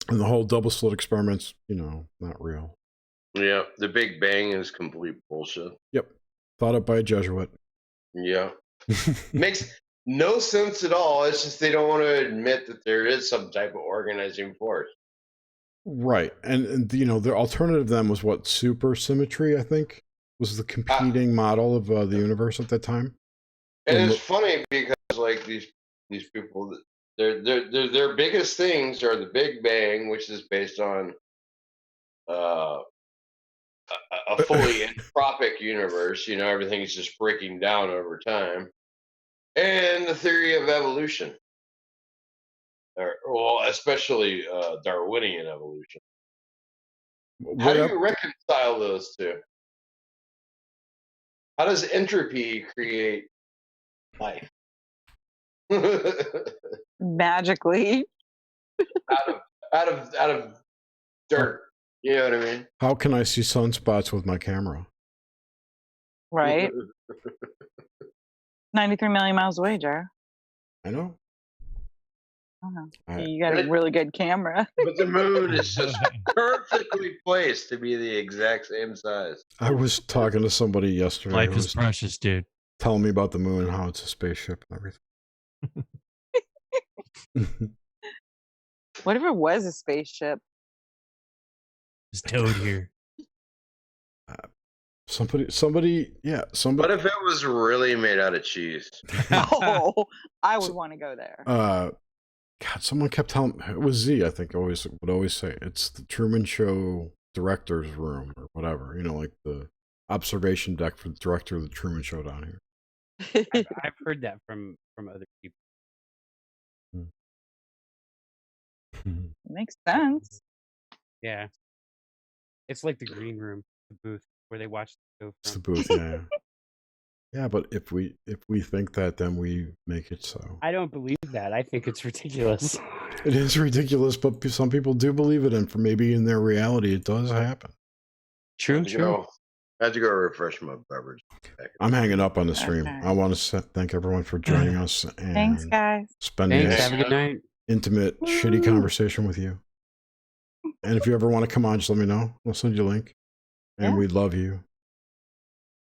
And the whole double slit experiment's, not real. Yeah. The Big Bang is complete bullshit. Yep. Thought up by a Jesuit. Yeah. Makes no sense at all. It's just they don't want to admit that there is some type of organizing force. Right. And the alternative then was what? Supersymmetry, I think, was the competing model of the universe at that time. And it's funny because like these people, their biggest things are the Big Bang, which is based on a fully entropic universe. Everything's just breaking down over time, and the theory of evolution, especially Darwinian evolution. How do you reconcile those two? How does entropy create life? Magically. out of dirt. You know what I mean? How can I see sunspots with my camera? Right? 93 million miles away, Jar. I know. You got a really good camera. But the moon is just perfectly placed to be the exact same size. I was talking to somebody yesterday. Life who is was precious, dude. telling me about the moon and how it's a spaceship and everything. What if it was a spaceship? It's Toad here. Somebody. What if it was really made out of cheese? Oh, I would want to go there. God, someone kept telling it was Z. I think would always say it's the Truman Show director's room or whatever. Like the observation deck for the director of the Truman Show down here. I've heard that from other people. Makes sense. Yeah, it's like the green room, the booth where they watch the show It's the from. booth, yeah. Yeah, but if we think that, then we make it so. I don't believe that. I think it's ridiculous. It is ridiculous, but some people do believe it, and for maybe in their reality, it does happen. True. Joe, I had to go refresh my beverage. I'm hanging up on the stream. Okay. I want to thank everyone for joining us and Thanks, guys. spending Thanks. this Have a good night. intimate, shitty conversation with you. And if you ever want to come on, just let me know. We'll send you a link. And Yeah. we love you.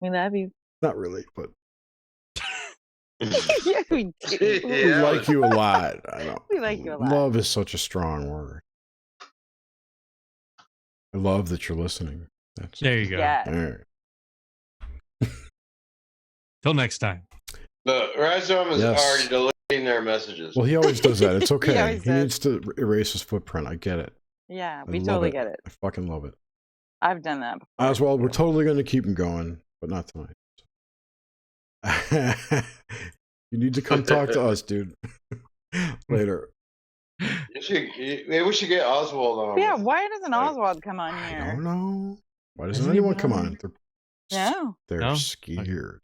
We love you. Not really, but Yeah, we do. we like you a lot. I know. We like you a lot. Love is such a strong word. I love that you're listening. That's There you go. Yeah. all right. Till next time. Look, Razom is Yes. already deleting their messages. Well, he always does that. It's okay. always He does. needs to erase his footprint. I get it. Yeah, I we love totally it. get it. I fucking love it. I've done that before. Oswald, we're totally going to keep him going, but not tonight. You need to come talk to us, dude. Later. Maybe we should get Oswald on. Yeah, why doesn't Oswald come on I here? don't know. Why doesn't Hasn't he anyone been come on on? No. They're No? scared.